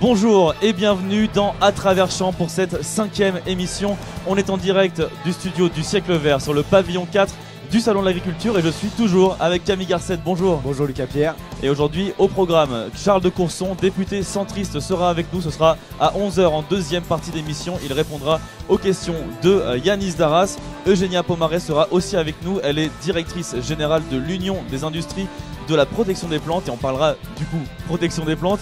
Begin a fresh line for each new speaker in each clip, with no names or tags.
Bonjour et bienvenue dans À Travers Champs pour cette 5e émission. On est en direct du studio du Siècle Vert sur le pavillon 4 du Salon de l'Agriculture et je suis toujours avec Camille Garcette. Bonjour.
Bonjour Lucas Pierre.
Et aujourd'hui au programme, Charles de Courson, député centriste, sera avec nous. Ce sera à 11 h en deuxième partie d'émission. Il répondra aux questions de Yanis Darras. Eugénia Pomaret sera aussi avec nous. Elle est directrice générale de l'Union des industries de la protection des plantes et on parlera du coup protection des plantes.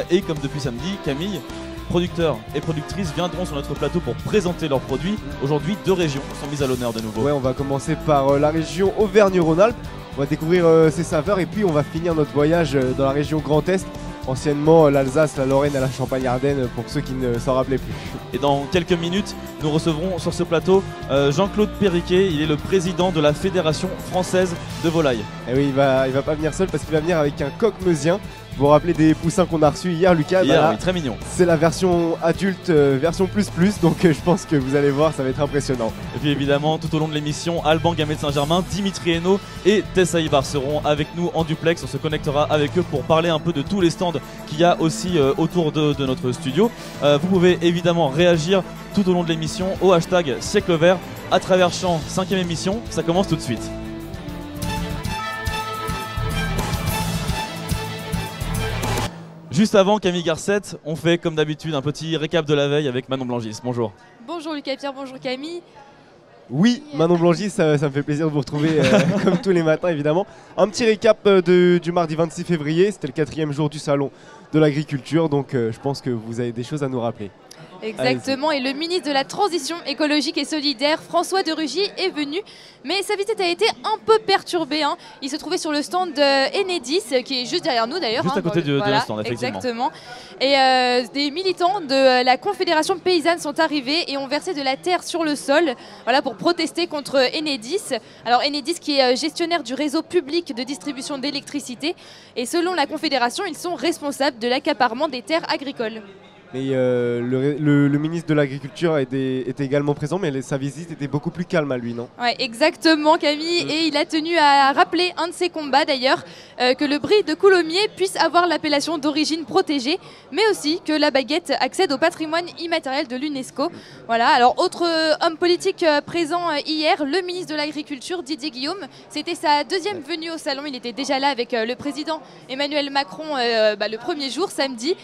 Et comme depuis samedi, Camille, producteurs et productrices viendront sur notre plateau pour présenter leurs produits. Aujourd'hui, 2 régions sont mises à l'honneur de nouveau.
Ouais, on va commencer par la région Auvergne-Rhône-Alpes. On va découvrir ses saveurs et puis on va finir notre voyage dans la région Grand Est, anciennement l'Alsace, la Lorraine et la Champagne-Ardenne pour ceux qui ne s'en rappelaient plus.
Et dans quelques minutes, nous recevrons sur ce plateau Jean-Claude Périquet. Il est le président de la Fédération française de volailles.
Et oui, il va pas venir seul parce qu'il va venir avec un coq meusien. Vous vous rappelez des poussins qu'on a reçus hier, Lucas?
Hier, oui, très mignon.
C'est la version adulte, version plus, donc je pense que vous allez voir, ça va être impressionnant.
Et puis évidemment, tout au long de l'émission, Alban Gamet de Saint-Germain, Dimitri Hainaut et Tessa Ibar seront avec nous en duplex. On se connectera avec eux pour parler un peu de tous les stands qu'il y a aussi autour de notre studio. Vous pouvez évidemment réagir tout au long de l'émission au hashtag Siècle Vert. À Travers Champs, 5e émission, ça commence tout de suite. Juste avant, Camille Garcette, on fait comme d'habitude un petit récap de la veille avec Manon Blangis. Bonjour.
Bonjour Lucas Pierre, bonjour Camille.
Oui, Manon Blangis, ça me fait plaisir de vous retrouver comme tous les matins évidemment. Un petit récap du mardi 26 février, c'était le 4e jour du salon de l'agriculture, donc je pense que vous avez des choses à nous rappeler.
Exactement, et le ministre de la Transition écologique et solidaire, François de Rugy, est venu, mais sa visite a été un peu perturbée. Il se trouvait sur le stand de Enedis, qui est juste derrière nous d'ailleurs.
Juste à côté de le stand, effectivement.
Exactement. Et des militants de la Confédération paysanne sont arrivés et ont versé de la terre sur le sol, voilà, pour protester contre Enedis. Alors Enedis qui est gestionnaire du réseau public de distribution d'électricité, et selon la Confédération, ils sont responsables de l'accaparement des terres agricoles.
Mais le ministre de l'Agriculture était également présent, mais sa visite était beaucoup plus calme à lui, non?
Ouais, exactement Camille, et il a tenu à rappeler un de ses combats d'ailleurs, que le brie de Coulommiers puisse avoir l'appellation d'origine protégée, mais aussi que la baguette accède au patrimoine immatériel de l'UNESCO. Voilà, alors autre homme politique présent hier, le ministre de l'Agriculture, Didier Guillaume. C'était sa 2e venue au salon, il était déjà là avec le président Emmanuel Macron le premier jour, samedi.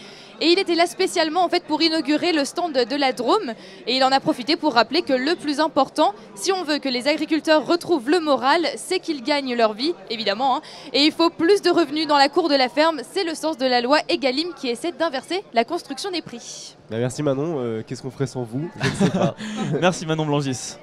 Et il était là spécialement en fait pour inaugurer le stand de la Drôme, et il en a profité pour rappeler que le plus important, si on veut que les agriculteurs retrouvent le moral, c'est qu'ils gagnent leur vie, évidemment, et il faut plus de revenus dans la cour de la ferme. C'est le sens de la loi Egalim qui essaie d'inverser la construction des prix.
Merci Manon, qu'est-ce qu'on ferait sans vous? Je ne sais pas.
Merci Manon Blangis.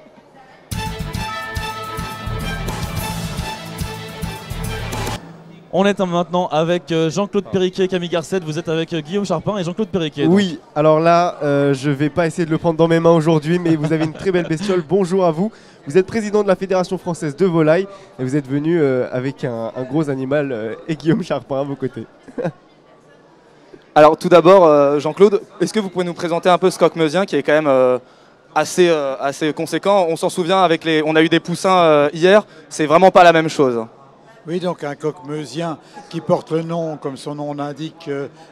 On est maintenant avec Jean-Claude Périquet, Camille Garcette. Vous êtes avec Guillaume Charpin et Jean-Claude Périquet.
Oui, alors là, je ne vais pas essayer de le prendre dans mes mains aujourd'hui, mais vous avez une très belle bestiole. Bonjour à vous. Vous êtes président de la Fédération française de volailles et vous êtes venu avec un gros animal et Guillaume Charpin à vos côtés.
Alors tout d'abord, Jean-Claude, est-ce que vous pouvez nous présenter un peu ce coq meusien qui est quand même assez conséquent? On s'en souvient, on a eu des poussins hier, c'est vraiment pas la même chose.
Oui, donc un coq meusien qui porte le nom, comme son nom l'indique,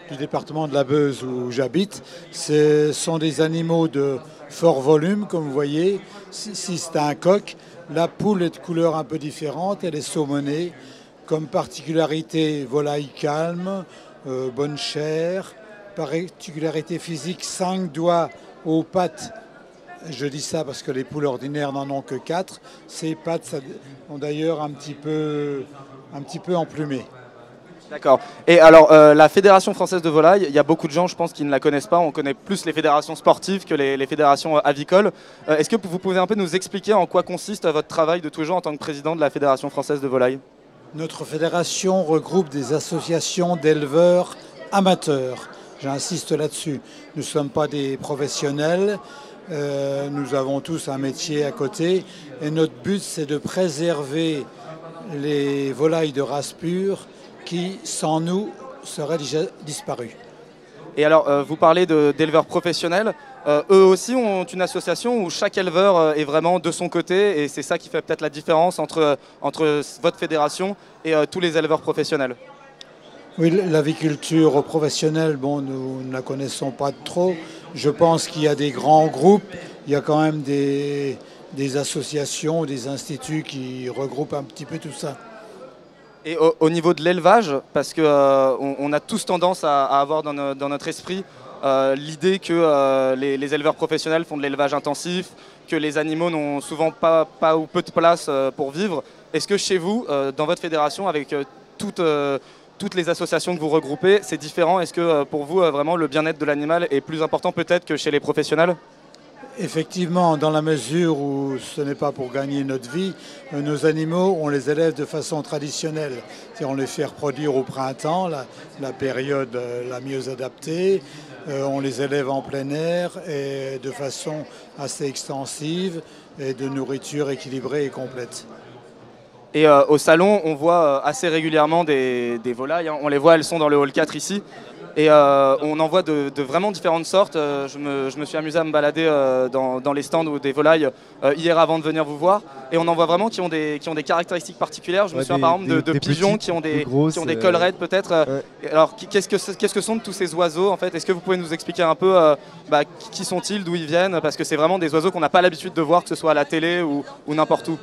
du département de la Beuse où j'habite. Ce sont des animaux de fort volume, comme vous voyez. Si c'est un coq, la poule est de couleur un peu différente, elle est saumonée. Comme particularité, volaille calme, bonne chair. Particularité physique, 5 doigts aux pattes. Je dis ça parce que les poules ordinaires n'en ont que 4. Ces pattes ont d'ailleurs un petit peu emplumées.
D'accord. Et alors, la Fédération française de volaille, il y a beaucoup de gens, je pense, qui ne la connaissent pas. On connaît plus les fédérations sportives que les fédérations avicoles. Est-ce que vous pouvez un peu nous expliquer en quoi consiste votre travail de tous les jours en tant que président de la Fédération française de volaille?
Notre fédération regroupe des associations d'éleveurs amateurs. J'insiste là-dessus. Nous ne sommes pas des professionnels. Nous avons tous un métier à côté et notre but c'est de préserver les volailles de race pure qui sans nous seraient déjà disparues.
Et alors vous parlez d'éleveurs professionnels, eux aussi ont une association où chaque éleveur est vraiment de son côté et c'est ça qui fait peut-être la différence entre votre fédération et tous les éleveurs professionnels.
Oui, l'aviculture professionnelle, bon, nous ne la connaissons pas trop. Je pense qu'il y a des grands groupes, il y a quand même des associations, des instituts qui regroupent un petit peu tout ça.
Et au niveau de l'élevage, parce qu'on on a tous tendance à avoir dans notre esprit l'idée que les éleveurs professionnels font de l'élevage intensif, que les animaux n'ont souvent pas ou peu de place pour vivre. Est-ce que chez vous, dans votre fédération, avec toutes les associations que vous regroupez, c'est différent? Est-ce que pour vous, vraiment, le bien-être de l'animal est plus important peut-être que chez les professionnels?
Effectivement, dans la mesure où ce n'est pas pour gagner notre vie, nos animaux, on les élève de façon traditionnelle. On les fait reproduire au printemps, la période la mieux adaptée. On les élève en plein air et de façon assez extensive et de nourriture équilibrée et complète.
Et au salon, on voit assez régulièrement des volailles. Hein. On les voit, elles sont dans le hall 4 ici. Et on en voit de vraiment différentes sortes. Je me suis amusé à me balader dans les stands des volailles hier avant de venir vous voir. Et on en voit vraiment qui ont des caractéristiques particulières. Je me souviens par exemple de pigeons qui ont des collerets peut-être. Alors qu'est-ce que sont tous ces oiseaux en fait? Est-ce que vous pouvez nous expliquer un peu qui sont-ils, d'où ils viennent? Parce que c'est vraiment des oiseaux qu'on n'a pas l'habitude de voir, que ce soit à la télé ou n'importe où.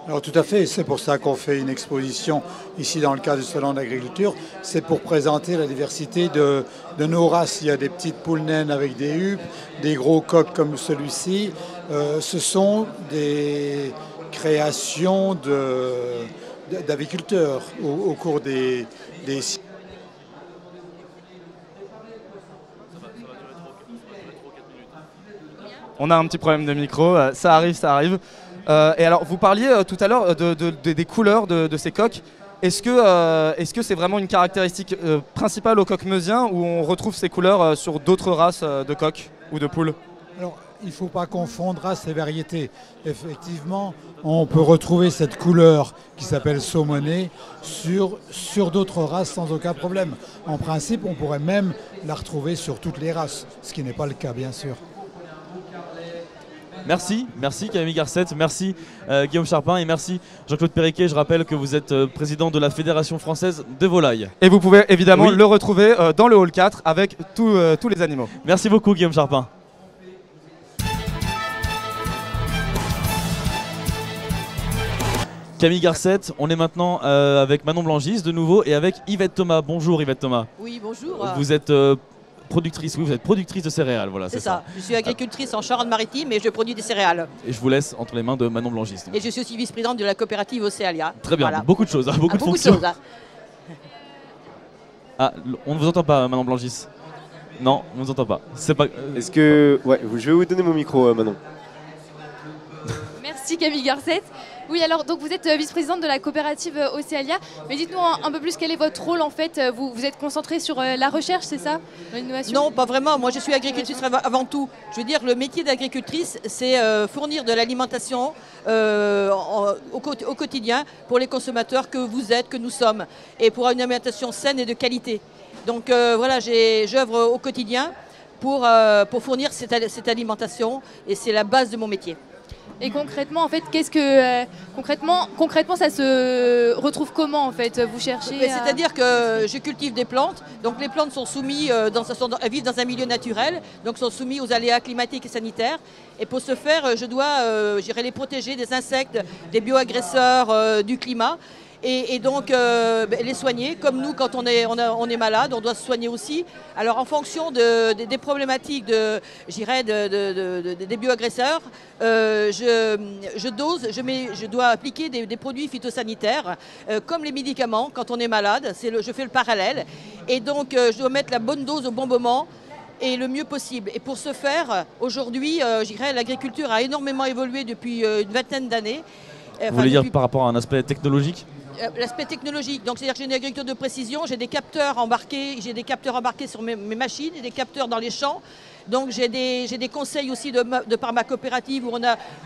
Alors tout à fait, c'est pour ça qu'on fait une exposition ici dans le cadre du Salon d'agriculture. C'est pour présenter la diversité de nos races. Il y a des petites poules naines avec des huppes, des gros coqs comme celui-ci. Ce sont des créations d'aviculteurs au cours des
On a un petit problème de micro, ça arrive. Et alors, vous parliez tout à l'heure des couleurs de ces coqs. Est-ce que c'est vraiment une caractéristique principale au coq meusien ou on retrouve ces couleurs sur d'autres races de coqs ou de poules?
Alors, il ne faut pas confondre races et variétés. Effectivement, on peut retrouver cette couleur qui s'appelle saumonée sur d'autres races sans aucun problème. En principe, on pourrait même la retrouver sur toutes les races, ce qui n'est pas le cas, bien sûr.
Merci Camille Garcette, merci Guillaume Charpin et merci Jean-Claude Périquet. Je rappelle que vous êtes président de la Fédération française de volailles.
Et vous pouvez évidemment le retrouver dans le hall 4 avec tous les animaux.
Merci beaucoup Guillaume Charpin. Camille Garcette, on est maintenant avec Manon Blangis de nouveau et avec Yvette Thomas. Bonjour Yvette Thomas.
Oui, bonjour.
Vous êtes productrice, oui, vous êtes productrice de céréales, voilà.
C'est ça. Je suis agricultrice en Charente-Maritime et je produis des céréales.
Et je vous laisse entre les mains de Manon Blangis. Donc.
Et je suis aussi vice-présidente de la coopérative Océalia.
Très bien,
voilà.
Beaucoup de choses, beaucoup de fonctions.
Beaucoup de choses.
Ah, on ne vous entend pas, Manon Blangis. Non, on ne vous entend pas. C'est pas.
Est-ce que, ouais, je vais vous donner mon micro, Manon.
Merci Camille Garcette. Oui, alors donc vous êtes vice-présidente de la coopérative Océalia, mais dites-nous un peu plus quel est votre rôle en fait. Vous êtes concentrée sur la recherche, c'est ça, l'innovation?
Non, pas vraiment. Moi, je suis agricultrice avant tout. Je veux dire, le métier d'agricultrice, c'est fournir de l'alimentation au quotidien pour les consommateurs que vous êtes, que nous sommes, et pour une alimentation saine et de qualité. Donc voilà, j'œuvre au quotidien pour fournir cette alimentation, et c'est la base de mon métier.
Et concrètement, en fait, concrètement, ça se retrouve comment en fait? Vous cherchez
C'est-à-dire que je cultive des plantes. Donc les plantes sont soumises, elles vivent dans un milieu naturel, donc sont soumises aux aléas climatiques et sanitaires. Et pour ce faire, je dois les protéger des insectes, des bioagresseurs, du climat. Et donc les soigner, comme nous quand on est malade, on doit se soigner aussi. Alors en fonction des problématiques des bioagresseurs, je dose, je dois appliquer des produits phytosanitaires, comme les médicaments quand on est malade, je fais le parallèle. Et donc je dois mettre la bonne dose au bon moment et le mieux possible. Et pour ce faire, aujourd'hui, l'agriculture a énormément évolué depuis une vingtaine d'années.
Vous voulez dire par rapport à un aspect technologique?
L'aspect technologique, donc c'est-à-dire que j'ai une agriculture de précision, j'ai des capteurs embarqués sur mes machines, et des capteurs dans les champs. Donc j'ai des conseils aussi de par ma coopérative où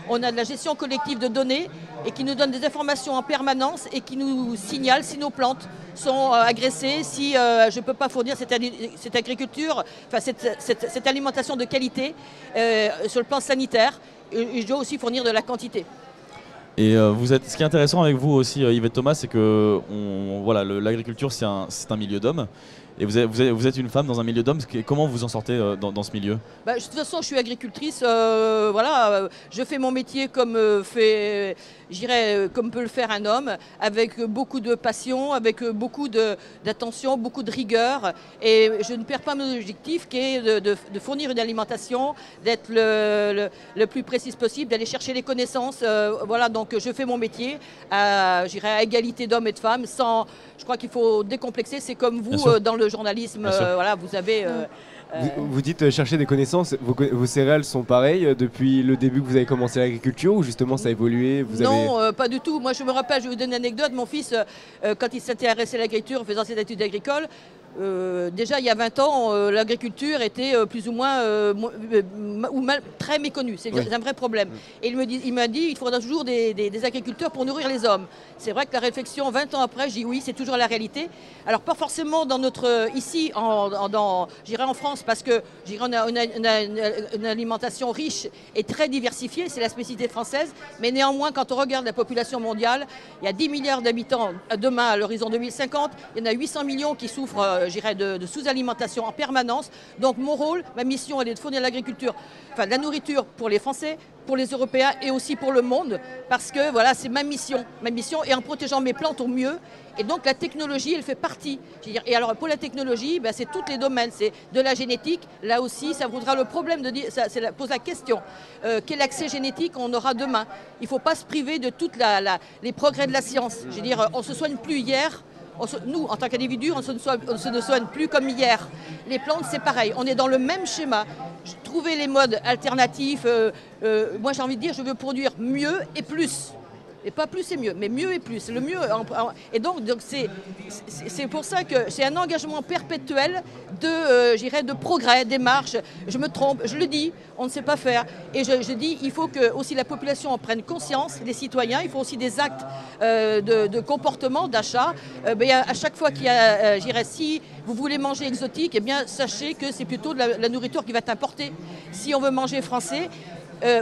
on a de la gestion collective de données et qui nous donne des informations en permanence et qui nous signale si nos plantes sont agressées, si je ne peux pas fournir cette agriculture, enfin cette alimentation de qualité sur le plan sanitaire. Et je dois aussi fournir de la quantité.
Et ce qui est intéressant avec vous aussi, Yvette Thomas, c'est que voilà, l'agriculture, c'est un milieu d'hommes. Et vous êtes une femme dans un milieu d'hommes. Comment vous en sortez dans ce milieu?
De toute façon, je suis agricultrice. Voilà, je fais mon métier comme comme peut le faire un homme, avec beaucoup de passion, avec beaucoup d'attention, beaucoup de rigueur. Et je ne perds pas mon objectif, qui est de fournir une alimentation, d'être le plus précise possible, d'aller chercher les connaissances. Voilà, donc je fais mon métier à égalité d'hommes et de femmes. Je crois qu'il faut décomplexer. C'est comme vous dans le journalisme. Voilà, vous avez.
Vous dites chercher des connaissances, vos céréales sont pareilles depuis le début que vous avez commencé l'agriculture ou justement ça a évolué?
Non, pas du tout. Moi je me rappelle, je vais vous donner une anecdote, mon fils, quand il s'intéressait à l'agriculture en faisant ses études agricoles, déjà il y a 20 ans, l'agriculture était plus ou moins très méconnue. C'est un vrai problème. Et il m'a dit il faudra toujours des agriculteurs pour nourrir les hommes. C'est vrai que la réflexion, 20 ans après, je dis oui, c'est toujours la réalité. Alors pas forcément dans ici, en France, parce que on a une alimentation riche et très diversifiée, c'est la spécificité française. Mais néanmoins, quand on regarde la population mondiale, il y a 10 milliards d'habitants demain à l'horizon 2050. Il y en a 800 millions qui souffrent de sous-alimentation en permanence. Donc mon rôle, ma mission, elle est de fournir l'agriculture, enfin de la nourriture pour les Français, pour les Européens et aussi pour le monde, parce que voilà, c'est ma mission, et en protégeant mes plantes au mieux. Et donc la technologie, elle fait partie. Et alors pour la technologie, c'est tous les domaines, c'est de la génétique. Là aussi, ça voudra le problème de dire, ça pose la question quel accès génétique on aura demain. Il ne faut pas se priver de tous les progrès de la science. Je veux dire, on se soigne plus hier. Nous, en tant qu'individus, on ne soigne plus comme hier. Les plantes, c'est pareil. On est dans le même schéma. Trouver les modes alternatifs. Moi, j'ai envie de dire, je veux produire mieux et plus. Et pas plus et mieux, mais mieux et plus. Le mieux. Et donc c'est pour ça que c'est un engagement perpétuel de progrès, des marches. Je me trompe, je le dis, on ne sait pas faire. Et je dis, il faut que aussi la population en prenne conscience, les citoyens. Il faut aussi des actes de comportement, d'achat. À chaque fois qu'il y a, si vous voulez manger exotique, eh bien sachez que c'est plutôt de la nourriture qui va être importée. Si on veut manger français.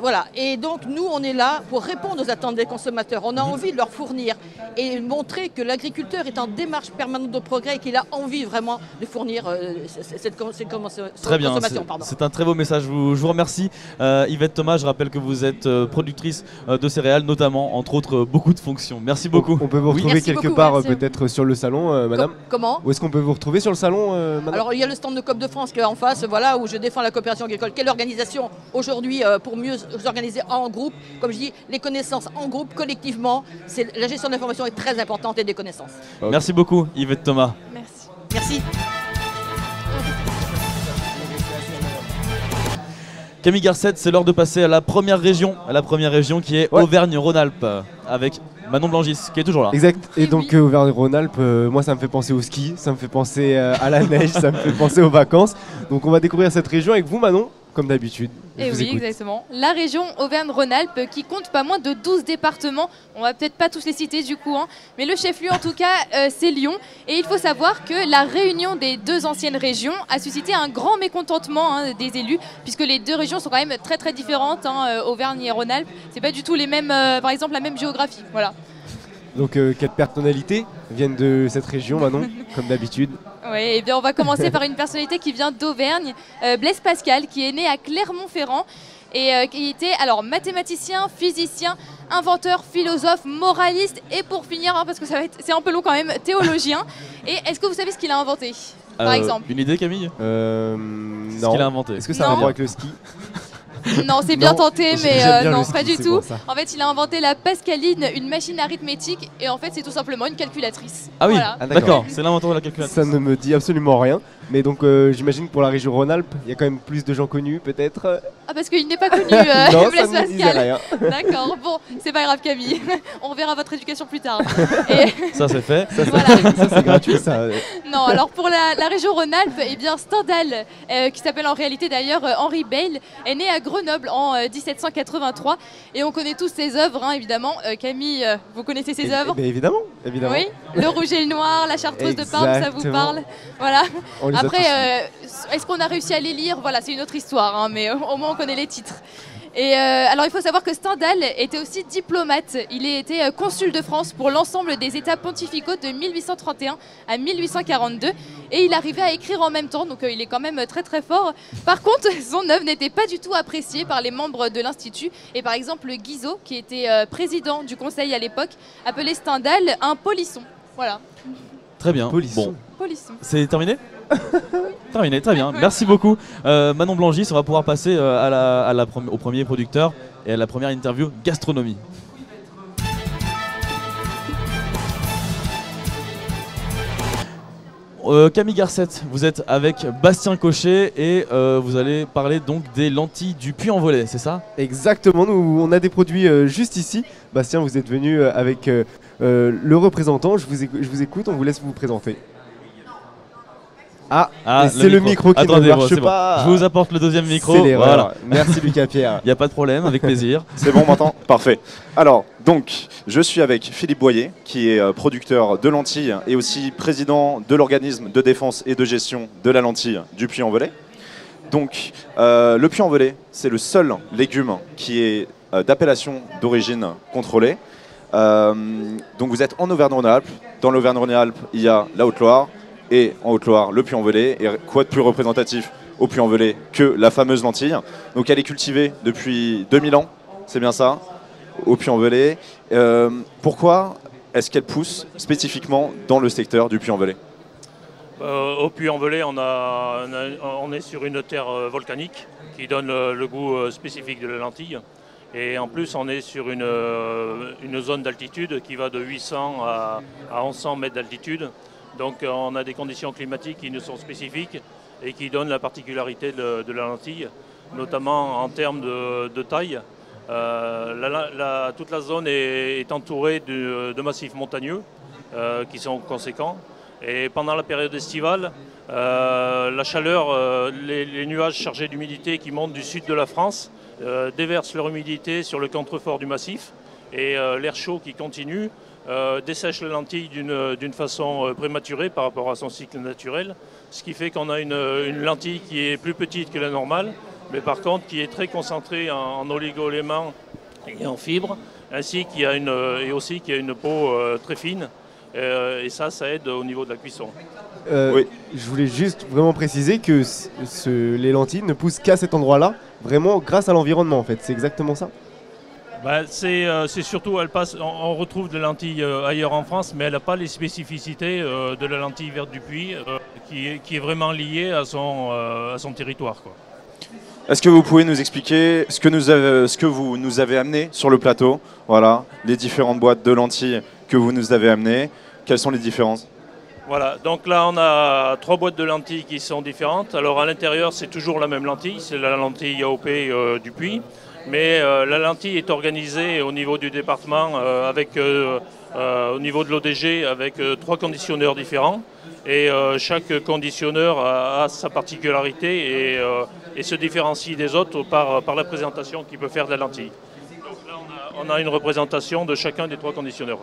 Voilà. Et donc nous on est là pour répondre aux attentes des consommateurs. On a envie de leur fournir et montrer que l'agriculteur est en démarche permanente de progrès et qu'il a envie vraiment de fournir cette consommation.
Très bien, c'est un très beau message. Je vous remercie Yvette Thomas. Je rappelle que vous êtes productrice de céréales, notamment entre autres beaucoup de fonctions. Merci beaucoup.
On peut vous retrouver quelque part peut-être sur le salon, madame.
Comment?
Où est-ce qu'on peut vous retrouver sur le salon, madame?
Alors il y a le stand de Coop de France qui est en face, voilà, où je défends la coopération agricole. Quelle organisation aujourd'hui pour mieux s'organiser en groupe, comme je dis, les connaissances en groupe, collectivement, la gestion de l'information est très importante et des connaissances.
Okay. Merci beaucoup Yvette Thomas.
Merci.
Merci.
Camille Garcette, c'est l'heure de passer à la première région qui est Auvergne-Rhône-Alpes, avec Manon Blangis qui est toujours là.
Exact, et donc Auvergne-Rhône-Alpes, moi ça me fait penser au ski, ça me fait penser à la neige, ça me fait penser aux vacances. Donc on va découvrir cette région avec vous Manon, comme d'habitude.
Et oui, exactement. La région Auvergne-Rhône-Alpes qui compte pas moins de 12 départements. On va peut-être pas tous les citer du coup, mais le chef-lieu en tout cas c'est Lyon. Et il faut savoir que la réunion des deux anciennes régions a suscité un grand mécontentement des élus, puisque les deux régions sont quand même très très différentes. Auvergne et Rhône-Alpes, c'est pas du tout les mêmes, par exemple la même géographie. Voilà.
Donc quelles personnalités viennent de cette région Manon, comme d'habitude?
Oui, et bien on va commencer par une personnalité qui vient d'Auvergne, Blaise Pascal, qui est né à Clermont-Ferrand et qui était mathématicien, physicien, inventeur, philosophe, moraliste et pour finir, parce que c'est un peu long quand même, théologien. Et est-ce que vous savez ce qu'il a inventé, par exemple?
Une idée Camille?
Non.
Ce qu'il a inventé.
Est-ce que ça a un rapport avec le ski?
Non, c'est bien tenté, mais non,
ski,
pas du tout.
En
fait, il a inventé la Pascaline, une machine arithmétique, et en fait, c'est tout simplement une calculatrice.
Ah oui,
voilà.
D'accord, c'est l'inventeur de la calculatrice.
Ça ne me dit absolument rien. Mais donc, j'imagine que pour la région Rhône-Alpes, il y a quand même plus de gens connus, peut-être.
Ah, parce qu'il n'est pas connu,
non,
Blaise
ça ne me disait rien.
D'accord, bon, c'est pas grave, Camille. On verra votre éducation plus tard. Et...
Ça, c'est fait.
Ça, c'est gratuit, ça.
Non, alors pour la région Rhône-Alpes, eh bien Stendhal, qui s'appelle en réalité d'ailleurs Henri Beyle, est né à Grenoble en 1783 et on connaît tous ses œuvres, évidemment. Camille, vous connaissez ses œuvres?
Évidemment.
Oui, Le Rouge et le Noir, La Chartreuse de Parme, ça vous parle? Voilà. Après, est-ce qu'on a réussi à les lire? Voilà, c'est une autre histoire, mais au moins on connaît les titres. Et alors il faut savoir que Stendhal était aussi diplomate. Il a été consul de France pour l'ensemble des États pontificaux de 1831 à 1842 et il arrivait à écrire en même temps, donc il est quand même très très fort. Par contre, son œuvre n'était pas du tout appréciée par les membres de l'Institut et par exemple Guizot, qui était président du conseil à l'époque, appelait Stendhal un polisson. Voilà.
Très bien.
Polisson.
Bon,
Polisson.
c'est terminé. Terminé, très bien. Merci beaucoup. Manon Blangis, on va pouvoir passer au premier producteur et à la première interview gastronomie. Camille Garcette, vous êtes avec Bastien Cochet et vous allez parler donc des lentilles du Puy-en-Velay, c'est ça?
Exactement, nous on a des produits juste ici. Bastien, vous êtes venu avec le représentant, je vous écoute, on vous laisse vous présenter. Ah, c'est le micro qui
Attendez,
ne marche
c'est bon.
pas.
Je vous apporte le deuxième micro.
C'est l'erreur.
Voilà.
Merci Lucas Pierre.
Il n'y a pas de problème, avec plaisir.
C'est bon, on m'entend? Parfait. Alors, donc, je suis avec Philippe Boyer, qui est producteur de lentilles et aussi président de l'organisme de défense et de gestion de la lentille du Puy-en-Velay. Donc, le Puy-en-Velay, c'est le seul légume qui est d'appellation d'origine contrôlée. Donc, vous êtes en Auvergne-Rhône-Alpes. Dans l'Auvergne-Rhône-Alpes, il y a la Haute-Loire. Et en Haute-Loire, le Puy-en-Velay. Et quoi de plus représentatif au Puy-en-Velay que la fameuse lentille. Donc elle est cultivée depuis 2000 ans, c'est bien ça, au Puy-en-Velay. Pourquoi est-ce qu'elle pousse spécifiquement dans le secteur du Puy-en-Velay?
Au Puy-en-Velay, on est sur une terre volcanique qui donne le goût spécifique de la lentille. Et en plus, on est sur une zone d'altitude qui va de 800 à 1100 mètres d'altitude. Donc on a des conditions climatiques qui nous sont spécifiques et qui donnent la particularité de la lentille, notamment en termes de taille. Toute la zone est entourée de massifs montagneux qui sont conséquents. Et pendant la période estivale, la chaleur, les nuages chargés d'humidité qui montent du sud de la France déversent leur humidité sur le contrefort du massif. Et l'air chaud qui continue dessèche la lentille d'une façon prématurée par rapport à son cycle naturel, ce qui fait qu'on a une lentille qui est plus petite que la normale, mais par contre qui est très concentrée en oligo-éléments et en fibres, ainsi qu'il y a une peau très fine, et ça aide au niveau de la cuisson.
Oui. Je voulais juste vraiment préciser que les lentilles ne poussent qu'à cet endroit-là, vraiment grâce à l'environnement en fait, c'est exactement ça?
C'est surtout, on retrouve de la lentille ailleurs en France, mais elle n'a pas les spécificités de la lentille verte du Puy, qui est vraiment liée à son territoire, quoi.
Est-ce que vous pouvez nous expliquer ce que vous nous avez amené sur le plateau? Voilà, les différentes boîtes de lentilles que vous nous avez amenées. Quelles sont les différences?
Voilà, donc là on a 3 boîtes de lentilles qui sont différentes. Alors à l'intérieur c'est toujours la même lentille, c'est la lentille AOP du Puy. Mais la lentille est organisée au niveau du département au niveau de l'ODG avec 3 conditionneurs différents. Et chaque conditionneur a sa particularité et se différencie des autres par la présentation qu'il peut faire de la lentille. Donc là on a une représentation de chacun des 3 conditionneurs.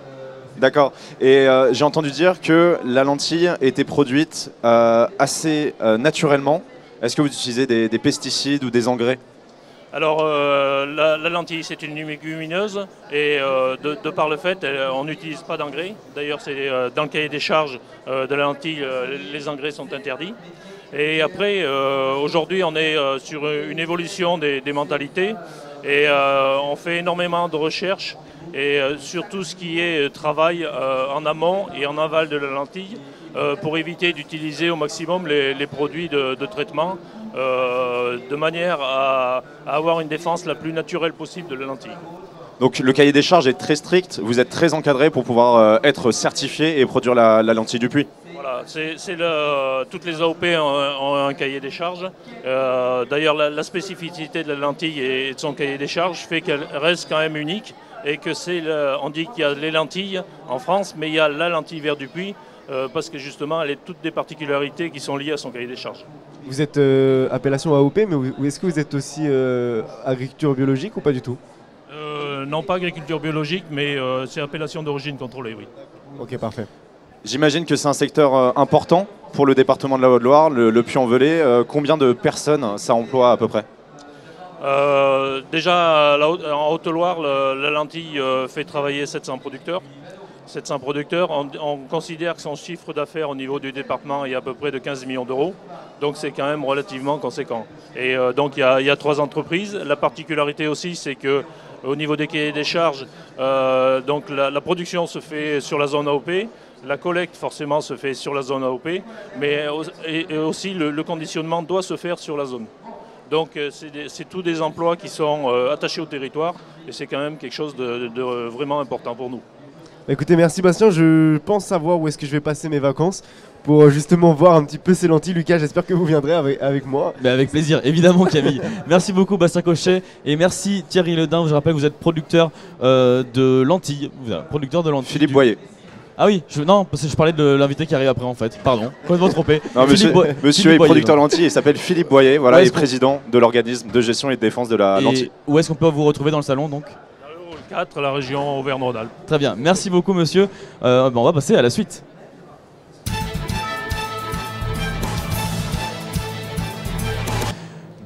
D'accord. Et j'ai entendu dire que la lentille était produite assez naturellement. Est-ce que vous utilisez des pesticides ou des engrais?
Alors la lentille c'est une légumineuse et de par le fait on n'utilise pas d'engrais. D'ailleurs c'est dans le cahier des charges de la lentille les engrais sont interdits. Et après aujourd'hui on est sur une évolution des mentalités et on fait énormément de recherches et sur tout ce qui est travail en amont et en aval de la lentille pour éviter d'utiliser au maximum les produits de traitement de manière à avoir une défense la plus naturelle possible de la lentille.
Donc le cahier des charges est très strict, vous êtes très encadré pour pouvoir être certifié et produire la lentille du Puy.
Voilà, toutes les AOP ont un cahier des charges. D'ailleurs la spécificité de la lentille et de son cahier des charges fait qu'elle reste quand même unique et que on dit qu'il y a les lentilles en France, mais il y a la lentille vert du Puy parce que justement elle a toutes des particularités qui sont liées à son cahier des charges.
Vous êtes appellation AOP, mais est-ce que vous êtes aussi agriculture biologique ou pas du tout?
Non, pas agriculture biologique, mais c'est appellation d'origine contrôlée, oui.
Ok, parfait.
J'imagine que c'est un secteur important pour le département de la Haute-Loire, le Puy-en-Velay. Combien de personnes ça emploie à peu près?
Déjà, en Haute-Loire, la lentille fait travailler 700 producteurs. 700 producteurs, on considère que son chiffre d'affaires au niveau du département est à peu près de 15 millions d'euros. Donc c'est quand même relativement conséquent. Et donc il y a 3 entreprises. La particularité aussi, c'est que au niveau des cahiers des charges, donc la production se fait sur la zone AOP. La collecte, forcément, se fait sur la zone AOP, mais et aussi le conditionnement doit se faire sur la zone. Donc c'est tous des emplois qui sont attachés au territoire et c'est quand même quelque chose de vraiment important pour nous.
Écoutez, merci Bastien, je pense savoir où est-ce que je vais passer mes vacances pour justement voir un petit peu ces lentilles. Lucas, j'espère que vous viendrez avec moi.
Mais avec plaisir, évidemment Camille. Merci beaucoup Bastien Cochet et merci Thierry Ledin. Je rappelle que vous êtes producteur de lentilles. Producteur de lentilles.
Philippe Boyer.
Ah oui, non, parce que je parlais de l'invité qui arrive après en fait. Pardon, complètement trompé.
Non, monsieur est
Boyer,
producteur de lentilles, il s'appelle Philippe Boyer, voilà,
Ouais,
et président de l'organisme de gestion et de défense de la lentille.
Où est-ce qu'on peut vous retrouver dans le salon donc?
4, la région Auvergne-Rhône-Alpes.
Très bien, merci beaucoup monsieur. On va passer à la suite.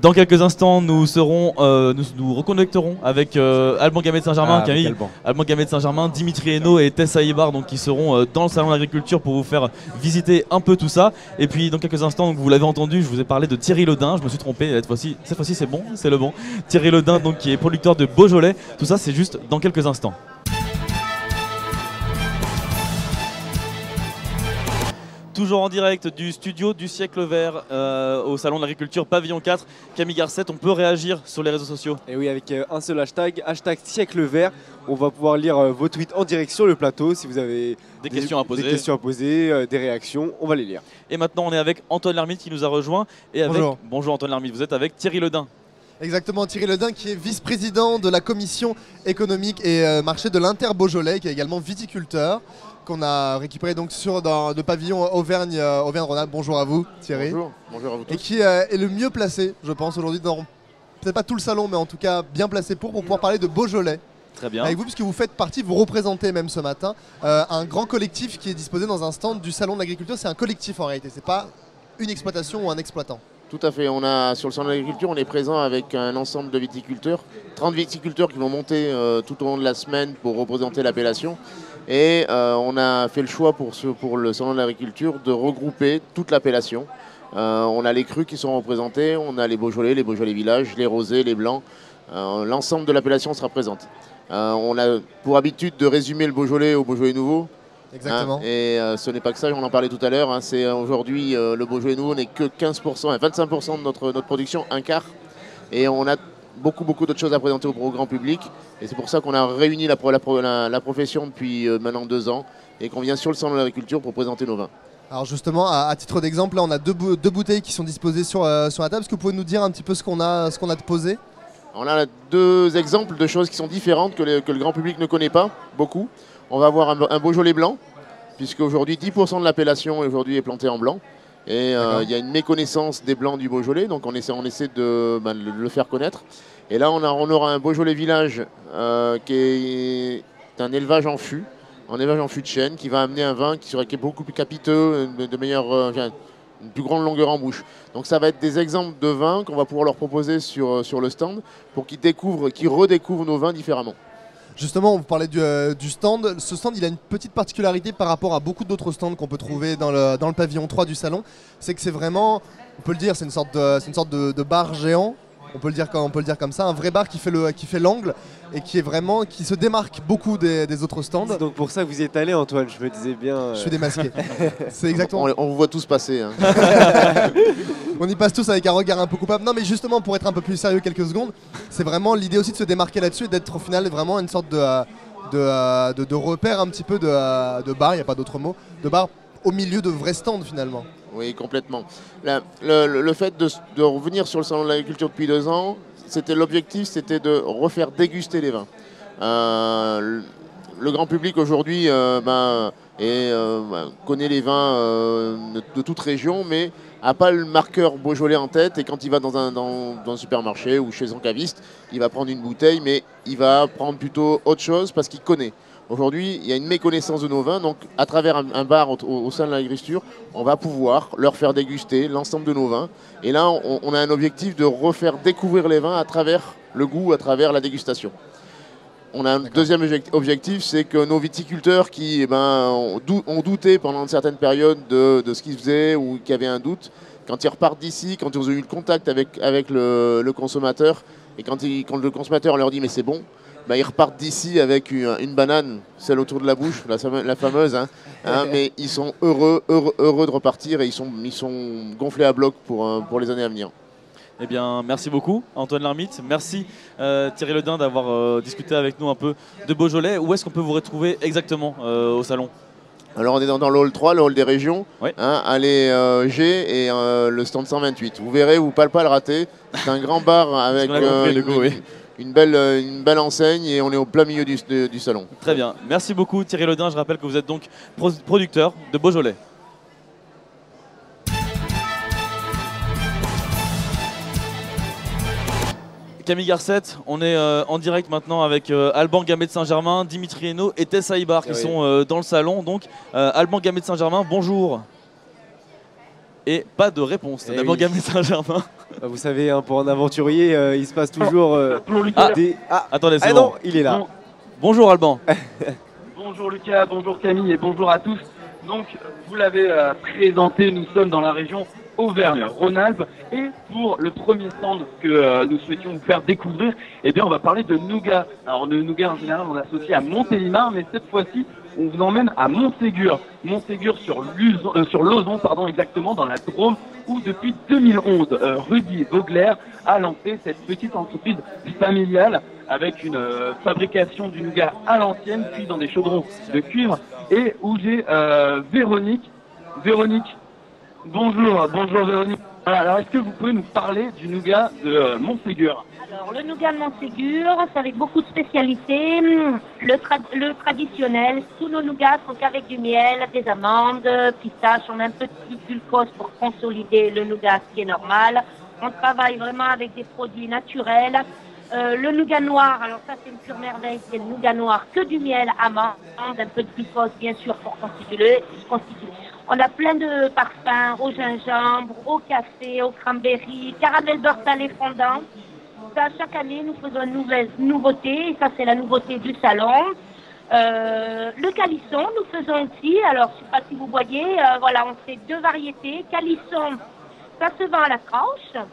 Dans quelques instants, nous nous reconnecterons avec Alban Gamet de Saint-Germain, Camille. Alban Gamet de Saint-Germain, Dimitri Hainaut et Tessa Ibar, donc qui seront dans le salon d'agriculture pour vous faire visiter un peu tout ça. Et puis dans quelques instants, donc, vous l'avez entendu, je vous ai parlé de Thierry Ledin. Je me suis trompé cette fois-ci c'est bon, c'est le bon. Thierry Ledin, donc qui est producteur de Beaujolais. Tout ça, c'est juste dans quelques instants. Toujours en direct du studio du siècle vert au salon de l'agriculture Pavillon 4. Camille Garcette, on peut réagir sur les réseaux sociaux.
Et oui, avec un seul hashtag siècle vert. On va pouvoir lire vos tweets en direct sur le plateau. Si vous avez
des questions à
poser, des réactions, on va les lire.
Et maintenant, on est avec Antoine Lhermitte qui nous a rejoint. Bonjour Antoine Lhermitte, vous êtes avec Thierry Ledin.
Exactement, Thierry Ledin qui est vice-président de la commission économique et marché de l'Inter-Beaujolais, qui est également viticulteur, qu'on a récupéré donc de pavillon Auvergne-Rhône-Alpes. Bonjour à vous Thierry.
Bonjour à vous tous.
Et qui est le mieux placé, je pense, aujourd'hui, dans peut-être pas tout le salon, mais en tout cas bien placé pour pouvoir parler de Beaujolais.
Très bien.
Avec vous, puisque vous faites partie, vous représentez même ce matin un grand collectif qui est disposé dans un stand du salon de l'agriculture. C'est un collectif en réalité, c'est pas une exploitation ou un exploitant.
Tout à fait, sur le salon de l'agriculture, on est présent avec un ensemble de viticulteurs, 30 viticulteurs qui vont monter tout au long de la semaine pour représenter l'appellation. Et on a fait le choix pour le salon de l'agriculture de regrouper toute l'appellation. On a les crus qui sont représentés, on a les Beaujolais villages, les rosés, les blancs. L'ensemble de l'appellation sera présente. On a pour habitude de résumer le Beaujolais au Beaujolais nouveau.
Exactement.
Et ce n'est pas que ça, on en parlait tout à l'heure. C'est aujourd'hui le Beaujolais nouveau n'est que 15%, 25% de notre production, un quart. Et on a beaucoup d'autres choses à présenter au grand public. Et c'est pour ça qu'on a réuni la profession depuis maintenant 2 ans et qu'on vient sur le salon de l'agriculture pour présenter nos vins.
Alors justement, à titre d'exemple, là on a deux bouteilles qui sont disposées sur la table. Est-ce que vous pouvez nous dire un petit peu ce qu'on a posé?
On a 2 exemples de choses qui sont différentes que le grand public ne connaît pas beaucoup. On va avoir un Beaujolais blanc, puisque aujourd'hui 10% de l'appellation est plantée en blanc. Et il y a une méconnaissance des blancs du Beaujolais, donc on essaie de le faire connaître. Et là on aura un Beaujolais village qui est un élevage en fût de chêne, qui va amener un vin qui est beaucoup plus capiteux, une plus grande longueur en bouche. Donc ça va être des exemples de vins qu'on va pouvoir leur proposer sur le stand pour qu'ils redécouvrent nos vins différemment.
Justement, on vous parlait du stand. Ce stand, il a une petite particularité par rapport à beaucoup d'autres stands qu'on peut trouver dans le pavillon 3 du salon. C'est que c'est vraiment, on peut le dire, c'est une sorte de bar géant. On peut le dire comme ça, un vrai bar qui fait l'angle et qui se démarque beaucoup des autres stands.
C'est donc pour ça que vous y êtes allé, Antoine, je me disais bien.
Je suis démasqué. C'est exactement.
On vous voit tous passer. Hein.
On y passe tous avec un regard un peu coupable. Non, mais justement, pour être un peu plus sérieux quelques secondes, c'est vraiment l'idée aussi de se démarquer là-dessus et d'être au final vraiment une sorte de repère un petit peu de bar, il n'y a pas d'autre mot, de bar au milieu de vrais stands finalement.
Oui, complètement. Le fait de revenir sur le salon de l'agriculture depuis 2 ans, l'objectif c'était de refaire déguster les vins. Le grand public aujourd'hui et connaît les vins de toute région, mais n'a pas le marqueur Beaujolais en tête. Et quand il va dans un supermarché ou chez un caviste, il va prendre une bouteille, mais il va prendre plutôt autre chose parce qu'il connaît. Aujourd'hui, il y a une méconnaissance de nos vins, donc à travers un bar au sein de l'agriculture, on va pouvoir leur faire déguster l'ensemble de nos vins. Et là, on a un objectif de refaire découvrir les vins à travers le goût, à travers la dégustation. On a un deuxième objectif, c'est que nos viticulteurs qui ont douté pendant certaines périodes de ce qu'ils faisaient ou qui avaient un doute, quand ils repartent d'ici, quand ils ont eu le contact avec le consommateur, et quand le consommateur leur dit mais c'est bon, ils repartent d'ici avec une banane, celle autour de la bouche, la fameuse, mais ils sont heureux de repartir et ils sont gonflés à bloc pour les années à venir.
Eh bien, merci beaucoup Antoine Lhermitte, merci Thierry Ledin d'avoir discuté avec nous un peu de Beaujolais. Où est-ce qu'on peut vous retrouver exactement au salon?
Alors on est dans le hall 3, le hall des régions,
oui.
Allez G et le stand 128. Vous verrez, vous ne pouvez pas le rater, c'est un grand bar avec une belle enseigne et on est au plein milieu du salon.
Très bien, merci beaucoup Thierry Ledin, je rappelle que vous êtes donc producteur de Beaujolais. Camille Garcette, on est en direct maintenant avec Alban Gamay de Saint-Germain, Dimitri Hainaut et Tessa Ibar qui sont dans le salon. Donc Alban Gamay de Saint-Germain, bonjour. Et pas de réponse d'Alban Gamay de Saint-Germain.
Vous savez, pour un aventurier, il se passe toujours
attendez, c'est
bon. Non, il est là.
Bon. Bonjour Alban.
Bonjour Lucas, bonjour Camille et bonjour à tous. Donc vous l'avez présenté, nous sommes dans la région Auvergne-Rhône-Alpes et pour le premier stand que nous souhaitions vous faire découvrir, on va parler de nougat. Alors le nougat en général on associe à Montélimar, mais cette fois-ci on vous emmène à Montségur. Montségur sur l'Ozon, exactement dans la Drôme, où depuis 2011 Rudy Vogler a lancé cette petite entreprise familiale avec une fabrication du nougat à l'ancienne, puis dans des chaudrons de cuivre, et où j'ai Véronique. Bonjour Véronique. Alors est-ce que vous pouvez nous parler du nougat de Montségur?
Alors le nougat de Montségur, c'est avec beaucoup de spécialités. Le traditionnel, tous nos nougats sont qu'avec du miel, des amandes, pistaches. On a un peu de glucose pour consolider le nougat, ce qui est normal. On travaille vraiment avec des produits naturels. Le nougat noir, alors ça c'est une pure merveille, c'est le nougat noir que du miel, amande, un peu de glucose bien sûr pour constituer. On a plein de parfums au gingembre, au café, au cranberry, caramel beurre salé fondant. Ça, chaque année, nous faisons une nouvelle nouveauté, et ça c'est la nouveauté du salon. Le calisson, nous faisons aussi, alors je ne sais pas si vous voyez, on fait deux variétés. Calisson, ça se vend à la tranche.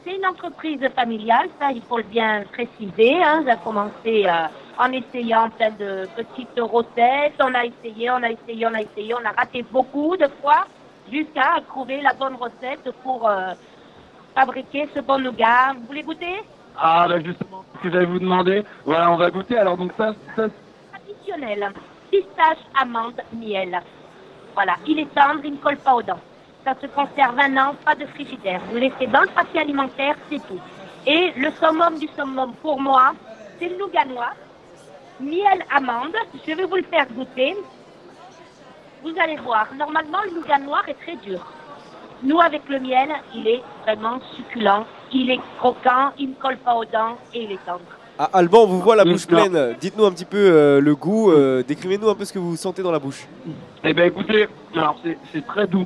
C'est une entreprise familiale, ça il faut le bien préciser. Ça a commencé en essayant plein de petites recettes. On a essayé, on a raté beaucoup de fois jusqu'à trouver la bonne recette pour fabriquer ce bon nougat. Vous voulez goûter?
Ah justement, ce que j'allais vous demander. Voilà, on va goûter. Alors donc ça...
Traditionnel, pistache, amande, miel. Voilà, il est tendre, il ne colle pas aux dents. Ça se conserve 1 an, pas de frigidaire. Vous le laissez dans le papier alimentaire, c'est tout. Et le summum du summum pour moi, c'est le nougat noir, miel, amande. Je vais vous le faire goûter. Vous allez voir, normalement le nougat noir est très dur. Nous, avec le miel, il est vraiment succulent, il est croquant, il ne colle pas aux dents et il est tendre.
Alban, on vous voit la bouche pleine. Dites-nous un petit peu le goût, décrivez-nous un peu ce que vous sentez dans la bouche.
Eh bien écoutez, alors c'est très doux.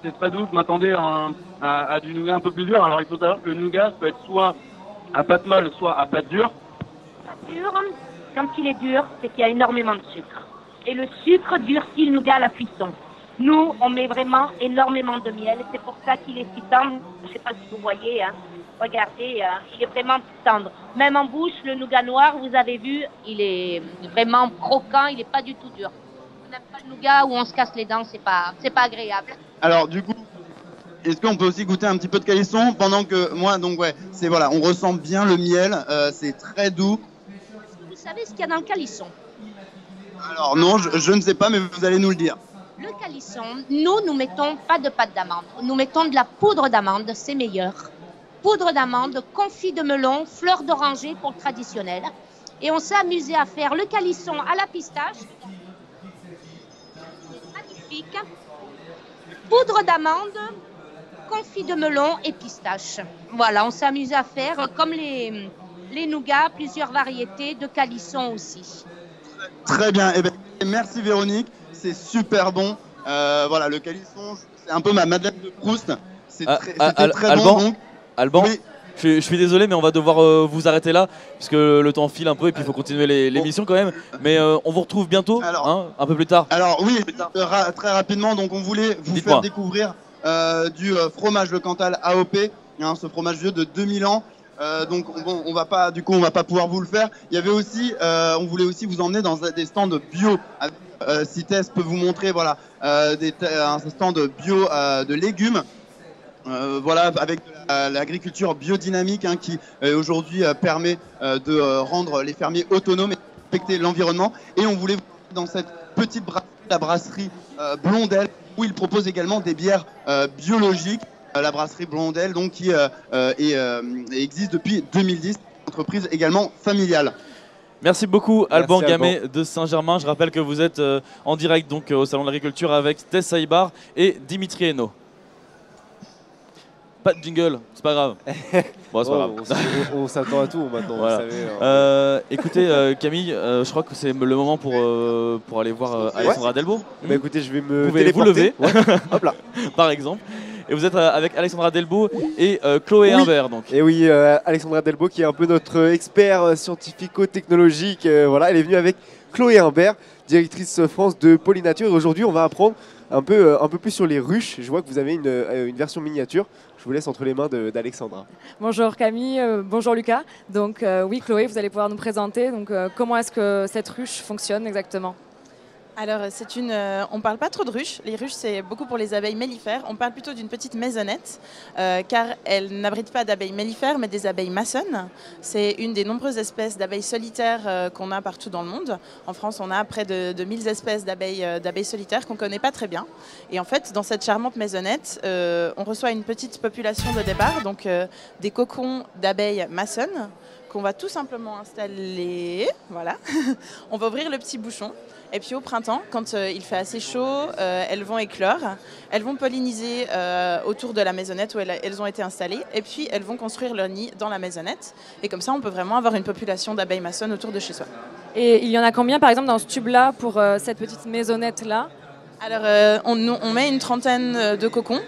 C'est très doux, je m'attendais à du nougat un peu plus dur. Alors il faut savoir que le nougat peut être soit à pâte molle, soit à pâte dure.
Dur, quand il est dur, c'est qu'il y a énormément de sucre. Et le sucre durcit le nougat à la cuisson. Nous, on met vraiment énormément de miel. C'est pour ça qu'il est si tendre. Je ne sais pas si vous voyez, regardez, il est vraiment tendre. Même en bouche, le nougat noir, vous avez vu, il est vraiment croquant, il n'est pas du tout dur. On n'aime pas le nougat où on se casse les dents, c'est pas agréable.
Alors du coup, est-ce qu'on peut aussi goûter un petit peu de calisson pendant que moi, on ressent bien le miel, c'est très doux.
Vous savez ce qu'il y a dans le calisson?
Alors non, je ne sais pas, mais vous allez nous le dire.
Le calisson, nous mettons pas de pâte d'amande, nous mettons de la poudre d'amande, c'est meilleur. Poudre d'amande, confit de melon, fleur d'oranger pour le traditionnel. Et on s'est amusé à faire le calisson à la pistache. magnifique. Poudre d'amande, confit de melon et pistache. Voilà, on s'amuse à faire comme les nougats, plusieurs variétés de calisson aussi.
Très bien. Eh ben, merci Véronique, c'est super bon. Voilà, le calisson, c'est un peu ma Madeleine de Proust. C'était très bon. Donc.
Alban,
oui.
je suis désolé, mais on va devoir vous arrêter là, puisque le temps file un peu et puis il faut continuer l'émission quand même. Mais on vous retrouve bientôt, un peu plus tard.
Alors oui, très rapidement, donc on voulait vous faire découvrir du fromage Le Cantal AOP, hein, ce fromage vieux de 2000 ans. Donc bon, on va pas pouvoir vous le faire. Il y avait aussi, on voulait aussi vous emmener dans des stands bio. Si Tess peut vous montrer, voilà, un stand bio de légumes. Voilà, avec l'agriculture biodynamique hein, qui aujourd'hui permet de rendre les fermiers autonomes et de respecter l'environnement. Et on voulait vous dans cette petite brasserie, la brasserie Blondel, où ils proposent également des bières biologiques. La brasserie Blondel, donc, qui existe depuis 2010, entreprise également familiale.
Merci beaucoup Alban
Merci,
Gamet de Saint-Germain. Je rappelle que vous êtes en direct donc, au Salon de l'Agriculture avec Tess Saïbar et Dimitri Hainaut. Pas de jingle, c'est pas grave. Bon, c'est pas grave.
On s'attend à tout maintenant,
voilà.
vous savez.
Écoutez Camille, je crois que c'est le moment pour aller voir Alexandra Delbo.
Bah écoutez, je vais me
Vous pouvez vous lever,
hop là,
par exemple. Et vous êtes avec Alexandra Delbo et Chloé Humbert. Donc.
Et oui, Alexandra Delbo qui est un peu notre expert scientifico-technologique. Voilà, elle est venue avec Chloé Humbert, directrice France de Pollinature. Et aujourd'hui, on va apprendre un peu plus sur les ruches. Je vois que vous avez une version miniature. Je vous laisse entre les mains d'Alexandra.
Bonjour Camille, bonjour Lucas. Donc oui Chloé, vous allez pouvoir nous présenter comment est-ce que cette ruche fonctionne exactement?
Alors, on ne parle pas trop de ruches. Les ruches, c'est beaucoup pour les abeilles mellifères. On parle plutôt d'une petite maisonnette, car elle n'abrite pas d'abeilles mellifères, mais des abeilles maçonnes. C'est une des nombreuses espèces d'abeilles solitaires qu'on a partout dans le monde. En France, on a près de 1000 espèces d'abeilles solitaires qu'on ne connaît pas très bien. Et en fait, dans cette charmante maisonnette, on reçoit une petite population de départ, donc des cocons d'abeilles maçonnes, qu'on va tout simplement installer. Voilà. On va ouvrir le petit bouchon. Et puis au printemps, quand il fait assez chaud, elles vont éclore, elles vont polliniser autour de la maisonnette où elles ont été installées, et puis elles vont construire leur nid dans la maisonnette. Et comme ça, on peut vraiment avoir une population d'abeilles maçonnes autour de chez soi.
Et il y en a combien, par exemple, dans ce tube-là, pour cette petite maisonnette-là?
Alors, on met une trentaine de cocons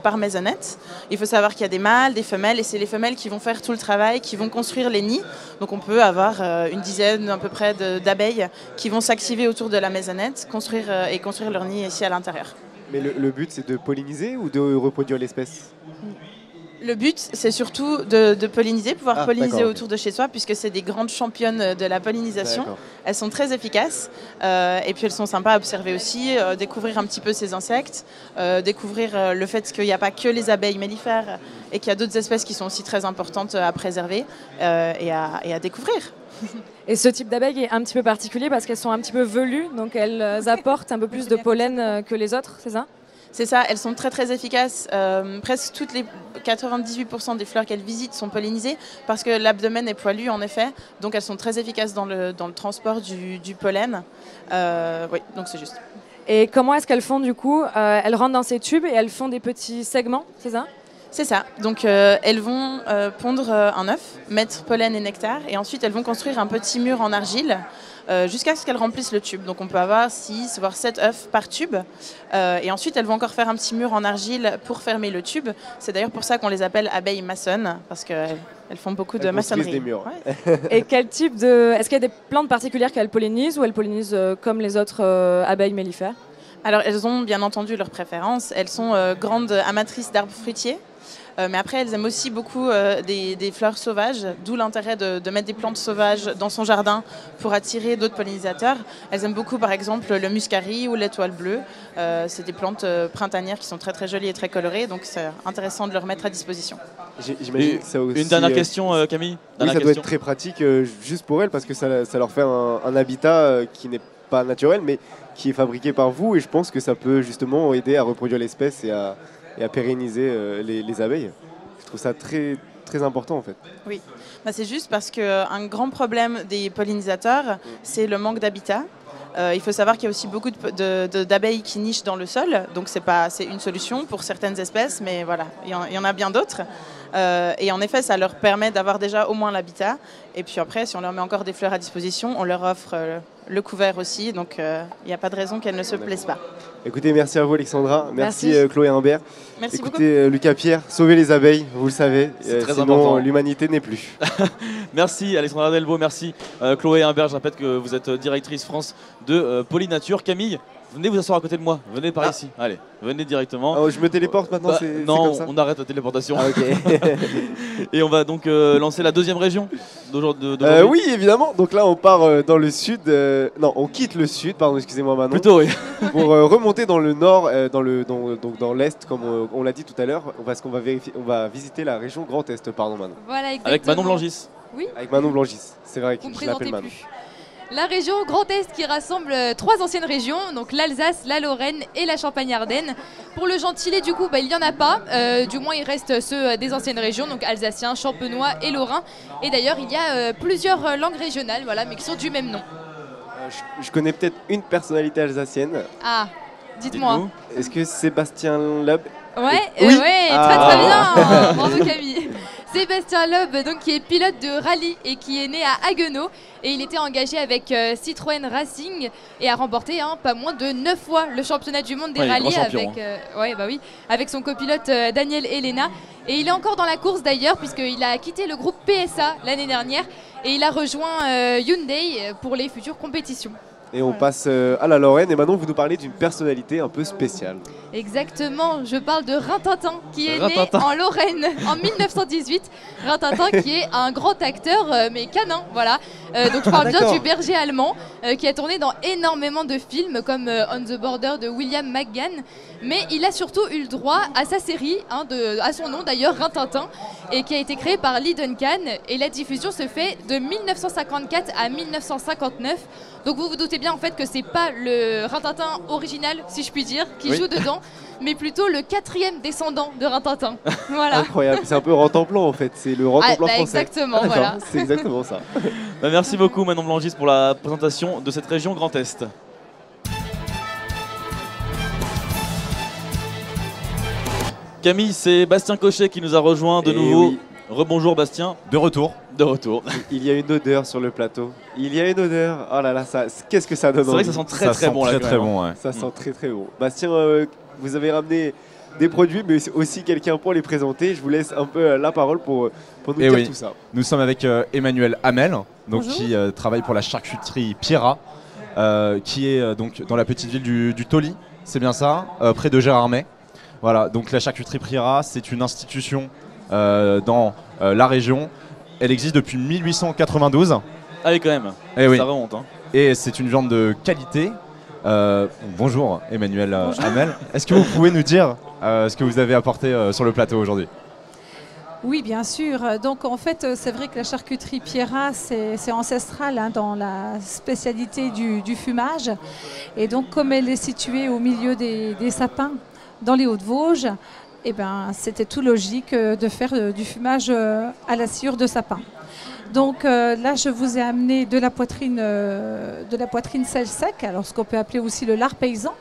par maisonnette. Il faut savoir qu'il y a des mâles, des femelles, et c'est les femelles qui vont faire tout le travail, qui vont construire les nids. Donc on peut avoir une dizaine à peu près d'abeilles qui vont s'activer autour de la maisonnette, construire leur nid ici à l'intérieur.
Mais le but, c'est de polliniser ou de reproduire l'espèce?
Le but, c'est surtout de polliniser, pouvoir polliniser autour de chez soi, puisque c'est des grandes championnes de la pollinisation. Elles sont très efficaces, et puis elles sont sympas à observer aussi, découvrir un petit peu ces insectes, découvrir le fait qu'il n'y a pas que les abeilles mellifères, et qu'il y a d'autres espèces qui sont aussi très importantes à préserver et à découvrir.
Et ce type d'abeille est un petit peu particulier parce qu'elles sont un petit peu velues, donc elles apportent un peu plus de pollen que les autres, c'est ça ?
C'est ça, elles sont très très efficaces. Presque toutes les 98% des fleurs qu'elles visitent sont pollinisées parce que l'abdomen est poilu en effet, donc elles sont très efficaces dans le transport du pollen. Oui, donc c'est juste.
Et comment est-ce qu'elles font du coup? Elles rentrent dans ces tubes et elles font des petits segments, c'est ça?
C'est ça, donc elles vont pondre un œuf, mettre pollen et nectar, et ensuite elles vont construire un petit mur en argile jusqu'à ce qu'elles remplissent le tube. Donc on peut avoir 6 voire 7 œufs par tube, et ensuite elles vont encore faire un petit mur en argile pour fermer le tube. C'est d'ailleurs pour ça qu'on les appelle abeilles maçonnes, parce qu'elles font beaucoup de maçonnerie.
Des murs.
Ouais.
Et quel type de... Est-ce qu'il y a des plantes particulières qu'elles pollinisent ou elles pollinisent comme les autres abeilles mellifères?
Alors elles ont bien entendu leurs préférences, elles sont grandes amatrices d'arbres fruitiers. Mais après, elles aiment aussi beaucoup des fleurs sauvages, d'où l'intérêt de mettre des plantes sauvages dans son jardin pour attirer d'autres pollinisateurs. Elles aiment beaucoup, par exemple, le muscari ou l'étoile bleue. C'est des plantes printanières qui sont très très jolies et très colorées, donc c'est intéressant de leur mettre à disposition.
J'imagine que ça aussi,
une dernière question, Camille.
Oui, ça doit être très pratique juste pour elles, parce que ça leur fait un habitat qui n'est pas naturel, mais qui est fabriqué par vous, et je pense que ça peut justement aider à reproduire l'espèce et à pérenniser les abeilles. Je trouve ça très, très important en fait.
Oui, c'est juste parce qu'un grand problème des pollinisateurs, c'est le manque d'habitat. Il faut savoir qu'il y a aussi beaucoup d'abeilles qui nichent dans le sol, donc c'est une solution pour certaines espèces, mais voilà, il y en a bien d'autres. Et en effet, ça leur permet d'avoir déjà au moins l'habitat. Et puis après, si on leur met encore des fleurs à disposition, on leur offre le couvert aussi. Donc il n'y a pas de raison qu'elles ne se plaisent pas.
Écoutez, merci à vous Alexandra, merci,
Merci.
Chloé Humbert.
Merci
Écoutez, Lucas Pierre, sauvez les abeilles, vous le savez,
C'est très
sinon
important.
l'humanité n'est plus.
Merci Alexandra Delvaux, merci Chloé Humbert. Je répète que vous êtes directrice France de Polynature. Camille, venez vous asseoir à côté de moi, venez par ici. Allez, venez directement.
Oh, je me téléporte maintenant, c'est
non,
comme ça
on arrête la téléportation.
Ah, ok.
Et on va donc lancer la deuxième région d'aujourd'hui.
Oui, évidemment. Donc là, on part dans le sud. Non, on quitte le sud, pardon, excusez-moi Manon.
Plutôt, oui.
Pour remonter dans le nord, donc dans l'est, comme on l'a dit tout à l'heure, parce qu'on va on va visiter la région Grand Est, pardon Manon.
Voilà, exactement.
Avec Manon Blangis.
Oui.
Avec Manon Blangis, c'est vrai que
Vous me
je l'appelle
présentez
Manon.
plus. La région Grand Est qui rassemble 3 anciennes régions, donc l'Alsace, la Lorraine et la Champagne-Ardenne. Pour le gentilé, du coup, il n'y en a pas. Du moins, il reste ceux des anciennes régions, donc alsaciens, champenois et lorrains. Et d'ailleurs, il y a plusieurs langues régionales, voilà, mais qui sont du même nom.
Je connais peut-être une personnalité alsacienne.
Ah, dites-moi.
Est-ce que Sébastien Loeb
Ouais,
Oui.
très bien. Bravo Camille. Sébastien Loeb, donc, qui est pilote de rallye et qui est né à Haguenau. Et il était engagé avec Citroën Racing et a remporté pas moins de 9 fois le championnat du monde des rallyes avec son copilote Daniel Elena. Et il est encore dans la course d'ailleurs puisqu'il a quitté le groupe PSA l'année dernière et il a rejoint Hyundai pour les futures compétitions.
Et on passe à la Lorraine et maintenant vous nous parlez d'une personnalité un peu spéciale.
Exactement, je parle de Rintintin qui est
Rintintin.
né en Lorraine en 1918. Rintintin qui est un grand acteur mais canin, voilà. Donc je parle bien
D'accord.
du berger allemand qui a tourné dans énormément de films comme On the Border de William McGann. Mais il a surtout eu le droit à sa série, à son nom d'ailleurs, Rintintin, et qui a été créée par Lee Duncan. Et la diffusion se fait de 1954 à 1959. Donc vous vous doutez bien en fait que c'est pas le Rintintin original, si je puis dire, qui joue dedans, mais plutôt le 4e descendant de Rintintin. Voilà.
Incroyable, c'est un peu Rantanplan en fait, c'est le Rantanplan français.
Exactement,
D'accord,
voilà.
C'est exactement ça.
Merci beaucoup Manon Blangis pour la présentation de cette région Grand Est. Camille, c'est Bastien Cochet qui nous a rejoint de nouveau.
Oui.
Rebonjour Bastien.
De retour.
De retour.
Il y a une odeur sur le plateau. Il y a une odeur. Oh là là, qu'est-ce que ça donne
C'est vrai que
envie.
ça sent très bon là.
Très très bon, ouais.
Ça sent très très bon. Bastien, vous avez ramené des produits, mais aussi quelqu'un pour les présenter. Je vous laisse un peu la parole pour nous
Et
dire
oui,
tout ça.
nous sommes avec Emmanuel Hamel, donc,
Bonjour.
qui travaille pour la charcuterie Pierra, qui est donc dans la petite ville du Tauly, c'est bien ça, près de Gérardmer. Voilà, donc la charcuterie Pierra, c'est une institution dans la région. Elle existe depuis 1892.
Ah oui, quand même.
Et oui.
Ça remonte. Hein.
Et c'est une viande de qualité. Bonjour Emmanuel Hamel. Est-ce que vous pouvez nous dire ce que vous avez apporté sur le plateau aujourd'hui?
Oui, bien sûr. Donc en fait, c'est vrai que la charcuterie Pierra, c'est ancestral dans la spécialité du fumage. Et donc comme elle est située au milieu des sapins dans les Hauts-de-Vosges, eh ben, c'était tout logique de faire du fumage à la sciure de sapin. Donc là, je vous ai amené de la poitrine sel sec, alors ce qu'on peut appeler aussi le lard paysan.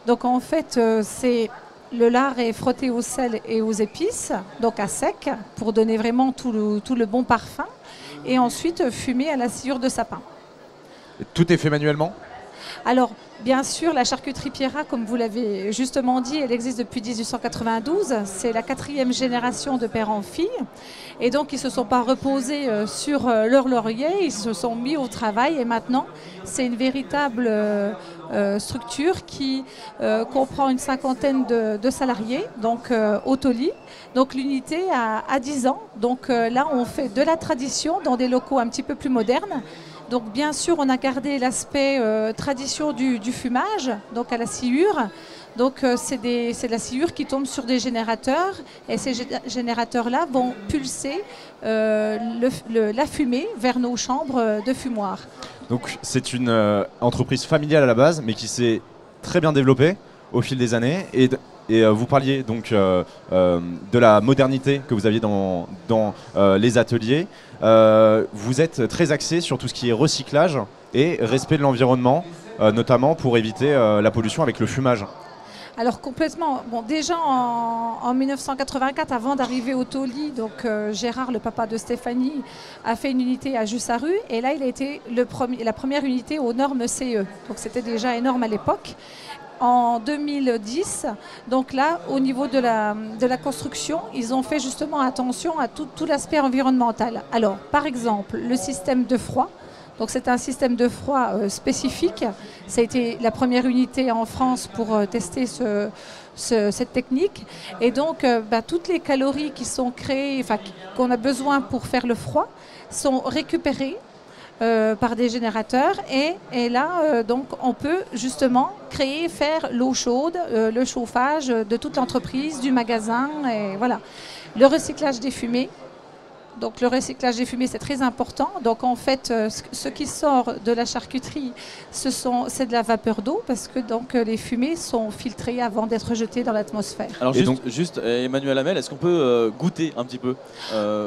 Donc en fait, le lard est frotté au sel et aux épices, donc à sec, pour donner vraiment tout le bon parfum, et ensuite fumé à la sciure de sapin.
Tout est fait manuellement?
Alors, bien sûr, la charcuterie Pierra, comme vous l'avez justement dit, elle existe depuis 1892. C'est la 4e génération de père en fille. Et donc, ils ne se sont pas reposés sur leur laurier, ils se sont mis au travail. Et maintenant, c'est une véritable structure qui comprend une 50aine de salariés, donc au Tauly. Donc, l'unité a 10 ans. Donc là, on fait de la tradition dans des locaux un petit peu plus modernes. Donc bien sûr, on a gardé l'aspect tradition du fumage, donc à la sciure. Donc c'est de la sciure qui tombe sur des générateurs et ces générateurs-là vont pulser la fumée vers nos chambres de fumoir.
Donc c'est une entreprise familiale à la base, mais qui s'est très bien développée au fil des années. Et vous parliez donc de la modernité que vous aviez dans les ateliers. Vous êtes très axé sur tout ce qui est recyclage et respect de l'environnement. notamment pour éviter la pollution avec le fumage.
Alors complètement. Bon, déjà en 1984, avant d'arriver au Taulier, donc Gérard, le papa de Stéphanie, a fait une unité à Jussarru et là il a été la première unité aux normes CE. Donc c'était déjà énorme à l'époque. En 2010, donc là, au niveau de la construction, ils ont fait justement attention à tout l'aspect environnemental. Alors, par exemple, le système de froid. Donc c'est un système de froid spécifique. Ça a été la première unité en France pour tester cette technique. Et donc toutes les calories qui sont créées, qu'on a besoin pour faire le froid, sont récupérées par des générateurs. Et là, donc on peut justement faire l'eau chaude, le chauffage de toute l'entreprise, du magasin. Et voilà. Le recyclage des fumées. Donc le recyclage des fumées, c'est très important. Donc en fait, ce qui sort de la charcuterie, c'est de la vapeur d'eau parce que donc, les fumées sont filtrées avant d'être jetées dans l'atmosphère.
Alors juste Emmanuel Hamel, est-ce qu'on peut goûter un petit peu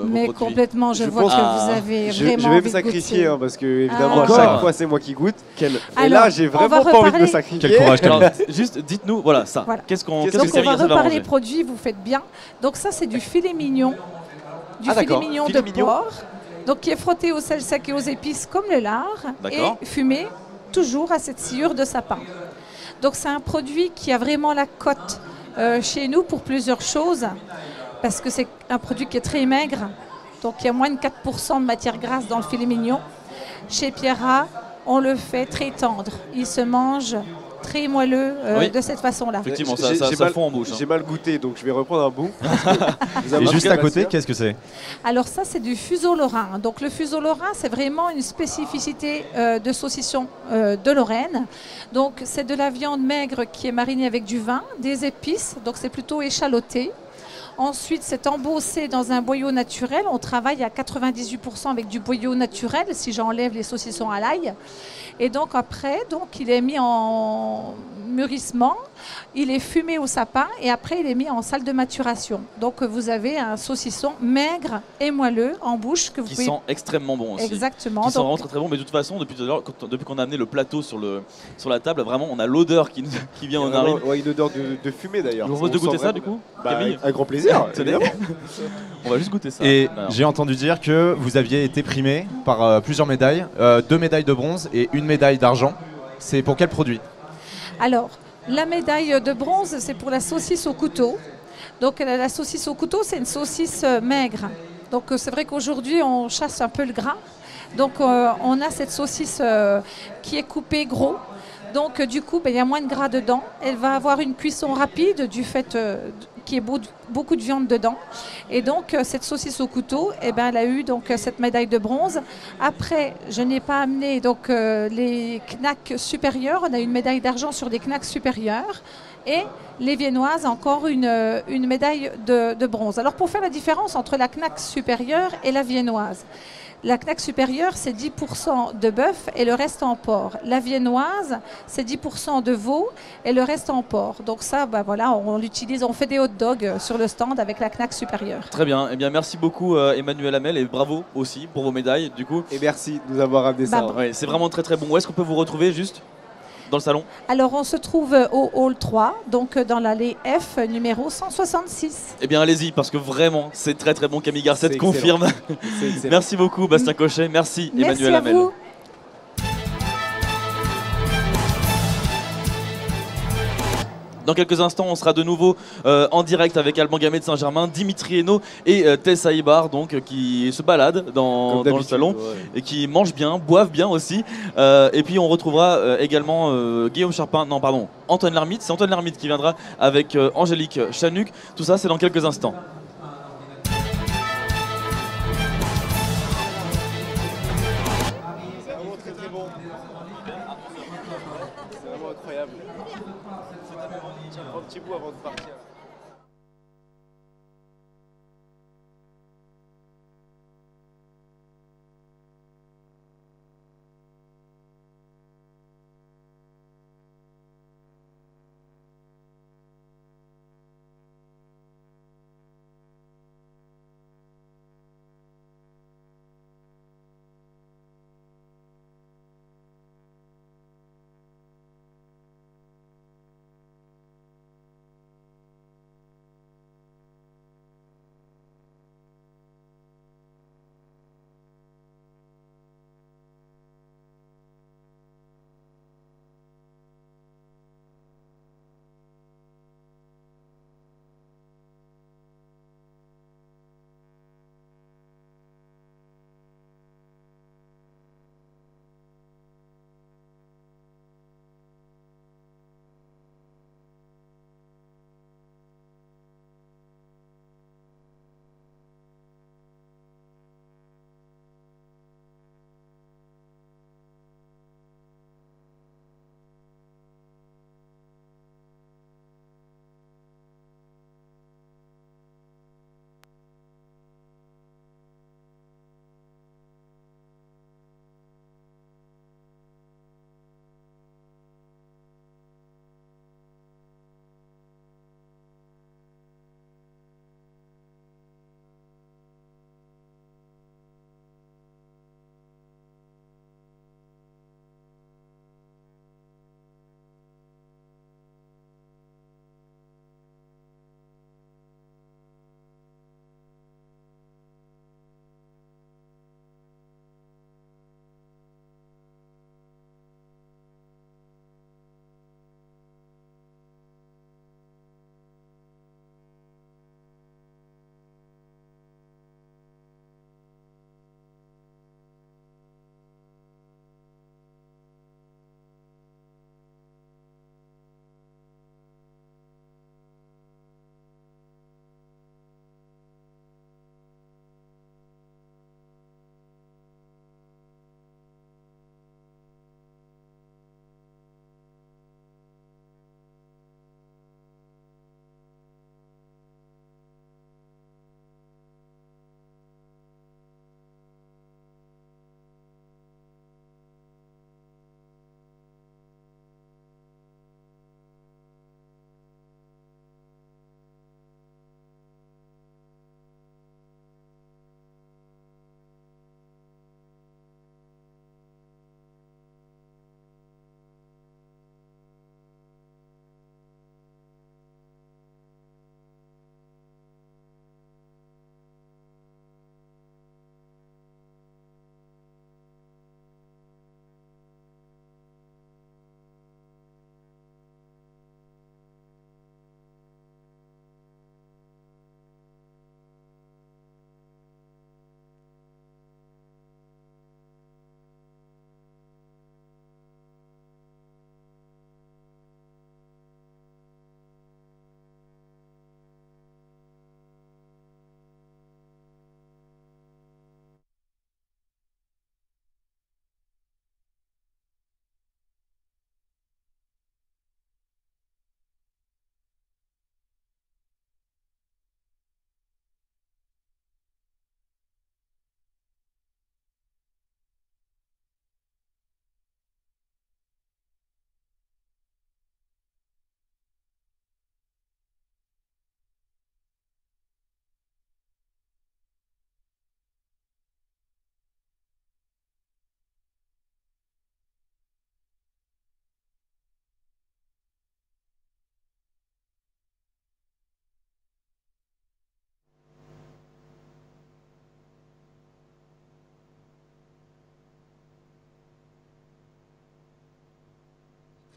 Mais complètement, je vois que vous avez vraiment
je vais me
goûter.
sacrifier parce que évidemment à chaque fois c'est moi qui goûte. Et là j'ai vraiment pas envie de me sacrifier.
Quel courage.
Alors, juste dites-nous, voilà ça.
Voilà.
Qu'est-ce qu'on
Donc on va reparler produits, vous faites bien. Donc ça c'est du filet mignon. Du filet mignon de porc, donc qui est frotté au sel sec et aux épices comme le lard et fumé toujours à cette sciure de sapin. Donc c'est un produit qui a vraiment la cote chez nous pour plusieurs choses, parce que c'est un produit qui est très maigre, donc il y a moins de 4% de matière grasse dans le filet mignon. Chez Pierrat, on le fait très tendre, il se mange très moelleux de cette façon-là.
Effectivement, ça fond en bouche.
J'ai mal goûté, donc je vais reprendre un bout.
Et juste à côté, qu'est-ce que c'est?
Alors ça, c'est du fuseau lorrain. Donc le fuseau lorrain, c'est vraiment une spécificité de saucisson de Lorraine. Donc c'est de la viande maigre qui est marinée avec du vin, des épices, donc c'est plutôt échaloté. Ensuite, c'est embossé dans un boyau naturel. On travaille à 98% avec du boyau naturel, si j'enlève les saucissons à l'ail. Et donc après, il est mis en mûrissement, il est fumé au sapin et après il est mis en salle de maturation. Donc vous avez un saucisson maigre et moelleux en bouche que vous
qui sent extrêmement bon aussi.
Exactement.
Qui sent vraiment très très bon. Mais de toute façon, depuis qu'on a amené le plateau sur la table, vraiment on a l'odeur qui vient aux narines.
Ouais, une odeur de fumée d'ailleurs.
Je vous propose de goûter ça du coup, Camille.
Avec grand plaisir.
On va juste goûter ça.
Et j'ai entendu dire que vous aviez été primé par plusieurs médailles, 2 médailles de bronze et 1 médaille d'argent. C'est pour quel produit?
Alors, la médaille de bronze, c'est pour la saucisse au couteau. Donc la saucisse au couteau, c'est une saucisse maigre. Donc c'est vrai qu'aujourd'hui, on chasse un peu le gras. Donc on a cette saucisse qui est coupée gros. Donc du coup, il y a moins de gras dedans. Elle va avoir une cuisson rapide du fait qu'il y ait beaucoup de viande dedans. Et donc cette saucisse au couteau, elle a eu donc cette médaille de bronze. Après, je n'ai pas amené donc les knacks supérieurs. On a une médaille d'argent sur des knacks supérieurs. Et les viennoises, encore une médaille de bronze. Alors pour faire la différence entre la knack supérieure et la viennoise, la knack supérieure, c'est 10% de bœuf et le reste en porc. La viennoise, c'est 10% de veau et le reste en porc. Donc ça, voilà, on l'utilise, on fait des hot dogs sur le stand avec la knack supérieure.
Très bien. Eh bien, merci beaucoup Emmanuel Hamel et bravo aussi pour vos médailles du coup.
Et merci de nous avoir amené ça.
Ouais, c'est vraiment très très bon. Où est-ce qu'on peut vous retrouver juste dans le salon?
Alors on se trouve au hall 3, donc dans l'allée F numéro 166.
Eh bien allez-y parce que vraiment c'est très très bon. Camille Garcette confirme. Merci beaucoup Bastien Cochet, merci Emmanuel Hamel.
Vous.
Dans quelques instants, on sera de nouveau en direct avec Alban Gamet de Saint-Germain, Dimitri Hainaut et Tessa Ibar, donc qui se baladent dans le salon et qui mangent bien, boivent bien aussi. Et puis on retrouvera également Guillaume Charpin, Antoine Lermite. C'est Antoine Lermite qui viendra avec Angélique Chanuc. Tout ça, c'est dans quelques instants.
Incroyable. Un petit bout avant de partir.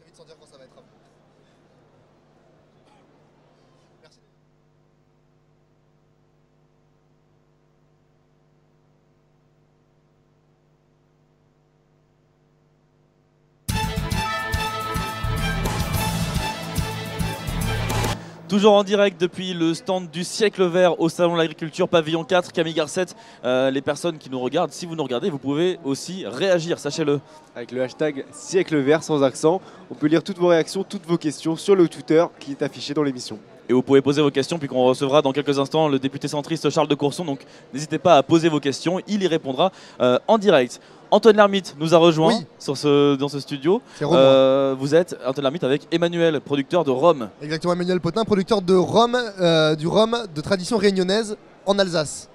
vite sans dire quand ça va être à vous. Merci.
Toujours en direct depuis le stand du siècle vert au Salon de l'Agriculture, pavillon 4, Camille Garcette. Les personnes qui nous regardent, si vous nous regardez, vous pouvez aussi réagir, sachez-le.
Avec le hashtag siècle vert sans accent, on peut lire toutes vos réactions, toutes vos questions sur le Twitter qui est affiché dans l'émission.
Et vous pouvez poser vos questions, puis qu'on recevra dans quelques instants le député centriste Charles de Courson. Donc n'hésitez pas à poser vos questions, il y répondra en direct. Antoine Lhermitte nous a rejoint dans ce studio. Vous êtes Antoine Lhermitte avec Emmanuel, producteur de rhum.
Exactement, Emmanuel Potin, producteur de rhum, du rhum de tradition réunionnaise en Alsace.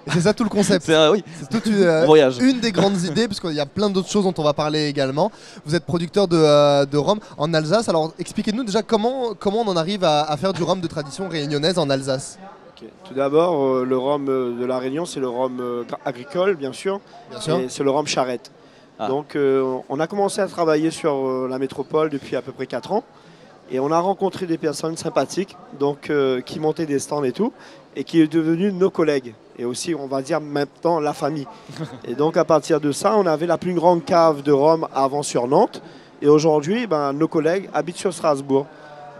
Et c'est ça tout le concept.
C'est
toute
voyage.
Une des grandes idées, parce qu'il y a plein d'autres choses dont on va parler également. Vous êtes producteur de rhum en Alsace. Alors expliquez-nous déjà comment on en arrive à faire du rhum de tradition réunionnaise en Alsace.
Okay. Tout d'abord, le rhum de la Réunion, c'est le rhum agricole, bien sûr. Et c'est le rhum charrette. Donc, on a commencé à travailler sur la métropole depuis à peu près 4 ans. Et on a rencontré des personnes sympathiques, donc, qui montaient des stands et tout, et qui est devenus nos collègues. Et aussi, on va dire maintenant, la famille. Et donc, à partir de ça, on avait la plus grande cave de rhum avant sur Nantes. Et aujourd'hui, nos collègues habitent sur Strasbourg.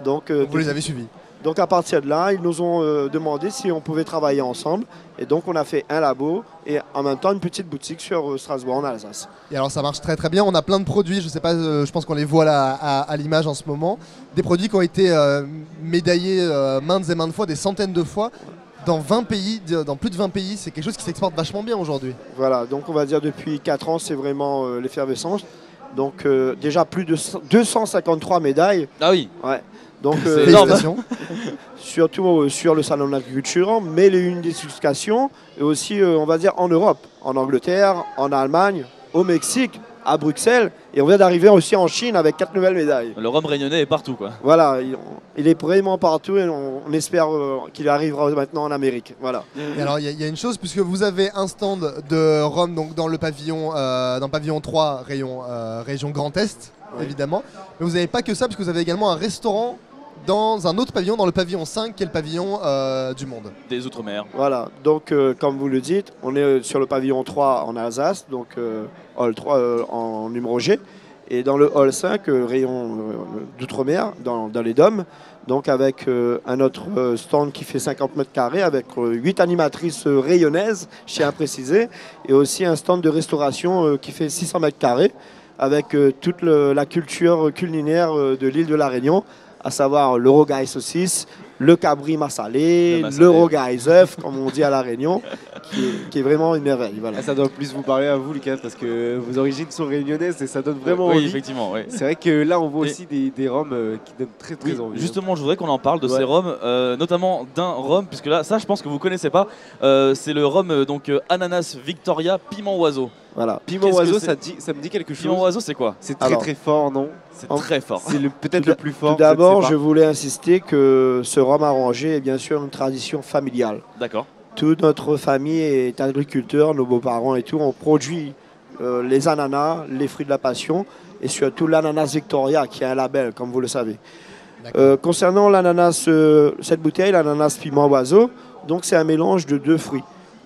Donc,
vous les avez suivis.
Donc à partir de là, ils nous ont demandé si on pouvait travailler ensemble. Et donc on a fait un labo et en même temps une petite boutique sur Strasbourg en Alsace.
Et alors ça marche très très bien, on a plein de produits, je sais pas, je pense qu'on les voit là à l'image en ce moment. Des produits qui ont été médaillés maintes et maintes fois, des centaines de fois. Dans 20 pays, dans plus de 20 pays, c'est quelque chose qui s'exporte vachement bien aujourd'hui.
Voilà, donc on va dire depuis 4 ans, c'est vraiment l'effervescence. Donc déjà plus de 253 médailles.
Ah oui.
Ouais. Donc, surtout sur le salon de l'agriculture, mais les unifications, et aussi, on va dire, en Europe, en Angleterre, en Allemagne, au Mexique, à Bruxelles, et on vient d'arriver aussi en Chine avec 4 nouvelles médailles.
Le rhum réunionnais est partout, quoi.
Voilà, il est vraiment partout, et on espère qu'il arrivera maintenant en Amérique. Voilà.
Et alors, il y a une chose, puisque vous avez un stand de rhum donc, dans le pavillon, pavillon 3, région Grand Est, évidemment, mais vous n'avez pas que ça, parce que vous avez également un restaurant dans un autre pavillon, dans le pavillon 5, qui est le pavillon du monde.
Des Outre-mer.
Voilà, donc comme vous le dites, on est sur le pavillon 3 en Alsace, donc hall 3 en numéro G, et dans le hall 5, rayon d'Outre-mer, dans les Dômes, donc avec un autre stand qui fait 50 mètres carrés, avec 8 animatrices rayonnaises, je tiens à préciser, et aussi un stand de restauration qui fait 600 mètres carrés, avec toute la culture culinaire de l'île de la Réunion, à savoir le rogaille saucisse, le cabri massalé, le rogaille œuf, comme on dit à la Réunion, qui est vraiment une merveille. Voilà.
Ça doit plus vous parler à vous, Lucas, parce que vos origines sont réunionnaises et ça donne vraiment
oui,
envie.
Effectivement, oui.
C'est vrai que là, on voit aussi des rhums qui donnent très envie.
Justement, je voudrais qu'on en parle de ces rhums, notamment d'un rhum, puisque là, ça, je pense que vous connaissez pas. C'est le rhum Ananas Victoria Piment Oiseau.
Voilà. Piment Oiseau, ça me dit quelque chose.
Piment Oiseau, c'est quoi?
C'est très fort, non?
C'est très fort.
C'est peut-être le plus fort.
Tout d'abord, je voulais insister que ce rhum arrangé est bien sûr une tradition familiale.
D'accord.
Toute notre famille est agriculteur, nos beaux-parents et tout. On produit les ananas, les fruits de la passion et surtout l'ananas Victoria qui est un label, comme vous le savez. Concernant l'ananas, cette bouteille, l'ananas piment oiseau, donc c'est un mélange de 2 fruits.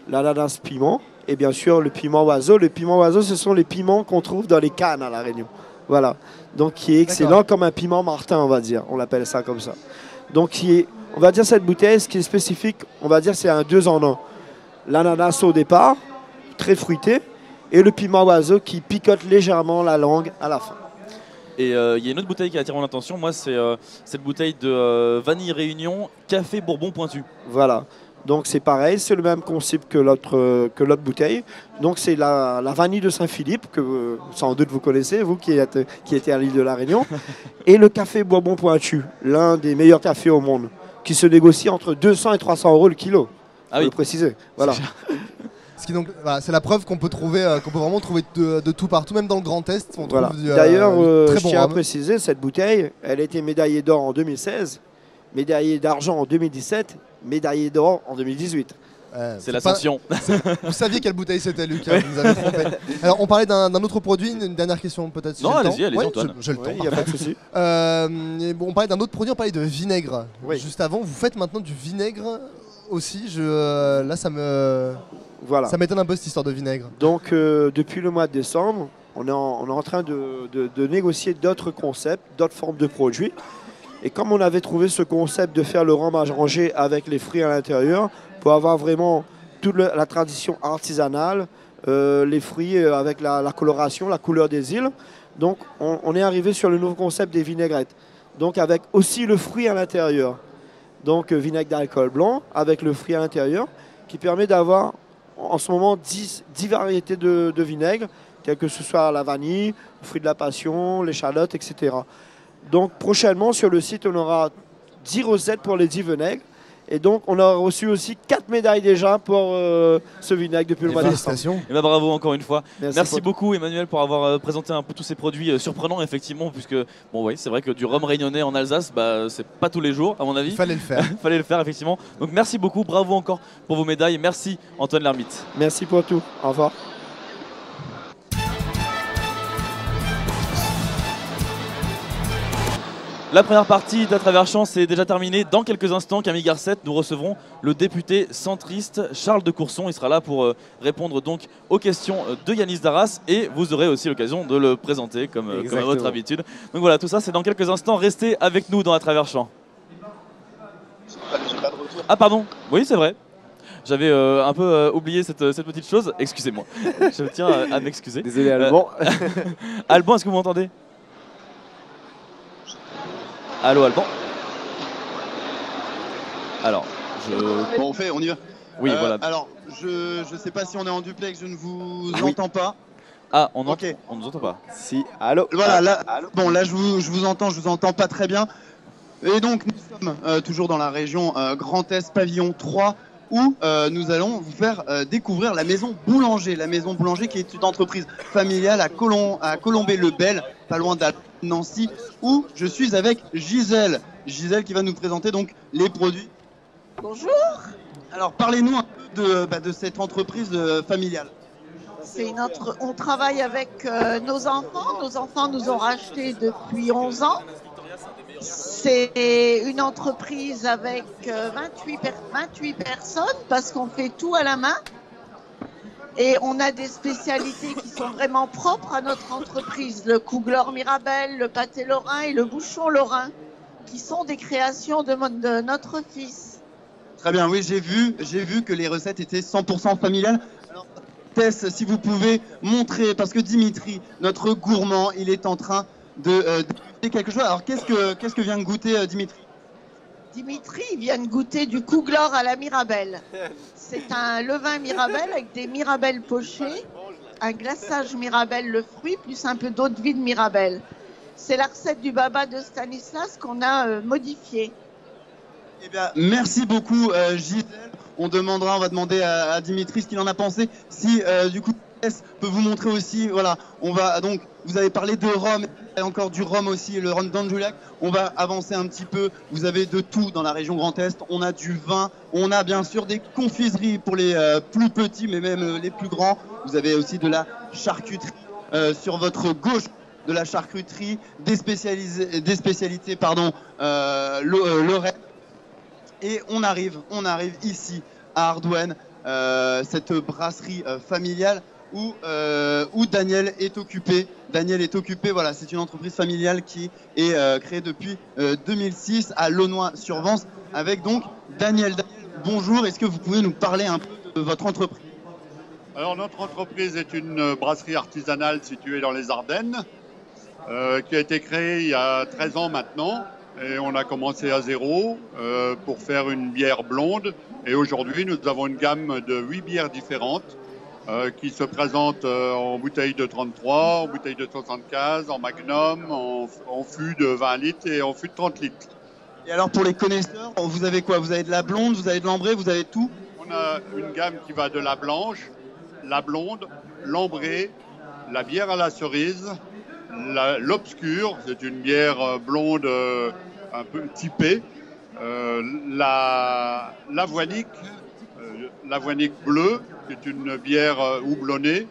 L'ananas piment et bien sûr le piment oiseau. Le piment oiseau, ce sont les piments qu'on trouve dans les cannes à La Réunion. Voilà. Donc qui est excellent comme un piment martin, on va dire. On l'appelle ça comme ça. Donc on va dire cette bouteille, ce qui est spécifique, on va dire c'est un 2 en 1. L'ananas au départ, très fruité, et le piment oiseau qui picote légèrement la langue à la fin.
Et il y a une autre bouteille qui attire mon attention, moi c'est cette bouteille de vanille Réunion, café Bourbon pointu.
Voilà. Donc c'est pareil, c'est le même concept que l'autre bouteille. Donc c'est la vanille de Saint-Philippe, que sans doute vous connaissez, vous qui étiez à l'île de la Réunion. Et le café Bourbon pointu, l'un des meilleurs cafés au monde, qui se négocie entre 200 et 300 € le kilo.
Ah oui.
Faut le préciser. Voilà.
C'est la preuve qu'on peut vraiment trouver de tout partout, même dans le Grand Est.
Voilà. D'ailleurs, je tiens à préciser, cette bouteille, elle a été médaillée d'or en 2016, médaillée d'argent en 2017, médaillée d'or en 2018.
C'est l'ascension.
Vous saviez quelle bouteille c'était, Lucas, vous nous avez trompé. Alors, on parlait d'un autre produit, une dernière question peut-être. Si
non,
allez-y,
Antoine.
J'ai le temps.
Il n'y a pas de souci.
Bon, on parlait d'un autre produit, on parlait de vinaigre. Juste avant, vous faites maintenant du vinaigre aussi. Là, ça m'étonne un peu cette histoire de vinaigre.
Donc, depuis le mois de décembre, on est en train de négocier d'autres concepts, d'autres formes de produits. Et comme on avait trouvé ce concept de faire le rhum arrangé avec les fruits à l'intérieur, pour avoir vraiment toute la tradition artisanale, les fruits avec la coloration, la couleur des îles. Donc on est arrivé sur le nouveau concept des vinaigrettes. Donc avec aussi le fruit à l'intérieur. Donc vinaigre d'alcool blanc avec le fruit à l'intérieur, qui permet d'avoir en ce moment 10 variétés de vinaigre, telles que ce soit la vanille, le fruit de la passion, l'échalote, etc. Donc prochainement sur le site, on aura 10 recettes pour les 10 vinaigres. Et donc on a reçu aussi 4 médailles déjà pour ce vinaigre depuis le mois de décembre.
Et bravo encore une fois.
Merci
beaucoup Emmanuel pour avoir présenté un peu tous ces produits surprenants effectivement, puisque bon oui, c'est vrai que du rhum réunionnais en Alsace, c'est pas tous les jours à mon avis.
Il fallait le faire.
Fallait le faire effectivement. Donc merci beaucoup, bravo encore pour vos médailles. Merci Antoine Lermite.
Merci pour tout. Au revoir.
La première partie d'À travers champs est déjà terminée. Dans quelques instants, Camille Garcette, nous recevrons le député centriste Charles de Courson. Il sera là pour répondre donc aux questions de Yanis Darras et vous aurez aussi l'occasion de le présenter comme à votre habitude. Donc voilà, tout ça c'est dans quelques instants. Restez avec nous dans À travers champs. Ah pardon, oui c'est vrai. J'avais un peu oublié cette petite chose. Excusez-moi. Je tiens à m'excuser.
Désolé Alban.
Alban, est-ce que vous m'entendez ? Allô Alban. Alors,
Bon, on y va.
Oui, voilà.
Alors, je sais pas si on est en duplex, je ne vous entends pas.
Ah, on nous entend pas.
Si, allô.
Voilà, là, bon, là je vous entends pas très bien. Et donc, nous sommes toujours dans la région Grand Est, pavillon 3, où nous allons vous faire découvrir la Maison Boulanger. La Maison Boulanger qui est une entreprise familiale à Colombey-le-Bel, pas loin Nancy, où je suis avec Gisèle. Gisèle qui va nous présenter donc les produits.
Bonjour.
Alors parlez-nous un peu de cette entreprise familiale.
On travaille avec nos enfants. Nos enfants nous ont racheté depuis 11 ans. C'est une entreprise avec 28 personnes parce qu'on fait tout à la main. Et on a des spécialités qui sont vraiment propres à notre entreprise. Le Kugler Mirabelle, le pâté lorrain et le bouchon lorrain, qui sont des créations de notre fils.
Très bien, oui, j'ai vu que les recettes étaient 100% familiales. Alors, Tess, si vous pouvez montrer, parce que Dimitri, notre gourmand, il est en train de goûter quelque chose. Alors, qu'est-ce que vient de goûter Dimitri ?
Dimitri vient de goûter du Kugler à la Mirabelle. C'est un levain Mirabelle avec des Mirabelles pochées, un glaçage Mirabelle le fruit, plus un peu d'eau de vie de Mirabelle. C'est la recette du baba de Stanislas qu'on a modifiée.
Eh bien, merci beaucoup Gisèle. On va demander à Dimitri ce qu'il en a pensé. Si du coup Tess peut vous montrer aussi, voilà, vous avez parlé de rhum, et encore du rhum aussi, le rhum d'Anjulac. On va avancer un petit peu, vous avez de tout dans la région Grand Est, on a du vin, on a bien sûr des confiseries pour les plus petits, mais même les plus grands. Vous avez aussi de la charcuterie sur votre gauche, de la charcuterie, des spécialités, lorraine. Et on arrive ici à Ardouenne, cette brasserie familiale où Daniel est occupé. Voilà, c'est une entreprise familiale qui est créée depuis 2006 à Launois-sur-Vence avec donc Daniel. Bonjour, est-ce que vous pouvez nous parler un peu de votre entreprise ?
Alors notre entreprise est une brasserie artisanale située dans les Ardennes qui a été créée il y a 13 ans maintenant. Et on a commencé à zéro pour faire une bière blonde. Et aujourd'hui, nous avons une gamme de 8 bières différentes qui se présentent en bouteille de 33, en bouteille de 75, en magnum, en fût de 20 litres et en fût de 30 litres.
Et alors pour les connaisseurs, vous avez quoi ? Vous avez de la blonde, vous avez de l'ambrée, vous avez tout ?
On a une gamme qui va de la blanche, la blonde, l'ambrée, la bière à la cerise, l'obscure, c'est une bière blonde un peu typée, la voilique, l'avoinique bleue, qui est une bière houblonnée,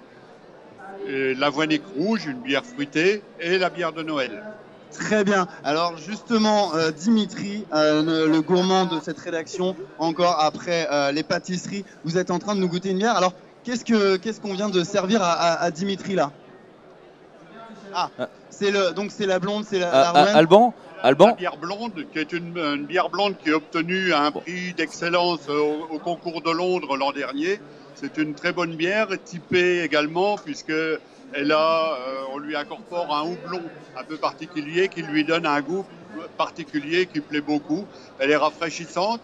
et l'avoinique rouge, une bière fruitée, et la bière de Noël.
Très bien. Alors justement, Dimitri, le gourmand de cette rédaction, encore après les pâtisseries, vous êtes en train de nous goûter une bière. Alors qu'est-ce qu'on vient de servir à Dimitri là? Ah, c'est la blonde, c'est la rouenne.
Alban,
La bière blonde, qui est une bière blonde qui a obtenu un prix d'excellence au concours de Londres l'an dernier. C'est une très bonne bière, typée également, puisque on lui incorpore un houblon un peu particulier qui lui donne un goût particulier qui plaît beaucoup. Elle est rafraîchissante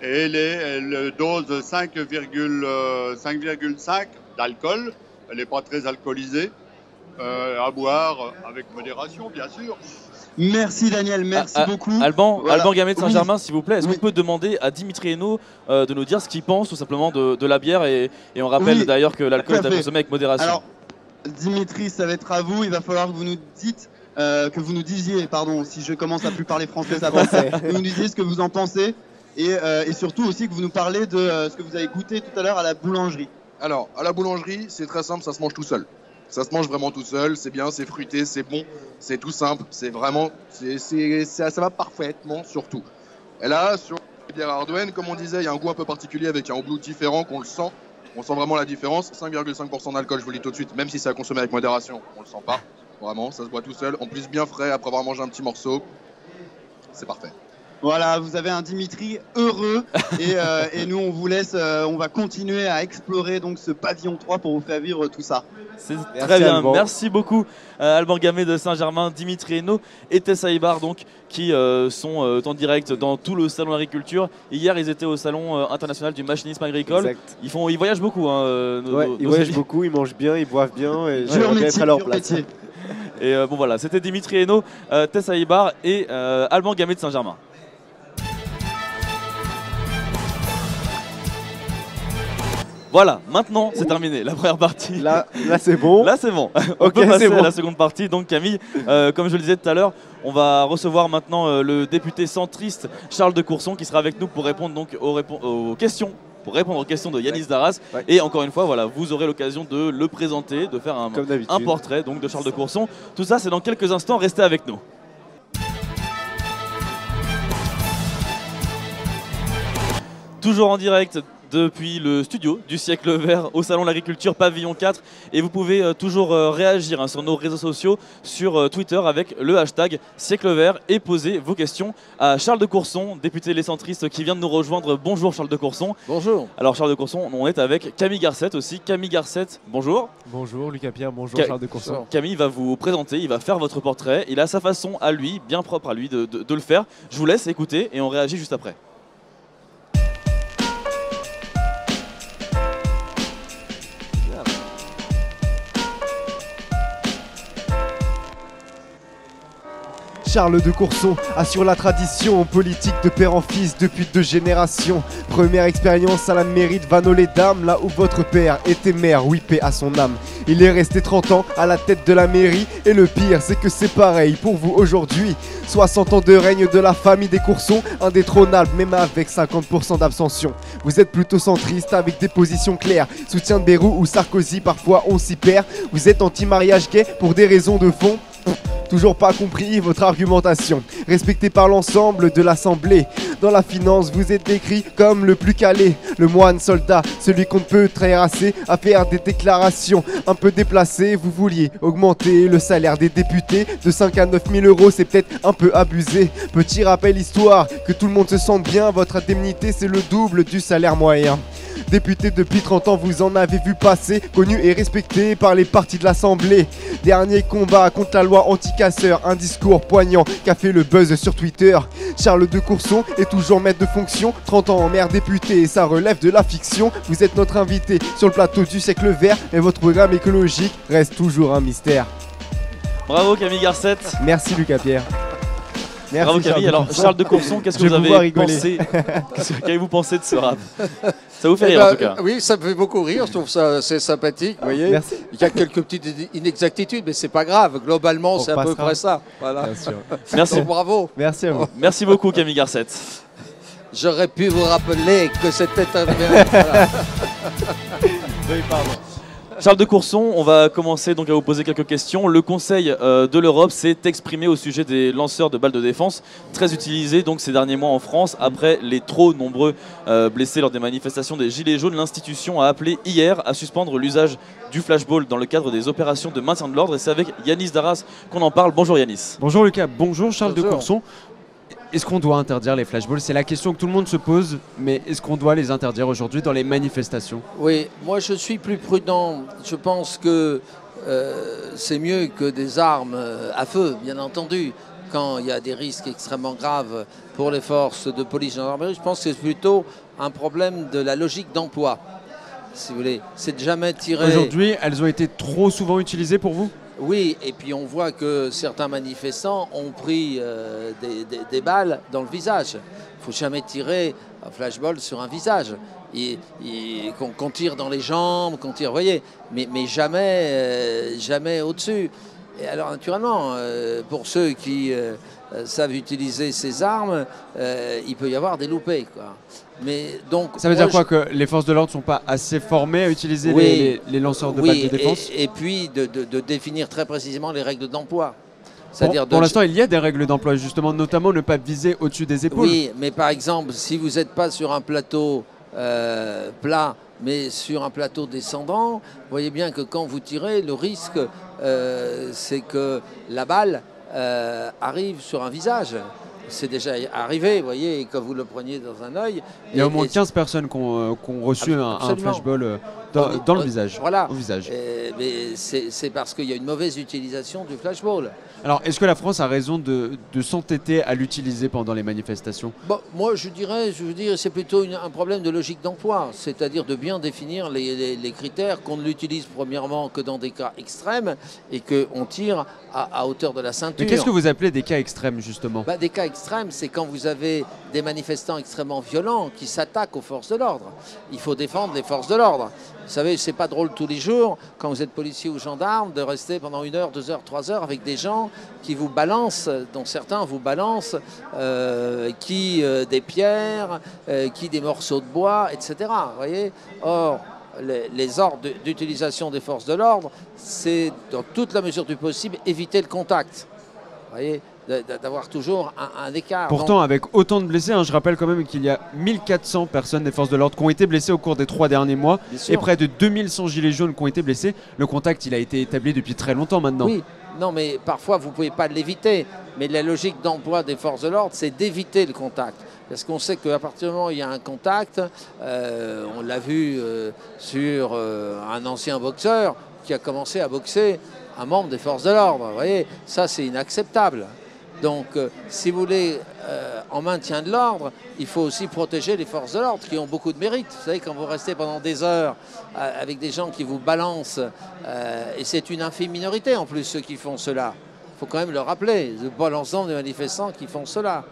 et elle dose 5,5 d'alcool. Elle n'est pas très alcoolisée. À boire avec modération, bien sûr.
Merci Daniel, merci beaucoup.
Alban Gamet de Saint-Germain, s'il vous plaît, est-ce qu'on peut demander à Dimitri Hainaut de nous dire ce qu'il pense tout simplement de la bière et on rappelle d'ailleurs que l'alcool est à consommer avec modération.
Alors, Dimitri, ça va être à vous. Il va falloir que vous nous disiez, si je commence à plus parler français, ça passe. Que vous nous disiez ce que vous en pensez et surtout aussi que vous nous parlez de ce que vous avez goûté tout à l'heure à la boulangerie.
Alors, à la boulangerie, c'est très simple, ça se mange tout seul. Ça se mange vraiment tout seul, c'est bien, c'est fruité, c'est bon, c'est tout simple, c'est vraiment, ça va parfaitement sur tout. Et là, sur la bière Ardouenne, comme on disait, il y a un goût un peu particulier avec un houblon différent qu'on le sent. On sent vraiment la différence, 5,5% d'alcool, je vous le dis tout de suite, même si c'est à consommer avec modération, on le sent pas, vraiment, ça se boit tout seul. En plus bien frais, après avoir mangé un petit morceau, c'est parfait.
Voilà, vous avez un Dimitri heureux et nous on vous laisse, on va continuer à explorer donc ce pavillon 3 pour vous faire vivre tout ça.
C'est très bien, Alban. Merci beaucoup Alban Gamet de Saint-Germain, Dimitri Hainaut et Tessa Ibar donc qui sont en direct dans tout le salon agriculture. Hier ils étaient au salon international du machinisme agricole.
Exact.
Ils voyagent beaucoup.
Ils voyagent beaucoup, ils mangent bien, ils boivent bien et j'aimerais bien être à leur place.
Et bon voilà, c'était Dimitri Hainaut, Tessa Ibar et Alban Gamet de Saint-Germain. Voilà, maintenant c'est terminé, la première partie.
Là c'est bon.
Là c'est bon. On peut passer à la seconde partie. Donc Camille, comme je le disais tout à l'heure, on va recevoir maintenant le député centriste Charles de Courson qui sera avec nous pour répondre donc aux questions. Pour répondre aux questions de Yanis Darras. Ouais. Et encore une fois, voilà, vous aurez l'occasion de le présenter, de faire un portrait donc, de Charles de Courson. Tout ça, c'est dans quelques instants. Restez avec nous. Toujours en direct depuis le studio du Siècle Vert au Salon de l'Agriculture Pavillon 4 et vous pouvez toujours réagir sur nos réseaux sociaux, sur Twitter avec le hashtag Siècle Vert et poser vos questions à Charles de Courson, député Les Centristes qui vient de nous rejoindre. Bonjour Charles de Courson.
Bonjour.
Alors Charles de Courson, on est avec Camille Garcette aussi. Camille Garcette, bonjour.
Bonjour Lucas Pierre, bonjour Charles de Courson.
Camille va vous présenter, il va faire votre portrait. Il a sa façon à lui, bien propre à lui de le faire. Je vous laisse écouter et on réagit juste après.
Charles de Courson assure la tradition politique de père en fils depuis 2 générations. Première expérience à la mairie de Vannes-les-Dames, là où votre père était maire, oui paix à son âme. Il est resté 30 ans à la tête de la mairie et le pire c'est que c'est pareil pour vous aujourd'hui. 60 ans de règne de la famille des Coursons, indétrônable même avec 50% d'abstention. Vous êtes plutôt centriste avec des positions claires, soutien de Bayrou ou Sarkozy, parfois on s'y perd. Vous êtes anti-mariage gay pour des raisons de fond. Toujours pas compris votre argumentation, respecté par l'ensemble de l'Assemblée. Dans la finance, vous êtes décrit comme le plus calé, le moine soldat, celui qu'on ne peut terrasser à faire des déclarations un peu déplacées. Vous vouliez augmenter le salaire des députés de 5 à 9 000 euros, c'est peut-être un peu abusé. Petit rappel histoire, que tout le monde se sente bien, votre indemnité c'est le double du salaire moyen. Député depuis 30 ans, vous en avez vu passer, connu et respecté par les partis de l'Assemblée. Dernier combat contre la loi anti-casseur, un discours poignant qui a fait le buzz sur Twitter. Charles de Courson est toujours maître de fonction, 30 ans en maire député et ça relève de la fiction. Vous êtes notre invité sur le plateau du Siècle Vert et votre programme écologique reste toujours un mystère.
Bravo Camille Garcette.
Merci Lucas Pierre.
Merci bravo Camille. Alors Charles de Courson, qu'est-ce que vous avez pensé qu'avez-vous pensé de ce rap? Ça vous fait rire en tout cas?
Oui, ça me fait beaucoup rire, je trouve ça assez sympathique, vous voyez.
Merci.
Il y a quelques petites inexactitudes, mais c'est pas grave. Globalement, c'est à peu près ça. Voilà.
Merci.
Donc, bravo.
Merci à vous.
Merci beaucoup Camille Garcette.
j'aurais pu vous rappeler que c'était un voilà.
Oui, pardon. Charles de Courson, on va commencer donc à vous poser quelques questions. Le Conseil de l'Europe s'est exprimé au sujet des lanceurs de balles de défense, très utilisés donc ces derniers mois en France. Après les trop nombreux blessés lors des manifestations des Gilets jaunes, l'institution a appelé hier à suspendre l'usage du flashball dans le cadre des opérations de maintien de l'ordre. Et c'est avec Yanis Darras qu'on en parle. Bonjour Yanis.
Bonjour Lucas, bonjour Charles
Bonjour.
de Courson. Est-ce qu'on doit interdire les flashballs? C'est la question que tout le monde se pose, mais est-ce qu'on doit les interdire aujourd'hui dans les manifestations?
Oui, moi je suis plus prudent. Je pense que c'est mieux que des armes à feu, bien entendu. Quand il y a des risques extrêmement graves pour les forces de police et de gendarmerie, je pense que c'est plutôt un problème de la logique d'emploi, si vous voulez. C'est de jamais tirer...
Aujourd'hui, elles ont été trop souvent utilisées pour vous?
Oui, et puis on voit que certains manifestants ont pris des balles dans le visage. Il ne faut jamais tirer un flashball sur un visage. Qu'on tire dans les jambes, qu'on tire, vous voyez, mais jamais, jamais au-dessus. Et alors naturellement, pour ceux qui savent utiliser ces armes, il peut y avoir des loupés, quoi. Mais donc,
ça veut dire quoi, que les forces de l'ordre ne sont pas assez formées à utiliser les lanceurs de balles de défense?
et puis de définir très précisément les règles d'emploi.
Pour l'instant, il y a des règles d'emploi, justement, notamment ne pas viser au-dessus des épaules.
Oui, mais par exemple, si vous n'êtes pas sur un plateau plat, mais sur un plateau descendant, vous voyez bien que quand vous tirez, le risque, c'est que la balle arrive sur un visage. C'est déjà arrivé, vous voyez, quand vous le preniez dans un œil.
Il y a au moins 15 personnes qui ont reçu un flashball dans le visage.
Voilà.
Au visage.
Mais c'est parce qu'il y a une mauvaise utilisation du flashball.
Alors, est-ce que la France a raison de s'entêter à l'utiliser pendant les manifestations?
Bon, moi, je veux dire, c'est plutôt un problème de logique d'emploi, c'est-à-dire de bien définir les critères, qu'on ne l'utilise premièrement que dans des cas extrêmes et qu'on tire à hauteur de la ceinture.
Mais qu'est-ce que vous appelez des cas extrêmes, justement?
Des cas extrêmes, c'est quand vous avez des manifestants extrêmement violents qui s'attaquent aux forces de l'ordre. Il faut défendre les forces de l'ordre. Vous savez, c'est pas drôle tous les jours, quand vous êtes policier ou gendarme, de rester pendant 1 heure, 2 heures, 3 heures avec des gens qui vous balancent, dont certains vous balancent, des pierres, qui des morceaux de bois, etc. Vous voyez. Or, les ordres d'utilisation des forces de l'ordre, c'est, dans toute la mesure du possible, éviter le contact. Vous voyez, d'avoir toujours un écart.
Pourtant, avec autant de blessés, je rappelle quand même qu'il y a 1400 personnes des forces de l'ordre qui ont été blessées au cours des 3 derniers mois et près de 2100 gilets jaunes qui ont été blessés. Le contact, il a été établi depuis très longtemps maintenant.
Oui, non, mais parfois, vous ne pouvez pas l'éviter. Mais la logique d'emploi des forces de l'ordre, c'est d'éviter le contact. Parce qu'on sait qu'à partir du moment où il y a un contact, on l'a vu sur un ancien boxeur qui a commencé à boxer un membre des forces de l'ordre. Vous voyez, ça, c'est inacceptable. Donc, si vous voulez, en maintien de l'ordre, il faut aussi protéger les forces de l'ordre qui ont beaucoup de mérite. Vous savez, quand vous restez pendant des heures avec des gens qui vous balancent, et c'est une infime minorité en plus ceux qui font cela, il faut quand même le rappeler, c'est pas l'ensemble des manifestants qui font cela.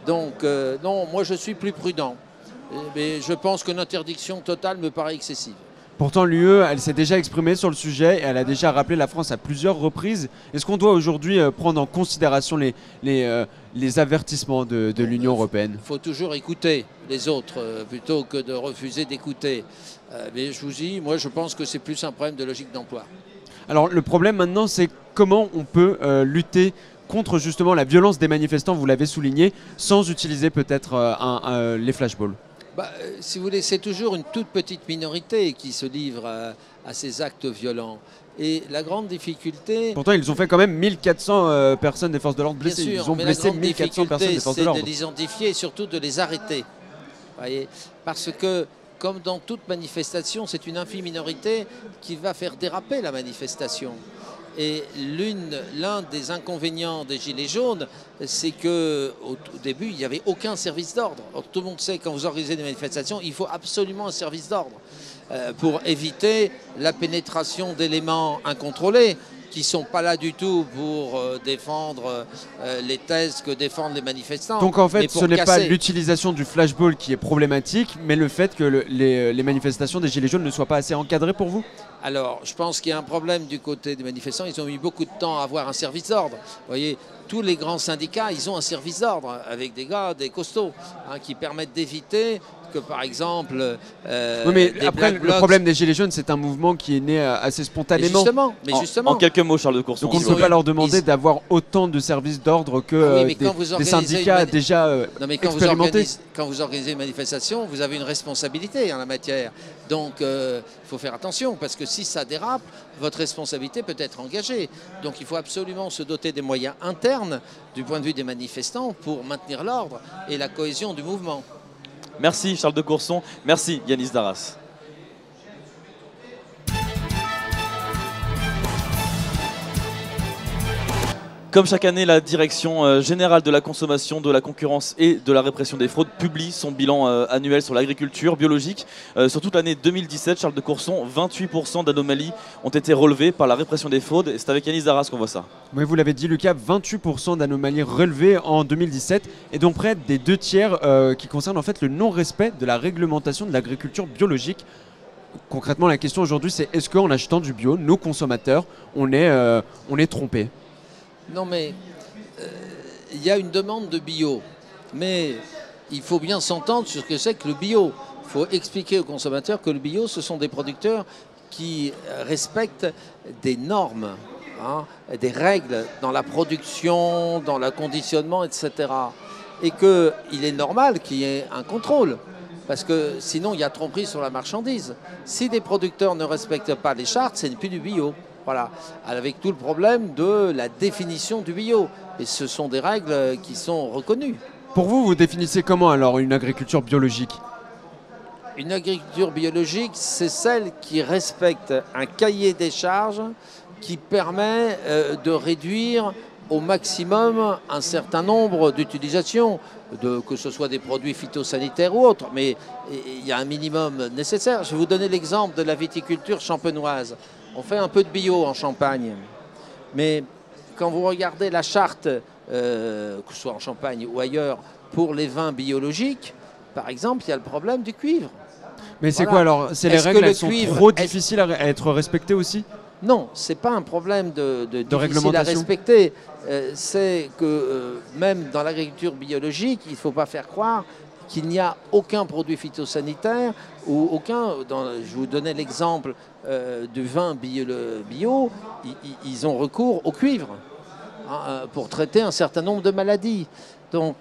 Donc, non, moi je suis plus prudent. Mais je pense que l'interdiction totale me paraît excessive.
Pourtant, l'UE, elle s'est déjà exprimée sur le sujet et elle a déjà rappelé la France à plusieurs reprises. Est-ce qu'on doit aujourd'hui prendre en considération les avertissements de l'Union européenne?
Il faut toujours écouter les autres plutôt que de refuser d'écouter. Mais je vous dis, moi je pense que c'est plus un problème de logique d'emploi.
Alors le problème maintenant, c'est comment on peut lutter contre justement la violence des manifestants, vous l'avez souligné, sans utiliser peut-être les flashballs.
Si vous voulez, c'est toujours une toute petite minorité qui se livre à ces actes violents. Et la grande difficulté...
Pourtant, ils ont fait quand même 1400 personnes des forces de l'ordre blessées.
Bien sûr,
ils ont blessé 1400 personnes des forces de l'ordre.
C'est de les identifier et surtout de les arrêter. Voyez, parce que, comme dans toute manifestation, c'est une infime minorité qui va faire déraper la manifestation. Et l'un des inconvénients des Gilets jaunes, c'est qu'au début, il n'y avait aucun service d'ordre. Tout le monde sait que quand vous organisez des manifestations, il faut absolument un service d'ordre pour éviter la pénétration d'éléments incontrôlés qui ne sont pas là du tout pour défendre les thèses que défendent les manifestants.
Donc en fait, ce n'est pas
casser.
l'utilisation du flashball qui est problématique, mais le fait que les manifestations des Gilets jaunes ne soient pas assez encadrées pour vous?
Alors, je pense qu'il y a un problème du côté des manifestants. Ils ont mis beaucoup de temps à avoir un service d'ordre. Vous voyez, tous les grands syndicats, ils ont un service d'ordre avec des gars, des costauds, qui permettent d'éviter que, par exemple,
oui, mais après, le problème des Gilets jaunes, c'est un mouvement qui est né assez spontanément.
Mais justement.
En quelques mots, Charles de Courson.
Donc on ne peut pas leur demander d'avoir autant de services d'ordre que des syndicats déjà expérimentés.
Quand vous organisez une manifestation, vous avez une responsabilité en la matière. Donc il faut faire attention, parce que si ça dérape, votre responsabilité peut être engagée. Donc il faut absolument se doter des moyens internes du point de vue des manifestants pour maintenir l'ordre et la cohésion du mouvement.
Merci Charles de Courson, merci Yanis Darras. Comme chaque année, la Direction générale de la consommation, de la concurrence et de la répression des fraudes publie son bilan annuel sur l'agriculture biologique. Sur toute l'année 2017, Charles de Courson, 28% d'anomalies ont été relevées par la répression des fraudes. Et c'est avec Yanis Darras qu'on voit ça.
Oui, vous l'avez dit Lucas, 28% d'anomalies relevées en 2017 et dont près des 2/3 qui concernent en fait le non-respect de la réglementation de l'agriculture biologique. Concrètement, la question aujourd'hui, c'est est-ce qu'en achetant du bio, nos consommateurs, on est trompés?
Non, mais il y a une demande de bio, mais il faut bien s'entendre sur ce que c'est que le bio. Il faut expliquer aux consommateurs que le bio, ce sont des producteurs qui respectent des normes, des règles dans la production, dans le conditionnement, etc. Et qu'il est normal qu'il y ait un contrôle, parce que sinon il y a tromperie sur la marchandise. Si des producteurs ne respectent pas les chartes, ce n'est plus du bio. Voilà, avec tout le problème de la définition du bio. Et ce sont des règles qui sont reconnues.
Pour vous, vous définissez comment alors une agriculture biologique?
Une agriculture biologique, c'est celle qui respecte un cahier des charges qui permet de réduire au maximum un certain nombre d'utilisations, que ce soit des produits phytosanitaires ou autres. Mais il y a un minimum nécessaire. Je vais vous donner l'exemple de la viticulture champenoise. On fait un peu de bio en Champagne, mais quand vous regardez la charte, que ce soit en Champagne ou ailleurs, pour les vins biologiques, par exemple, il y a le problème du cuivre.
Mais c'est quoi alors? C'est les règles, elles sont trop difficiles à être respectées aussi?
Non, ce n'est pas un problème de difficile à respecter. C'est que même dans l'agriculture biologique, il ne faut pas faire croire qu'il n'y a aucun produit phytosanitaire ou aucun. Je vous donnais l'exemple du vin bio, ils ont recours au cuivre pour traiter un certain nombre de maladies. Donc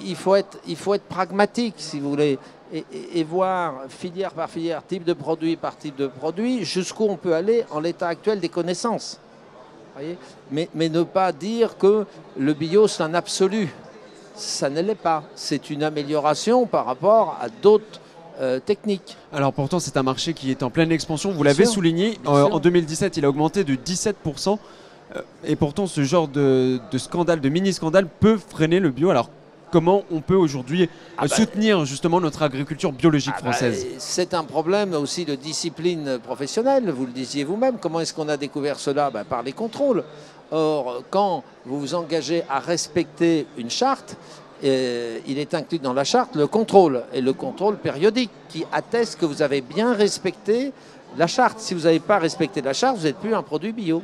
il faut être pragmatique, si vous voulez, et voir filière par filière, type de produit par type de produit, jusqu'où on peut aller en l'état actuel des connaissances. Voyez, mais ne pas dire que le bio c'est un absolu. Ça ne l'est pas. C'est une amélioration par rapport à d'autres techniques.
Alors pourtant, c'est un marché qui est en pleine expansion. Vous l'avez souligné. En 2017, il a augmenté de 17%. Et pourtant, ce genre de scandale, de mini-scandale, peut freiner le bio. Alors comment on peut aujourd'hui soutenir justement notre agriculture biologique française?
C'est un problème aussi de discipline professionnelle. Vous le disiez vous-même. Comment est-ce qu'on a découvert cela? Par les contrôles. Or, quand vous vous engagez à respecter une charte, il est inclus dans la charte le contrôle, et le contrôle périodique, qui atteste que vous avez bien respecté la charte. Si vous n'avez pas respecté la charte, vous n'êtes plus un produit bio.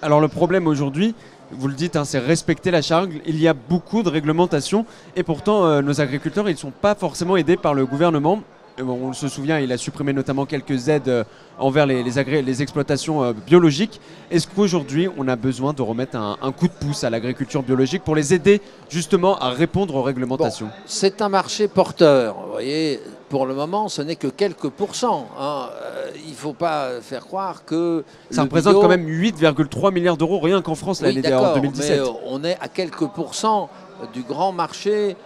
Alors le problème aujourd'hui, vous le dites, c'est respecter la charte. Il y a beaucoup de réglementations, et pourtant nos agriculteurs, ils ne sont pas forcément aidés par le gouvernement. On se souvient, il a supprimé notamment quelques aides envers les exploitations biologiques. Est-ce qu'aujourd'hui, on a besoin de remettre un coup de pouce à l'agriculture biologique pour les aider justement à répondre aux réglementations?
Bon, c'est un marché porteur. Vous voyez, pour le moment, ce n'est que quelques pourcents. Il ne faut pas faire croire que
ça représente quand même 8,3 milliards d'euros rien qu'en France l'année en 2017.
Mais on est à quelques pourcents du grand marché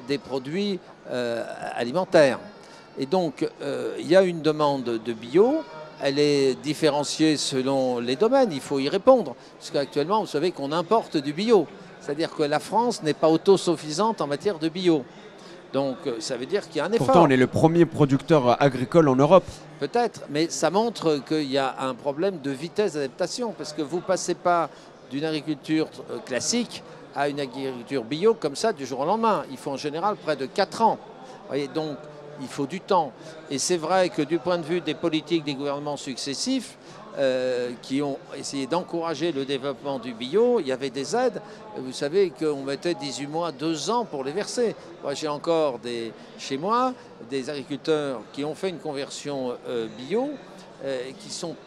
des produits alimentaires. Et donc, il y a une demande de bio, elle est différenciée selon les domaines, il faut y répondre. Parce qu'actuellement, vous savez qu'on importe du bio. C'est-à-dire que la France n'est pas autosuffisante en matière de bio. Donc ça veut dire qu'il y a un effort.
Pourtant, on est le premier producteur agricole en Europe.
Peut-être, mais ça montre qu'il y a un problème de vitesse d'adaptation, parce que vous ne passez pas d'une agriculture classique à une agriculture bio comme ça du jour au lendemain. Il faut en général près de 4 ans. Vous voyez, donc il faut du temps. Et c'est vrai que du point de vue des politiques des gouvernements successifs, qui ont essayé d'encourager le développement du bio, il y avait des aides. Vous savez qu'on mettait 18 mois, 2 ans pour les verser. Moi, j'ai encore chez moi des agriculteurs qui ont fait une conversion bio,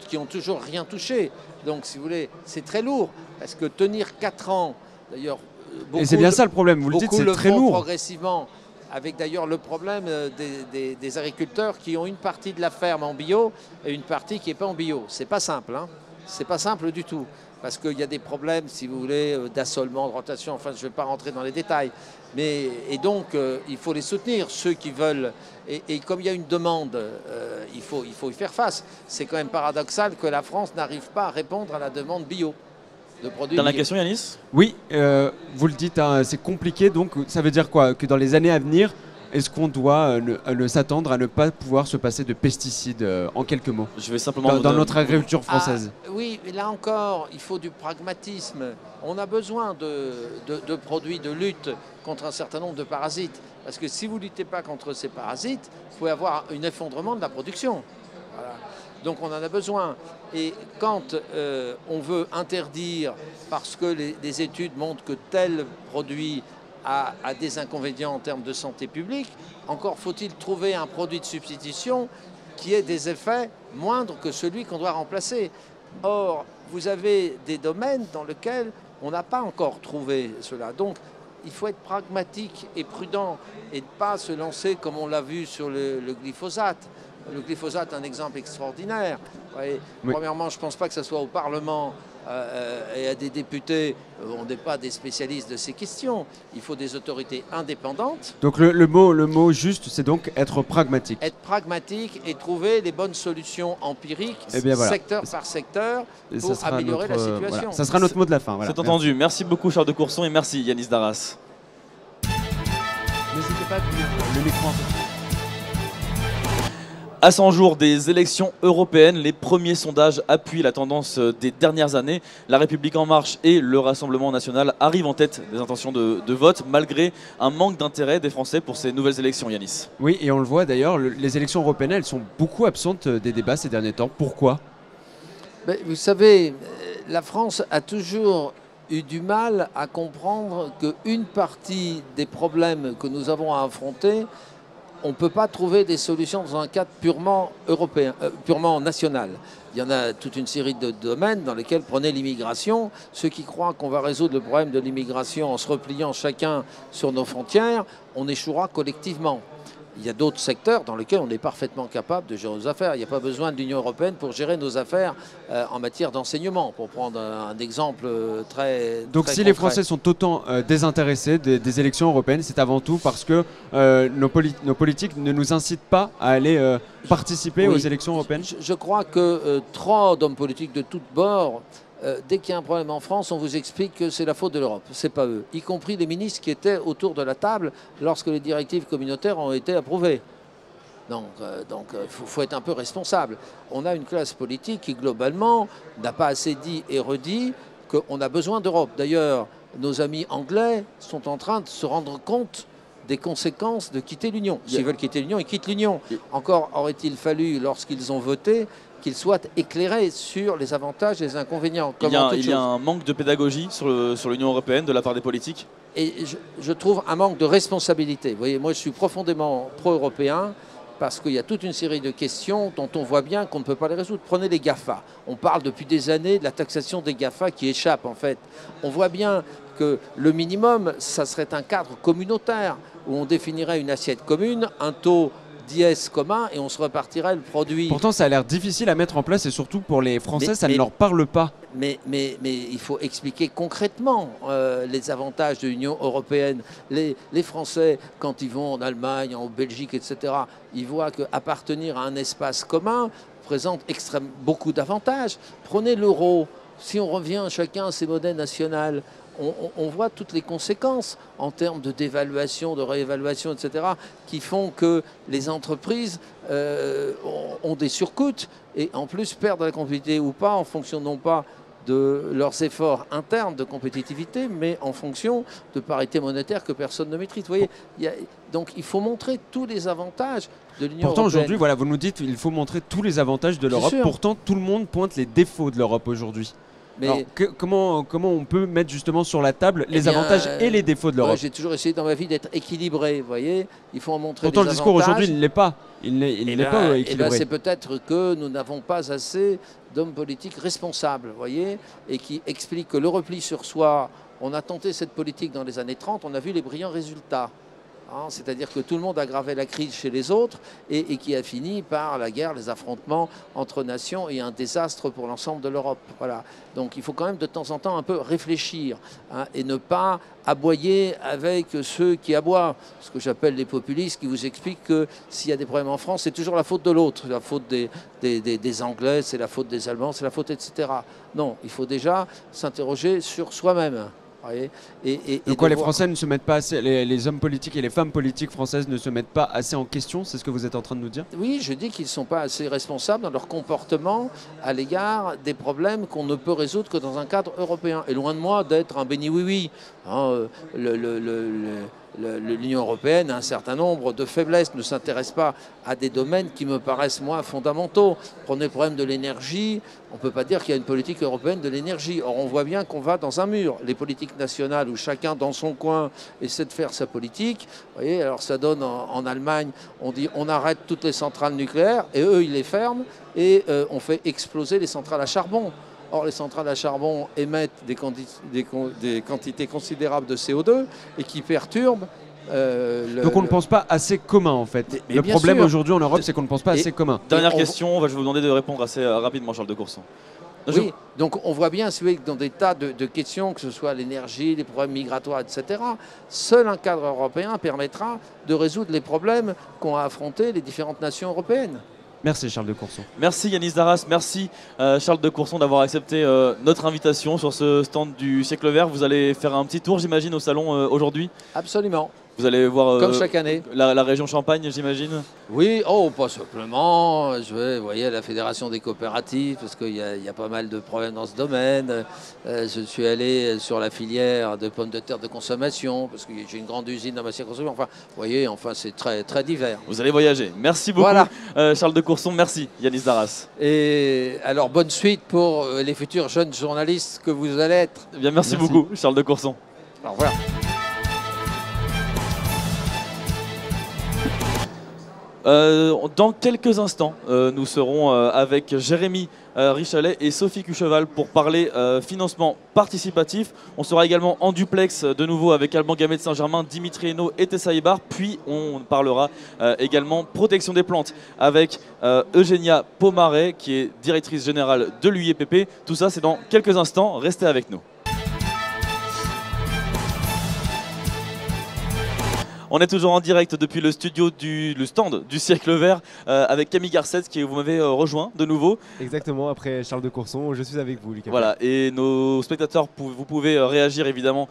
qui ont toujours rien touché. Donc, si vous voulez, c'est très lourd. Parce que tenir 4 ans, d'ailleurs...
Et c'est bien ça le problème, vous le dites, c'est très lourd.
Progressivement, avec d'ailleurs le problème des agriculteurs qui ont une partie de la ferme en bio et une partie qui n'est pas en bio. C'est pas simple, hein. C'est pas simple du tout. Parce qu'il y a des problèmes, si vous voulez, d'assolement, de rotation, enfin je ne vais pas rentrer dans les détails. Et donc, il faut les soutenir, ceux qui veulent. Et comme il y a une demande, il faut y faire face. C'est quand même paradoxal que la France n'arrive pas à répondre à la demande bio.
Dans la question, Yanis ?
Oui, vous le dites, hein, c'est compliqué, donc ça veut dire quoi? Que dans les années à venir, est-ce qu'on doit s'attendre à ne pas pouvoir se passer de pesticides, en quelques mots?
Je vais simplement
dans notre agriculture française.
Oui, mais là encore, il faut du pragmatisme. On a besoin de produits de lutte contre un certain nombre de parasites. Parce que si vous ne luttez pas contre ces parasites, vous pouvez avoir un effondrement de la production. Voilà. Donc on en a besoin. Et quand on veut interdire, parce que les études montrent que tel produit a des inconvénients en termes de santé publique, encore faut-il trouver un produit de substitution qui ait des effets moindres que celui qu'on doit remplacer. Or, vous avez des domaines dans lesquels on n'a pas encore trouvé cela. Donc, il faut être pragmatique et prudent et ne pas se lancer comme on l'a vu sur le glyphosate. Le glyphosate est un exemple extraordinaire. Oui. Premièrement, je ne pense pas que ce soit au Parlement et à des députés. On n'est pas des spécialistes de ces questions. Il faut des autorités indépendantes.
Donc le mot juste, c'est donc être pragmatique.
Être pragmatique et trouver les bonnes solutions empiriques,
voilà.
Secteur par secteur, pour améliorer la situation.
Voilà. Ça sera notre mot de la fin. Voilà.
C'est entendu. Merci beaucoup, Charles de Courson, et merci, Yanis Darras.
N'hésitez pas à tenir le micro un peu.
À 100 jours des élections européennes, les premiers sondages appuient la tendance des dernières années. La République En Marche et le Rassemblement National arrivent en tête des intentions de vote, malgré un manque d'intérêt des Français pour ces nouvelles élections, Yanis.
Oui, et on le voit d'ailleurs, les élections européennes, elles sont beaucoup absentes des débats ces derniers temps. Pourquoi ?
Vous savez, la France a toujours eu du mal à comprendre qu'une partie des problèmes que nous avons à affronter, on ne peut pas trouver des solutions dans un cadre purement européen, purement national. Il y en a toute une série de domaines dans lesquels, prenez l'immigration, ceux qui croient qu'on va résoudre le problème de l'immigration en se repliant chacun sur nos frontières, on échouera collectivement. Il y a d'autres secteurs dans lesquels on est parfaitement capable de gérer nos affaires. Il n'y a pas besoin de l'Union européenne pour gérer nos affaires en matière d'enseignement, pour prendre un exemple très
Donc
très
si
concret.
les Français sont autant désintéressés des élections européennes, c'est avant tout parce que nos politiques ne nous incitent pas à aller participer aux élections européennes.
Je crois que trop d'hommes politiques de tous bords, dès qu'il y a un problème en France, on vous explique que c'est la faute de l'Europe. C'est pas eux. Y compris les ministres qui étaient autour de la table lorsque les directives communautaires ont été approuvées. Donc, faut être un peu responsable. On a une classe politique qui, globalement, n'a pas assez dit et redit qu'on a besoin d'Europe. D'ailleurs, nos amis anglais sont en train de se rendre compte des conséquences de quitter l'Union. S'ils veulent quitter l'Union, ils quittent l'Union. Encore aurait-il fallu, lorsqu'ils ont voté, qu'ils soient éclairés sur les avantages et les inconvénients.
Il y a un manque de pédagogie sur l'Union européenne de la part des politiques.
Et je trouve un manque de responsabilité. Vous voyez, moi je suis profondément pro-européen parce qu'il y a toute une série de questions dont on voit bien qu'on ne peut pas les résoudre. Prenez les GAFA. On parle depuis des années de la taxation des GAFA qui échappe en fait. On voit bien que le minimum, ça serait un cadre communautaire où on définirait une assiette commune, un taux d'IS commun et on se repartirait le produit.
Pourtant, ça a l'air difficile à mettre en place et surtout pour les Français, ça ne leur parle pas.
Mais il faut expliquer concrètement les avantages de l'Union européenne. Les Français, quand ils vont en Allemagne, en Belgique, etc., ils voient qu'appartenir à un espace commun présente beaucoup d'avantages. Prenez l'euro. Si on revient chacun à ses monnaies nationales, on voit toutes les conséquences en termes de dévaluation, de réévaluation, etc., qui font que les entreprises ont des surcoûts et en plus perdent la compétitivité ou pas en fonction non pas de leurs efforts internes de compétitivité, mais en fonction de parité monétaire que personne ne maîtrise. Vous voyez, donc il faut montrer tous les avantages de l'Union européenne.
Pourtant aujourd'hui, voilà, vous nous dites qu'il faut montrer tous les avantages de l'Europe. Pourtant, tout le monde pointe les défauts de l'Europe aujourd'hui.
Mais
alors, comment on peut mettre justement sur la table les avantages et les défauts de l'Europe?
J'ai toujours essayé dans ma vie d'être équilibré, vous voyez. Il faut en montrer
Pourtant,
des
le discours
avantages.
aujourd'hui, il ne l'est pas. Il n'est pas équilibré.
C'est peut-être que nous n'avons pas assez d'hommes politiques responsables, vous voyez, et qui expliquent que le repli sur soi, on a tenté cette politique dans les années 30, on a vu les brillants résultats. C'est-à-dire que tout le monde aggravait la crise chez les autres et qui a fini par la guerre, les affrontements entre nations et un désastre pour l'ensemble de l'Europe. Voilà. Donc il faut quand même de temps en temps un peu réfléchir et ne pas aboyer avec ceux qui aboient. Ce que j'appelle les populistes qui vous expliquent que s'il y a des problèmes en France, c'est toujours la faute de l'autre. La faute des Anglais, c'est la faute des Allemands, c'est la faute, etc. Non, il faut déjà s'interroger sur soi-même.
De quoi les Français ne se mettent pas assez, les hommes politiques et les femmes politiques françaises ne se mettent pas assez en question, c'est ce que vous êtes en train de nous dire?
Oui, je dis qu'ils ne sont pas assez responsables dans leur comportement à l'égard des problèmes qu'on ne peut résoudre que dans un cadre européen. Et loin de moi d'être un béni oui-oui. L'Union européenne a un certain nombre de faiblesses, ne s'intéresse pas à des domaines qui me paraissent, moi, fondamentaux. Prenez le problème de l'énergie, on ne peut pas dire qu'il y a une politique européenne de l'énergie. Or, on voit bien qu'on va dans un mur. Les politiques nationales où chacun dans son coin essaie de faire sa politique, vous voyez, alors ça donne en Allemagne, on dit on arrête toutes les centrales nucléaires et eux, ils les ferment et on fait exploser les centrales à charbon. Or, les centrales à charbon émettent des quantités considérables de CO2 et qui perturbent.
Donc on ne pense pas assez commun en fait. Le problème aujourd'hui en Europe, c'est qu'on ne pense pas assez commun.
Dernière question, je vais vous demander de répondre assez rapidement, Charles de Courson.
Oui, donc on voit bien que dans des tas de questions, que ce soit l'énergie, les problèmes migratoires, etc., seul un cadre européen permettra de résoudre les problèmes qu'ont à affronter les différentes nations européennes.
Merci Charles de Courson.
Merci Yanis Darras, merci Charles de Courson d'avoir accepté notre invitation sur ce stand du siècle vert. Vous allez faire un petit tour, j'imagine, au salon aujourd'hui?
Absolument.
Vous allez voir
comme chaque année.
La région Champagne, j'imagine?
Oui, pas simplement. Je vais, vous voyez, à la Fédération des coopératives, parce qu'il y a pas mal de problèmes dans ce domaine. Je suis allé sur la filière de pommes de terre de consommation, parce que j'ai une grande usine dans ma circonscription. Enfin, vous voyez, c'est très, très divers.
Vous allez voyager. Merci beaucoup, Charles de Courson. Merci, Yanis Darras.
Et alors, bonne suite pour les futurs jeunes journalistes que vous allez être.
Eh bien, merci beaucoup, Charles de Courson.
Au revoir.
Dans quelques instants, nous serons avec Jérémy Richalet et Sophie Cucheval pour parler financement participatif. On sera également en duplex de nouveau avec Alban Gamet de Saint-Germain, Dimitri Hainaut et Tessa Ibar. Puis on parlera également protection des plantes avec Eugénia Pomaret qui est directrice générale de l'UIPP. Tout ça, c'est dans quelques instants. Restez avec nous. On est toujours en direct depuis le studio le stand du siècle vert avec Camille Garcette qui vous m'avez rejoint de nouveau.
Exactement, après Charles de Courson, je suis avec vous Lucas.
Voilà, et nos spectateurs, vous pouvez réagir évidemment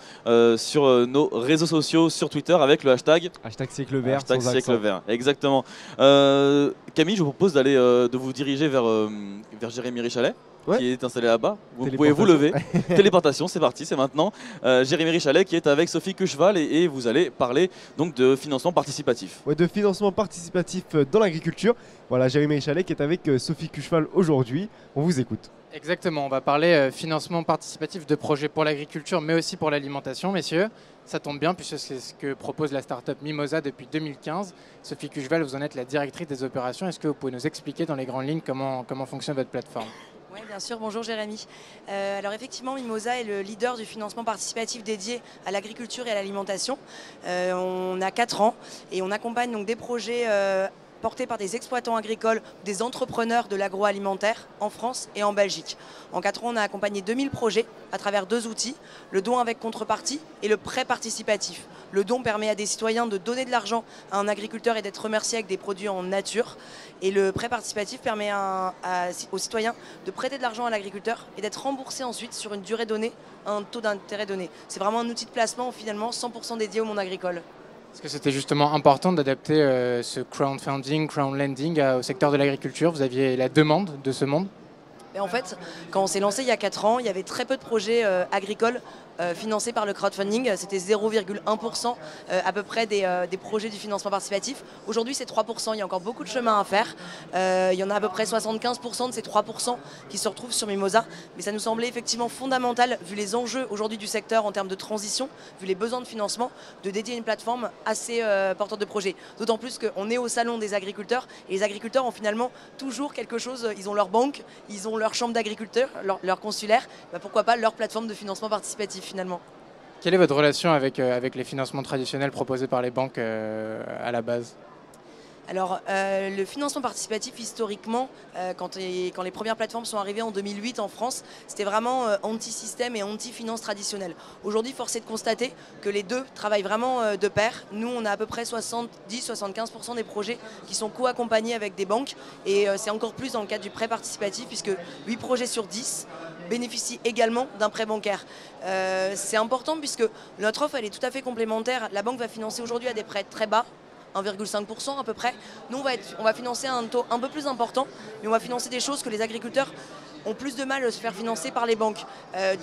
sur nos réseaux sociaux, sur Twitter avec le hashtag
siècle vert.
Hashtag siècle vert, exactement. Camille, je vous propose de vous diriger vers Jérémy Richalet. Qui est installé là-bas. Vous pouvez vous lever. Téléportation, c'est parti, c'est maintenant. Jérémy Richalet qui est avec Sophie Cucheval et vous allez parler donc de financement participatif.
Ouais, de financement participatif dans l'agriculture. Voilà, Jérémy Richalet qui est avec Sophie Cucheval aujourd'hui. On vous écoute.
Exactement, on va parler financement participatif de projets pour l'agriculture mais aussi pour l'alimentation, messieurs. Ça tombe bien puisque c'est ce que propose la start-up Mimosa depuis 2015. Sophie Cucheval, vous en êtes la directrice des opérations. Est-ce que vous pouvez nous expliquer dans les grandes lignes comment fonctionne votre plateforme ?
Oui, bien sûr. Bonjour Jérémy. Alors effectivement, Mimosa est le leader du financement participatif dédié à l'agriculture et à l'alimentation. On a 4 ans et on accompagne donc des projets portés par des exploitants agricoles, des entrepreneurs de l'agroalimentaire en France et en Belgique. En 4 ans, on a accompagné 2000 projets à travers 2 outils, le don avec contrepartie et le prêt participatif. Le don permet à des citoyens de donner de l'argent à un agriculteur et d'être remercié avec des produits en nature. Et le prêt participatif permet aux citoyens de prêter de l'argent à l'agriculteur et d'être remboursé ensuite sur une durée donnée, à un taux d'intérêt donné. C'est vraiment un outil de placement finalement 100% dédié au monde agricole.
Est-ce que c'était justement important d'adapter ce crowdfunding, crowdlending au secteur de l'agriculture? Vous aviez la demande de ce monde?
Et en fait, quand on s'est lancé il y a 4 ans, il y avait très peu de projets agricoles financés par le crowdfunding. C'était 0,1% à peu près des projets du financement participatif. Aujourd'hui, c'est 3%. Il y a encore beaucoup de chemin à faire. Il y en a à peu près 75% de ces 3% qui se retrouvent sur Mimosa. Mais ça nous semblait effectivement fondamental, vu les enjeux aujourd'hui du secteur en termes de transition, vu les besoins de financement, de dédier une plateforme assez porteur de projets. D'autant plus qu'on est au salon des agriculteurs et les agriculteurs ont finalement toujours quelque chose. Ils ont leur banque, ils ont leur chambre d'agriculteurs, leur consulaire. Pourquoi pas leur plateforme de financement participatif finalement.
Quelle est votre relation avec les financements traditionnels proposés par les banques à la base?
Alors, le financement participatif, historiquement, quand les premières plateformes sont arrivées en 2008 en France, c'était vraiment anti-système et anti-finance traditionnelle. Aujourd'hui, force est de constater que les deux travaillent vraiment de pair. Nous, on a à peu près 70-75% des projets qui sont co-accompagnés avec des banques. Et c'est encore plus dans le cadre du prêt participatif, puisque 8 projets sur 10 bénéficient également d'un prêt bancaire. C'est important puisque notre offre, elle est tout à fait complémentaire. La banque va financer aujourd'hui à des prêts très bas, 1,5% à peu près. Nous, on va financer à un taux un peu plus important, mais on va financer des choses que les agriculteurs ont plus de mal à se faire financer par les banques.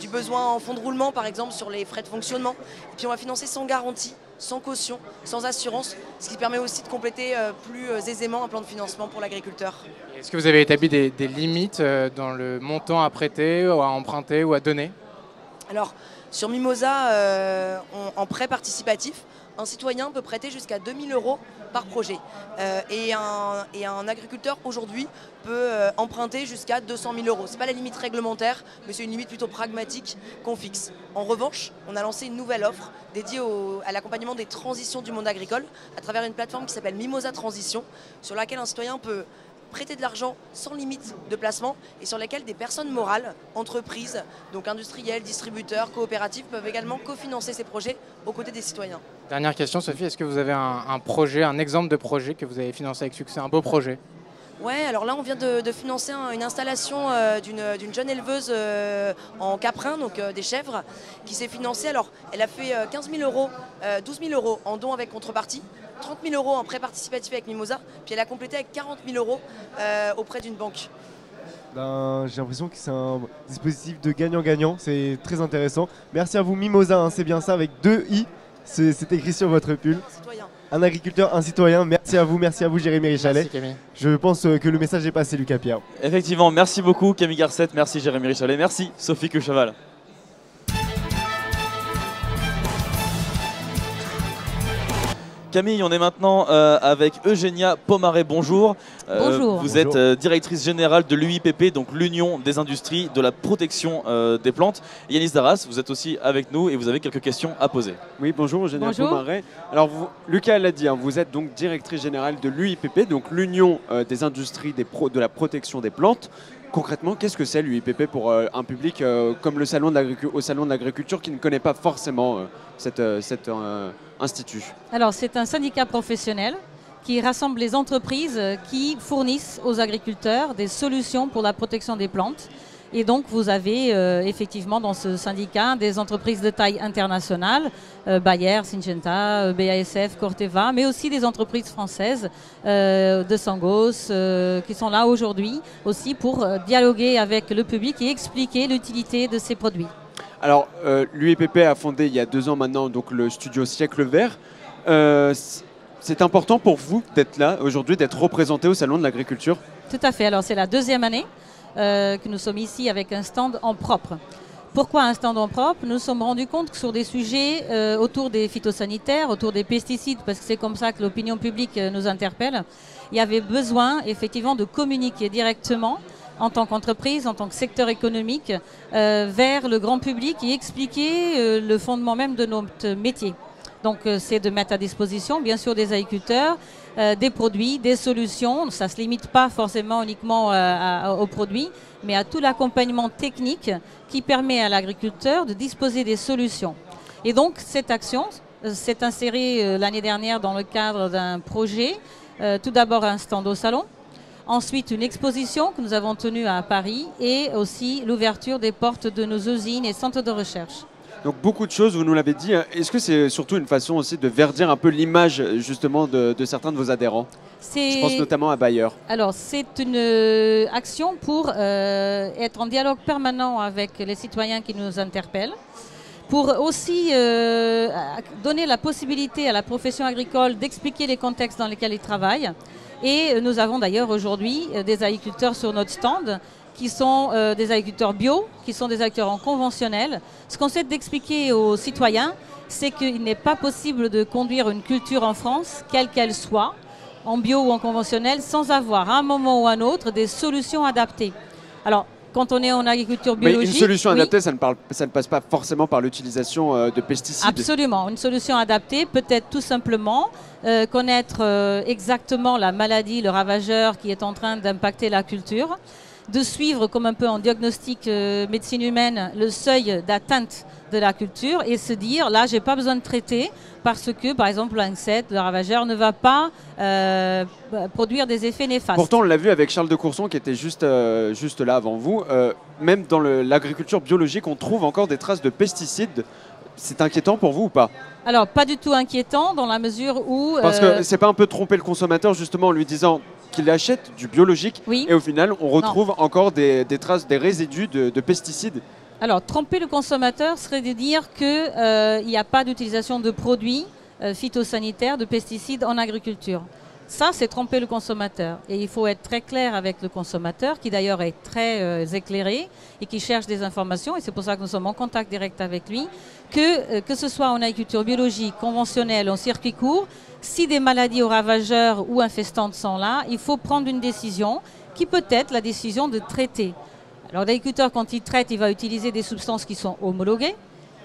Du besoin en fonds de roulement, par exemple, sur les frais de fonctionnement. Et puis on va financer sans garantie, sans caution, sans assurance, ce qui permet aussi de compléter plus aisément un plan de financement pour l'agriculteur.
Est-ce que vous avez établi des limites dans le montant à prêter, ou à emprunter ou à donner?
Alors, sur Mimosa, en prêt participatif, un citoyen peut prêter jusqu'à 2000 € par projet. Et un agriculteur aujourd'hui peut emprunter jusqu'à 200 000 €. Ce n'est pas la limite réglementaire, mais c'est une limite plutôt pragmatique qu'on fixe. En revanche, on a lancé une nouvelle offre dédiée à l'accompagnement des transitions du monde agricole à travers une plateforme qui s'appelle Mimosa Transition, sur laquelle un citoyen peut prêter de l'argent sans limite de placement et sur lesquels des personnes morales, entreprises, donc industriels, distributeurs, coopératives, peuvent également cofinancer ces projets aux côtés des citoyens.
Dernière question, Sophie, est-ce que vous avez un projet, un exemple de projet que vous avez financé avec succès, un beau projet?
Ouais, alors là on vient de financer une installation d'une jeune éleveuse en caprin, donc des chèvres, qui s'est financée. Alors elle a fait 15 000 €, 12 000 € en don avec contrepartie, 30 000 € en prêt participatif avec Mimosa, puis elle a complété avec 40 000 € auprès d'une banque.
J'ai l'impression que c'est un dispositif de gagnant-gagnant, c'est très intéressant. Merci à vous Mimosa, hein, c'est bien ça, avec 2 i, c'est écrit sur votre pull.
Citoyen.
Un agriculteur, un citoyen, merci à vous Jérémy Richalet.
Merci Camille.
Je pense que le message est passé, Lucas Pierre.
Effectivement, merci beaucoup Camille Garcette, merci Jérémy Richalet, merci Sophie Quecheval. Camille, on est maintenant avec Eugénia Pomaré. Bonjour.
Bonjour.
Vous êtes directrice générale de l'UIPP, donc l'Union des industries de la protection des plantes. Yanis Darras, vous êtes aussi avec nous et vous avez quelques questions à poser.
Oui, bonjour Eugénia Pomaré. Alors, Lucas l'a dit, hein, vous êtes donc directrice générale de l'UIPP, donc l'Union des industries de la protection des plantes. Concrètement, qu'est-ce que c'est l'UIPP pour un public comme au Salon de l'Agriculture qui ne connaît pas forcément cet institut?
Alors, c'est un syndicat professionnel qui rassemble les entreprises qui fournissent aux agriculteurs des solutions pour la protection des plantes. Et donc, vous avez effectivement dans ce syndicat des entreprises de taille internationale, Bayer, Syngenta, BASF, Corteva, mais aussi des entreprises françaises de Sangos qui sont là aujourd'hui aussi pour dialoguer avec le public et expliquer l'utilité de ces produits.
Alors, l'UIPP a fondé il y a 2 ans maintenant donc, le studio Siècle Vert. C'est important pour vous d'être là aujourd'hui, d'être représenté au Salon de l'Agriculture?
Tout à fait. Alors, c'est la 2e année que nous sommes ici avec un stand en propre. Pourquoi un stand en propre? Nous nous sommes rendus compte que sur des sujets autour des phytosanitaires, autour des pesticides, parce que c'est comme ça que l'opinion publique nous interpelle, il y avait besoin effectivement de communiquer directement en tant qu'entreprise, en tant que secteur économique, vers le grand public et expliquer le fondement même de notre métier. Donc c'est de mettre à disposition bien sûr des agriculteurs des produits, des solutions. Ça ne se limite pas forcément uniquement aux produits, mais à tout l'accompagnement technique qui permet à l'agriculteur de disposer des solutions. Et donc cette action s'est insérée l'année dernière dans le cadre d'un projet. Tout d'abord un stand au salon, ensuite une exposition que nous avons tenue à Paris et aussi l'ouverture des portes de nos usines et centres de recherche.
Donc beaucoup de choses, vous nous l'avez dit. Est-ce que c'est surtout une façon aussi de verdir un peu l'image justement de certains de vos adhérents? Je pense notamment à Bayer. Alors c'est une action pour être en dialogue permanent avec les citoyens qui nous interpellent, pour aussi donner la possibilité à la profession agricole d'expliquer les contextes dans lesquels ils travaillent. Et nous avons d'ailleurs aujourd'hui des agriculteurs sur notre stand qui sont des agriculteurs bio, qui sont des agriculteurs en conventionnel. Ce qu'on essaie d'expliquer aux citoyens, c'est qu'il n'est pas possible de conduire une culture en France, quelle qu'elle soit, en bio ou en conventionnel, sans avoir à un moment ou à un autre des solutions adaptées. Alors, quand on est en agriculture biologique... Mais une solution adaptée, ça ne passe pas forcément par l'utilisation de pesticides.
Absolument. Une solution adaptée peut être tout simplement connaître exactement la maladie, le ravageur qui est en train d'impacter la culture, de suivre comme un peu en diagnostic médecine humaine le seuil d'atteinte de la culture et se dire là j'ai pas besoin de traiter parce que par exemple l'insecte, le ravageur ne va pas produire des effets néfastes.
Pourtant on l'a vu avec Charles de Courson qui était juste là avant vous, même dans l'agriculture biologique on trouve encore des traces de pesticides. C'est inquiétant pour vous ou pas?
Alors pas du tout inquiétant dans la mesure où...
Parce que c'est pas un peu tromper le consommateur justement en lui disant qu'il achète du biologique et au final on retrouve encore des traces, des résidus de pesticides.
Alors tromper le consommateur serait de dire qu'il n'y a pas d'utilisation de produits phytosanitaires, de pesticides en agriculture. Ça, c'est tromper le consommateur. Et il faut être très clair avec le consommateur, qui d'ailleurs est très éclairé et qui cherche des informations. Et c'est pour ça que nous sommes en contact direct avec lui. Que ce soit en agriculture biologique, conventionnelle, en circuit court, si des maladies aux ravageurs ou infestantes sont là, il faut prendre une décision qui peut être la décision de traiter. Alors l'agriculteur, quand il traite, il va utiliser des substances qui sont homologuées,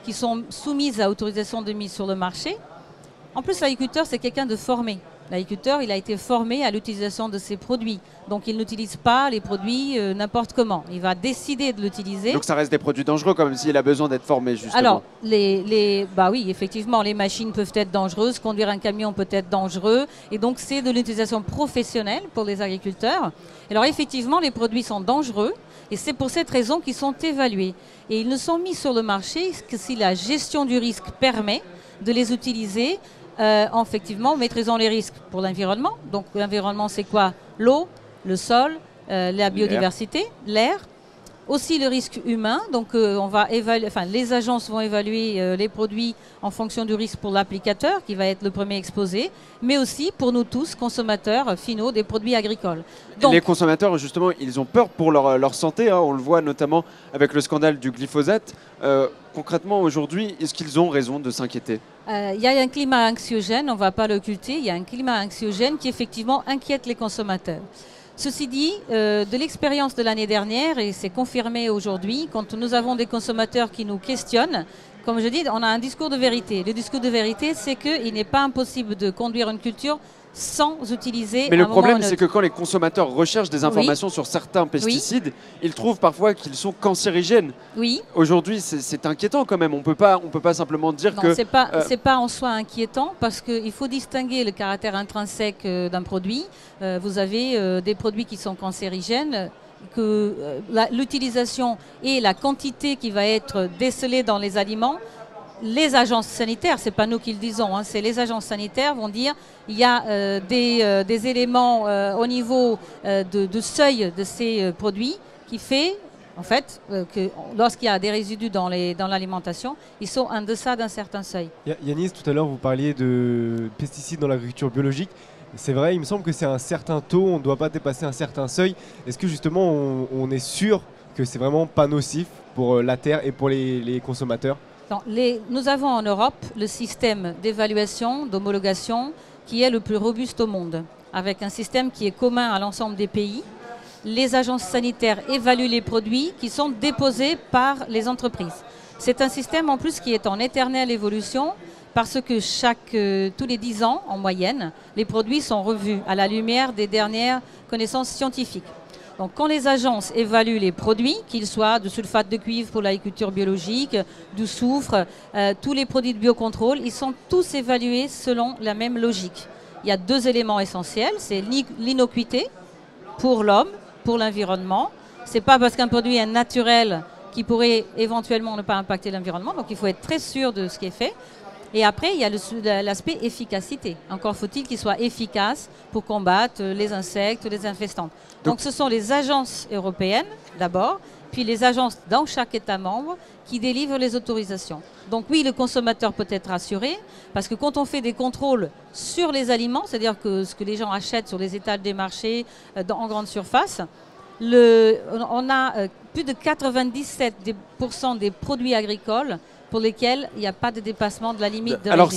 qui sont soumises à autorisation de mise sur le marché. En plus, l'agriculteur, c'est quelqu'un de formé. L'agriculteur, il a été formé à l'utilisation de ces produits. Donc, il n'utilise pas les produits n'importe comment. Il va décider de l'utiliser.
Donc, ça reste des produits dangereux, comme s'il a besoin d'être formé, justement. Alors,
bah oui, effectivement, les machines peuvent être dangereuses. Conduire un camion peut être dangereux. Et donc, c'est de l'utilisation professionnelle pour les agriculteurs. Alors, effectivement, les produits sont dangereux. Et c'est pour cette raison qu'ils sont évalués. Et ils ne sont mis sur le marché que si la gestion du risque permet de les utiliser en effectivement maîtrisant les risques pour l'environnement. Donc l'environnement c'est quoi? L'eau, le sol, la biodiversité, l'air. Aussi le risque humain, donc on va évaluer, enfin, les agences vont évaluer les produits en fonction du risque pour l'applicateur qui va être le premier exposé, mais aussi pour nous tous, consommateurs finaux des produits agricoles.
Donc, les consommateurs, justement, ils ont peur pour leur santé, hein, on le voit notamment avec le scandale du glyphosate. Concrètement, aujourd'hui, est-ce qu'ils ont raison de s'inquiéter?
Il y a un climat anxiogène, on ne va pas l'occulter, il y a un climat anxiogène qui effectivement inquiète les consommateurs. Ceci dit, de l'expérience de l'année dernière, et c'est confirmé aujourd'hui, quand nous avons des consommateurs qui nous questionnent, comme je dis, on a un discours de vérité. Le discours de vérité, c'est qu'il n'est pas impossible de conduire une culture sans utiliser...
Mais le problème, c'est que quand les consommateurs recherchent des informations sur certains pesticides, ils trouvent parfois qu'ils sont cancérigènes.
Oui.
Aujourd'hui, c'est inquiétant quand même. On peut pas simplement dire que...
Non, c'est pas en soi inquiétant parce qu'il faut distinguer le caractère intrinsèque d'un produit. Vous avez des produits qui sont cancérigènes, que l'utilisation et la quantité qui va être décelée dans les aliments, les agences sanitaires, c'est pas nous qui le disons, hein, c'est les agences sanitaires vont dire il y a des éléments au niveau de seuil de ces produits qui fait en fait que lorsqu'il y a des résidus dans l'alimentation, ils sont en deçà d'un certain seuil.
Yanis, tout à l'heure vous parliez de pesticides dans l'agriculture biologique. C'est vrai, il me semble que c'est un certain taux, on ne doit pas dépasser un certain seuil. Est-ce que justement on est sûr que c'est vraiment pas nocif pour la terre et pour les consommateurs?
Non, nous avons en Europe le système d'évaluation, d'homologation qui est le plus robuste au monde, avec un système qui est commun à l'ensemble des pays. Les agences sanitaires évaluent les produits qui sont déposés par les entreprises. C'est un système en plus qui est en éternelle évolution parce que tous les 10 ans, en moyenne, les produits sont revus à la lumière des dernières connaissances scientifiques. Donc quand les agences évaluent les produits, qu'ils soient de sulfate de cuivre pour l'agriculture biologique, du soufre, tous les produits de biocontrôle, ils sont tous évalués selon la même logique. Il y a 2 éléments essentiels, c'est l'innocuité pour l'homme, pour l'environnement. Ce n'est pas parce qu'un produit est naturel qui pourrait éventuellement ne pas impacter l'environnement, donc il faut être très sûr de ce qui est fait. Et après, il y a l'aspect efficacité. Encore faut-il qu'il soit efficace pour combattre les insectes, les infestants. Donc ce sont les agences européennes d'abord, puis les agences dans chaque État membre qui délivrent les autorisations. Donc oui, le consommateur peut être rassuré, parce que quand on fait des contrôles sur les aliments, c'est-à-dire que ce que les gens achètent sur les étals des marchés, en grande surface, on a plus de 97% des produits agricoles pour lesquels il n'y a pas de dépassement de la limite de
Alors,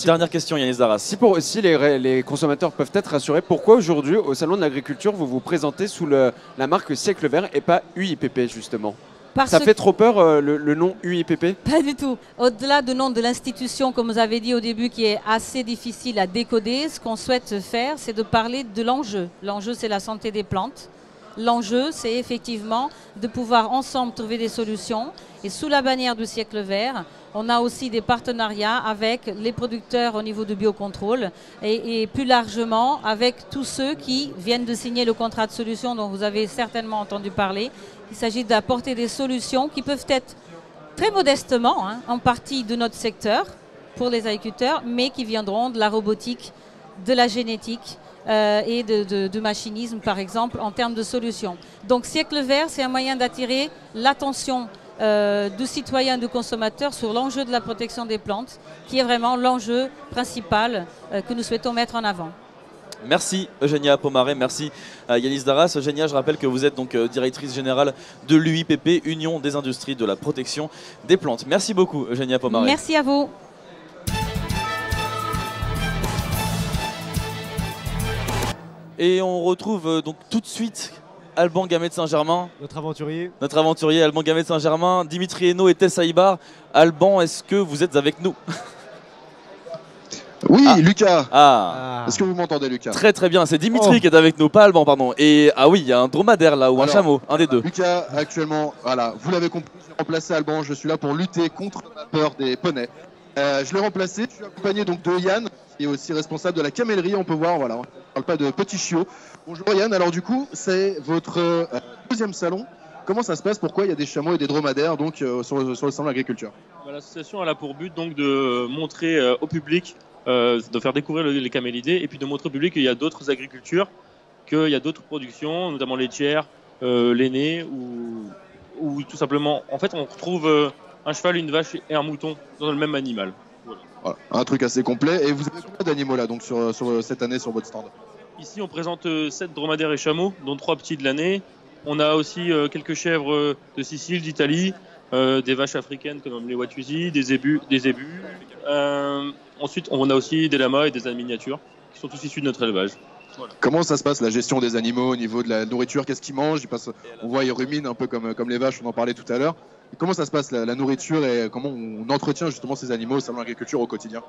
dernière question, Yanis Darras.
Si les consommateurs peuvent être rassurés, pourquoi aujourd'hui, au Salon de l'Agriculture, vous vous présentez sous la marque Siècle Vert et pas UIPP, justement? Ça fait trop peur, le nom UIPP?
Pas du tout. Au-delà du nom de l'institution, comme vous avez dit au début, qui est assez difficile à décoder, ce qu'on souhaite faire, c'est de parler de l'enjeu. L'enjeu, c'est la santé des plantes. L'enjeu, c'est effectivement de pouvoir ensemble trouver des solutions. Et sous la bannière du Siècle Vert, on a aussi des partenariats avec les producteurs au niveau du biocontrôle et plus largement avec tous ceux qui viennent de signer le contrat de solution dont vous avez certainement entendu parler. Il s'agit d'apporter des solutions qui peuvent être très modestement, en partie de notre secteur pour les agriculteurs, mais qui viendront de la robotique, de la génétique, et de machinisme, par exemple, en termes de solutions. Donc, Siècle Vert, c'est un moyen d'attirer l'attention du citoyen, du consommateur sur l'enjeu de la protection des plantes, qui est vraiment l'enjeu principal que nous souhaitons mettre en avant.
Merci Eugénia Pomaré, merci Yanis Darras. Eugénia, je rappelle que vous êtes donc directrice générale de l'UIPP, Union des industries de la protection des plantes. Merci beaucoup Eugénia Pomaré.
Merci à vous.
Et on retrouve donc tout de suite Alban Gamet de Saint-Germain.
Notre aventurier.
Notre aventurier Alban Gamet de Saint-Germain, Dimitri Hainaut et Tess Aïbar. Alban, est-ce que vous êtes avec nous?
Oui, Lucas.
Ah.
Est-ce que vous m'entendez, Lucas?
Très très bien, c'est Dimitri qui est avec nous, pas Alban, pardon. Et ah oui, il y a un dromadaire là, ou un chameau, un des deux.
Lucas, actuellement, voilà, vous l'avez compris, j'ai remplacé Alban, je suis là pour lutter contre la peur des poneys. Je l'ai remplacé, je suis accompagné donc de Yann, qui est aussi responsable de la camellerie, on peut voir, voilà, on ne parle pas de petits chiots. Bonjour Yann, alors du coup, c'est votre deuxième salon. Comment ça se passe? Pourquoi il y a des chameaux et des dromadaires donc, sur le salon de l'agriculture?
L'association a pour but donc de montrer au public, de faire découvrir les camélidés et puis de montrer au public qu'il y a d'autres agricultures, qu'il y a d'autres productions, notamment laitières, lainées ou tout simplement, en fait on retrouve un cheval, une vache et un mouton dans le même animal.
Voilà, un truc assez complet. Et vous avez combien d'animaux là donc sur cette année sur votre stand?
Ici on présente 7 dromadaires et chameaux, dont 3 petits de l'année. On a aussi quelques chèvres de Sicile, d'Italie, des vaches africaines comme les Watusi, des zébus. Ensuite, on a aussi des lamas et des ânes miniatures qui sont tous issus de notre élevage. Voilà.
Comment ça se passe la gestion des animaux au niveau de la nourriture? Qu'est-ce qu'ils mangent? On voit ils ruminent un peu comme les vaches, on en parlait tout à l'heure. Comment ça se passe la nourriture et comment on entretient justement ces animaux au salon de l'agriculture au quotidien?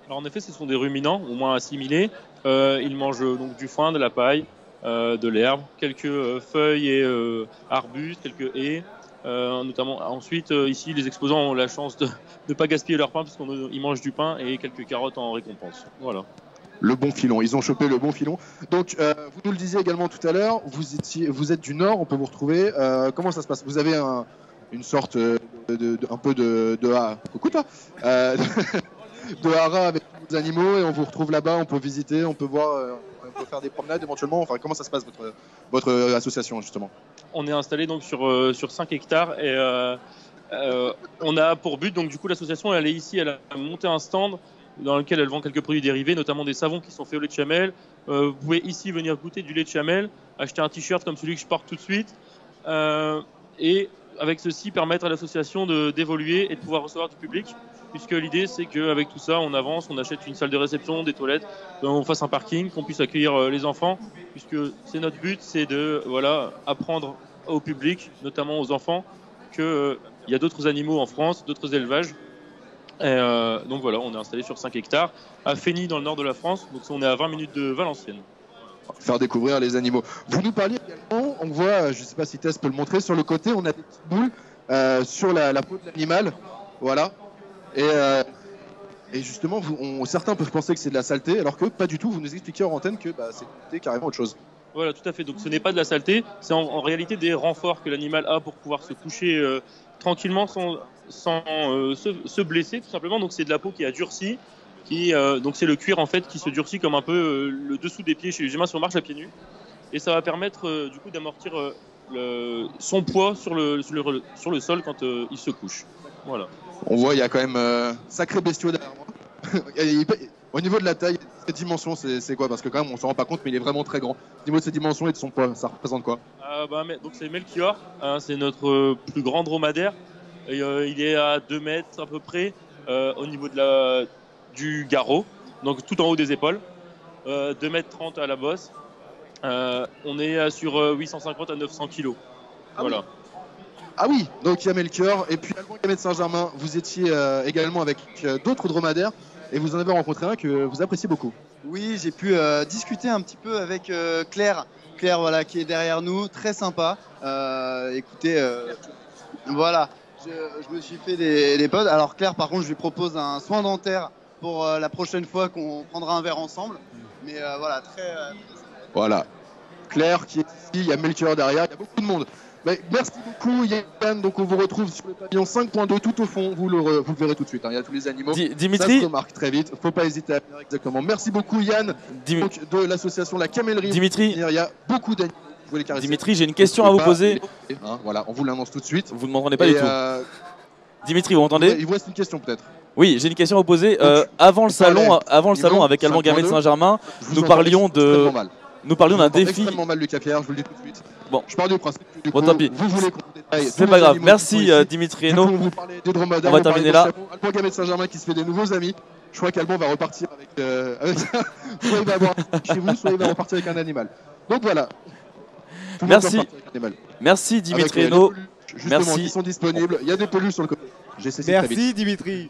Alors en effet, ce sont des ruminants, au moins assimilés. Ils mangent donc du foin, de la paille, de l'herbe, quelques feuilles et arbustes, quelques haies. Notamment, ensuite, ici, les exposants ont la chance de ne pas gaspiller leur pain puisqu'ils mangent du pain et quelques carottes en récompense. Voilà.
Le bon filon, ils ont chopé le bon filon. Donc, vous nous le disiez également tout à l'heure, vous êtes du Nord, on peut vous retrouver. Comment ça se passe? Vous avez une sorte un peu de coucou toi, de haras avec les animaux et on vous retrouve là-bas, on peut visiter, on peut voir, on peut faire des promenades éventuellement. Enfin, comment ça se passe votre association justement?
On est installé donc sur 5 hectares et on a pour but donc du coup l'association elle est ici, elle a monté un stand dans lequel elle vend quelques produits dérivés, notamment des savons qui sont faits au lait de chamel. Vous pouvez ici venir goûter du lait de chamel, acheter un t-shirt comme celui que je porte tout de suite et avec ceci permettre à l'association d'évoluer et de pouvoir recevoir du public, puisque l'idée c'est qu'avec tout ça on avance, on achète une salle de réception, des toilettes, on fasse un parking, qu'on puisse accueillir les enfants, puisque c'est notre but, c'est de apprendre au public, notamment aux enfants, qu'il y a d'autres animaux en France, d'autres élevages, Et donc voilà, on est installé sur 5 hectares à Fény dans le nord de la France, donc on est à 20 minutes de Valenciennes.
Faire découvrir les animaux. Vous nous parliez également, on voit, je ne sais pas si Tess peut le montrer, sur le côté, on a des petites boules sur la peau de l'animal. Voilà. Et justement, certains peuvent penser que c'est de la saleté, alors que pas du tout. Vous nous expliquez en antenne que c'était carrément autre chose.
Voilà, tout à fait. Donc ce n'est pas de la saleté, c'est en réalité des renforts que l'animal a pour pouvoir se coucher tranquillement sans se blesser, tout simplement. Donc c'est de la peau qui a durci. Donc c'est le cuir en fait qui se durcit comme un peu le dessous des pieds chez les humains si on marche à pieds nus, et ça va permettre du coup d'amortir son poids sur le sol quand il se couche. Voilà.
On voit il y a quand même sacré bestiaux derrière moi. Au niveau de la taille, cette dimension c'est quoi? Parce que quand même on s'en rend pas compte mais il est vraiment très grand. Au niveau de ses dimensions et de son poids, ça représente quoi?
Donc c'est Melchior, c'est notre plus grand dromadaire. Et, il est à 2 mètres à peu près au niveau du garrot, donc tout en haut des épaules, 2,30 mètres à la bosse. On est sur 850 à 900 kilos. Voilà.
Ah oui, donc il y a Melchior, et puis Alban Gamet de Saint-Germain, vous étiez également avec d'autres dromadaires, et vous en avez rencontré un que vous appréciez beaucoup.
Oui, j'ai pu discuter un petit peu avec Claire, voilà, qui est derrière nous, très sympa. Écoutez, voilà, je me suis fait des potes. Alors Claire, par contre, je lui propose un soin dentaire pour la prochaine fois qu'on prendra un verre ensemble. Mais voilà, très...
Voilà, Claire qui est ici, il y a Melchior derrière, il y a beaucoup de monde. Mais merci beaucoup Yann, donc on vous retrouve sur le pavillon 5.2 tout au fond, vous le verrez tout de suite, hein. Il y a tous les animaux,
Dimitri,
ça se remarque très vite, faut pas hésiter à venir exactement. Merci beaucoup Yann, donc, de l'association La Camellerie.
Dimitri,
il y a beaucoup d'animaux.
Dimitri, j'ai une question à vous poser.
Voilà, on vous l'annonce tout de suite.
Vous ne m'entendez pas du tout. Dimitri, vous m'entendez?
Il vous reste une question peut-être.
Oui, j'ai une question à vous poser. Avant le salon avec Alban Gamet de Saint-Germain, nous parlions d'un défi.
Extrêmement mal Lucas Pierre, je vous le dis tout de suite.
Bon,
je pars du principe que du
bon,
coup,
tant pis.
Vous voulez qu'on détaille.
C'est pas grave. Merci Dimitri Hainaut.
On vous parlait des dromadaires,
on va terminer là.
Alban Gamet de Saint-Germain qui se fait des nouveaux amis. Je crois qu'Alban va repartir avec soit il va avoir chez vous, soit il va repartir avec un animal. Donc voilà.
Merci Dimitri Hainaut.
Merci. Qui sont disponibles. Il y a des peluches sur le côté.
Merci Dimitri.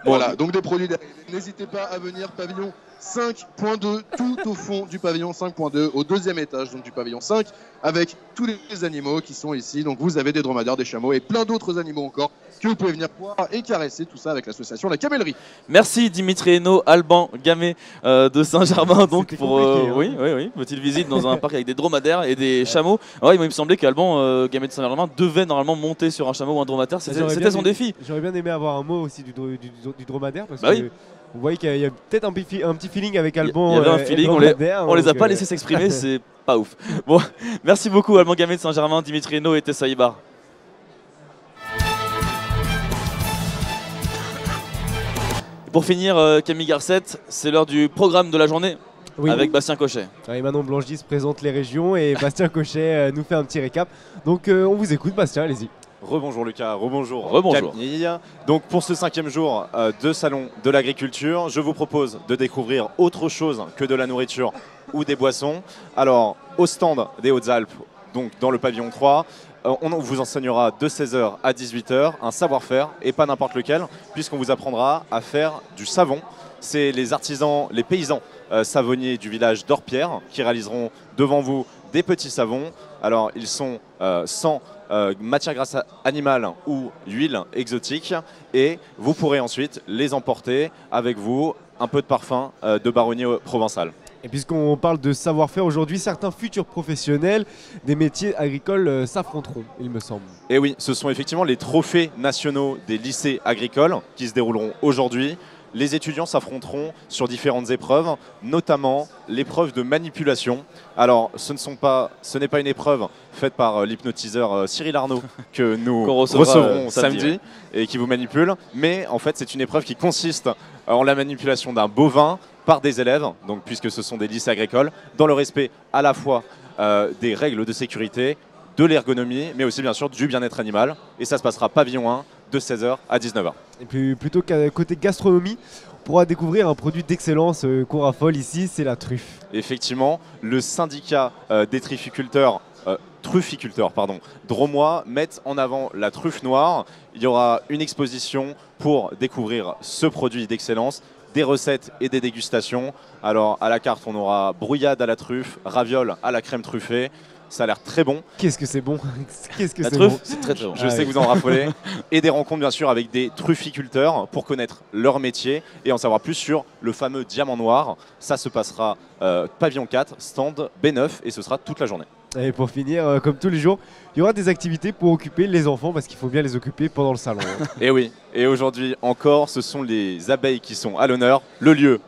Voilà, donc des produits d'arrivée. N'hésitez pas à venir, pavillon 5.2, tout au fond du pavillon 5.2, au 2e étage donc du pavillon 5, avec tous les animaux qui sont ici. Donc vous avez des dromadaires, des chameaux et plein d'autres animaux encore que vous pouvez venir voir et caresser, tout ça avec l'association La Camellerie.
Merci Dimitri Hainaut, Alban Gamet de Saint-Germain donc pour oui, petite visite dans un parc avec des dromadaires et des chameaux. Ouais, il me semblait qu'Alban Gamet de Saint-Germain devait normalement monter sur un chameau ou un dromadaire, c'était son défi.
J'aurais bien aimé avoir un mot aussi du dromadaire parce que vous voyez qu'il y a peut-être un petit feeling avec Alban.
Il y avait un feeling, on les a pas laissés s'exprimer, c'est pas ouf. Bon, merci beaucoup Alban Gamet de Saint-Germain, Dimitri Hainaut et Tessa Ibar. Pour finir, Camille Garcette, c'est l'heure du programme de la journée avec Bastien Cochet.
Et Manon Blanchis présente les régions et Bastien Cochet nous fait un petit récap. Donc on vous écoute Bastien, allez-y.
Rebonjour Lucas, rebonjour
Camille.
Donc pour ce 5e jour de Salon de l'Agriculture, je vous propose de découvrir autre chose que de la nourriture ou des boissons. Alors au stand des Hautes-Alpes, donc dans le pavillon 3, on vous enseignera de 16h à 18h un savoir-faire et pas n'importe lequel, puisqu'on vous apprendra à faire du savon. C'est les artisans, les paysans savonniers du village d'Orpierre qui réaliseront devant vous des petits savons. Alors ils sont sans matière grasse animale ou huile exotique et vous pourrez ensuite les emporter avec vous, un peu de parfum de baronnier provençal.
Et puisqu'on parle de savoir-faire aujourd'hui, certains futurs professionnels des métiers agricoles s'affronteront, il me semble.
Et oui, ce sont effectivement les trophées nationaux des lycées agricoles qui se dérouleront aujourd'hui. Les étudiants s'affronteront sur différentes épreuves, notamment l'épreuve de manipulation. Alors, ce n'est pas une épreuve faite par l'hypnotiseur Cyril Arnaud que nous recevrons samedi et qui vous manipule, mais en fait, c'est une épreuve qui consiste en la manipulation d'un bovin par des élèves, donc puisque ce sont des lycées agricoles, dans le respect à la fois des règles de sécurité, de l'ergonomie, mais aussi bien sûr du bien-être animal. Et ça se passera pavillon 1 de 16h à 19h.
Et puis plutôt qu'à côté gastronomie, on pourra découvrir un produit d'excellence qu'on raffole ici, c'est la truffe.
Effectivement, le syndicat des trufficulteurs trufficulteurs drômois mettent en avant la truffe noire. Il y aura une exposition pour découvrir ce produit d'excellence, des recettes et des dégustations. Alors à la carte, on aura brouillade à la truffe, ravioles à la crème truffée. Ça a l'air très bon.
Qu'est-ce que c'est bon? Qu'est-ce que
La
c'est
truffe,
bon?
c'est très très bon.
Je sais que vous en raffolez. Et des rencontres bien sûr avec des trufficulteurs pour connaître leur métier et en savoir plus sur le fameux diamant noir. Ça se passera pavillon 4, stand B9 et ce sera toute la journée.
Et pour finir, comme tous les jours, il y aura des activités pour occuper les enfants parce qu'il faut bien les occuper pendant le salon.
Et oui, et aujourd'hui encore, ce sont les abeilles qui sont à l'honneur. Le lieu,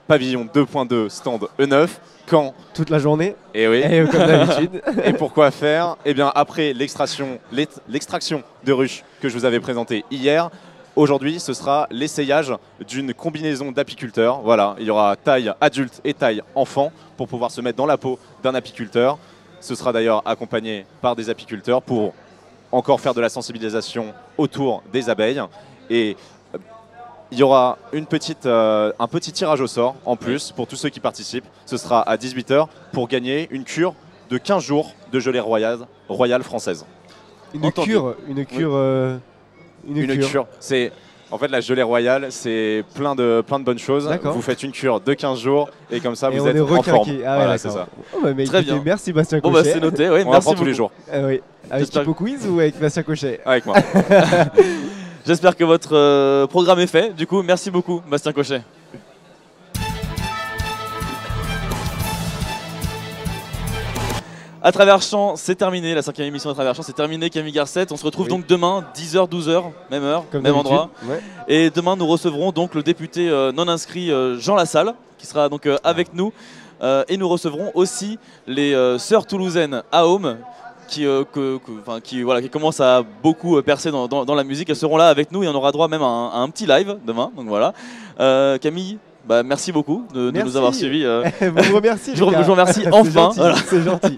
pavillon 2.2, stand E9. Quand?
Toute la journée.
Et oui.
Et comme d'habitude.
Et pourquoi faire? Eh bien, après l'extraction de ruches que je vous avais présentée hier, aujourd'hui, ce sera l'essayage d'une combinaison d'apiculteurs. Voilà, il y aura taille adulte et taille enfant pour pouvoir se mettre dans la peau d'un apiculteur. Ce sera d'ailleurs accompagné par des apiculteurs pour encore faire de la sensibilisation autour des abeilles. Et il y aura un petit tirage au sort en plus pour tous ceux qui participent. Ce sera à 18 h pour gagner une cure de 15 jours de gelée royale française.
Une cure.
C'est en fait la gelée royale, c'est plein de bonnes choses. Vous faites une cure de 15 jours et comme ça vous êtes en forme.
Ah
voilà,
ouais,
c'est ça.
Oh, bah,
Très bien.
Merci Bastien
Bon,
Cochet.
bah, c'est noté, oui,
On
merci
apprend tous les
beaucoup.
jours.
Oui. Avec
J'espère-
Hippo Quiz ou avec Bastien Cochet?
Avec moi.
J'espère que votre programme est fait. Du coup, merci beaucoup, Bastien Cochet. À travers champ, c'est terminé. La 5e émission à travers champ, c'est terminé. Camille Garcette. On se retrouve donc demain, 10h, 12h, même heure,
Comme
même
d'habitude,
endroit.
ouais.
Et demain, nous recevrons donc le député non inscrit Jean Lassalle, qui sera donc avec nous. Et nous recevrons aussi les sœurs toulousaines AOM, qui commencent à beaucoup percer dans la musique. Elles seront là avec nous et on aura droit même à un petit live demain. Donc voilà. Camille, bah, merci beaucoup de nous avoir suivis.
Vous me remerciez.
Je vous remercie enfin.
Gentil,
Voilà.
c'est gentil.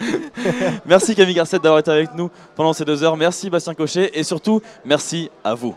Merci Camille Garcette d'avoir été avec nous pendant ces 2 heures. Merci Bastien Cochet et surtout merci à vous.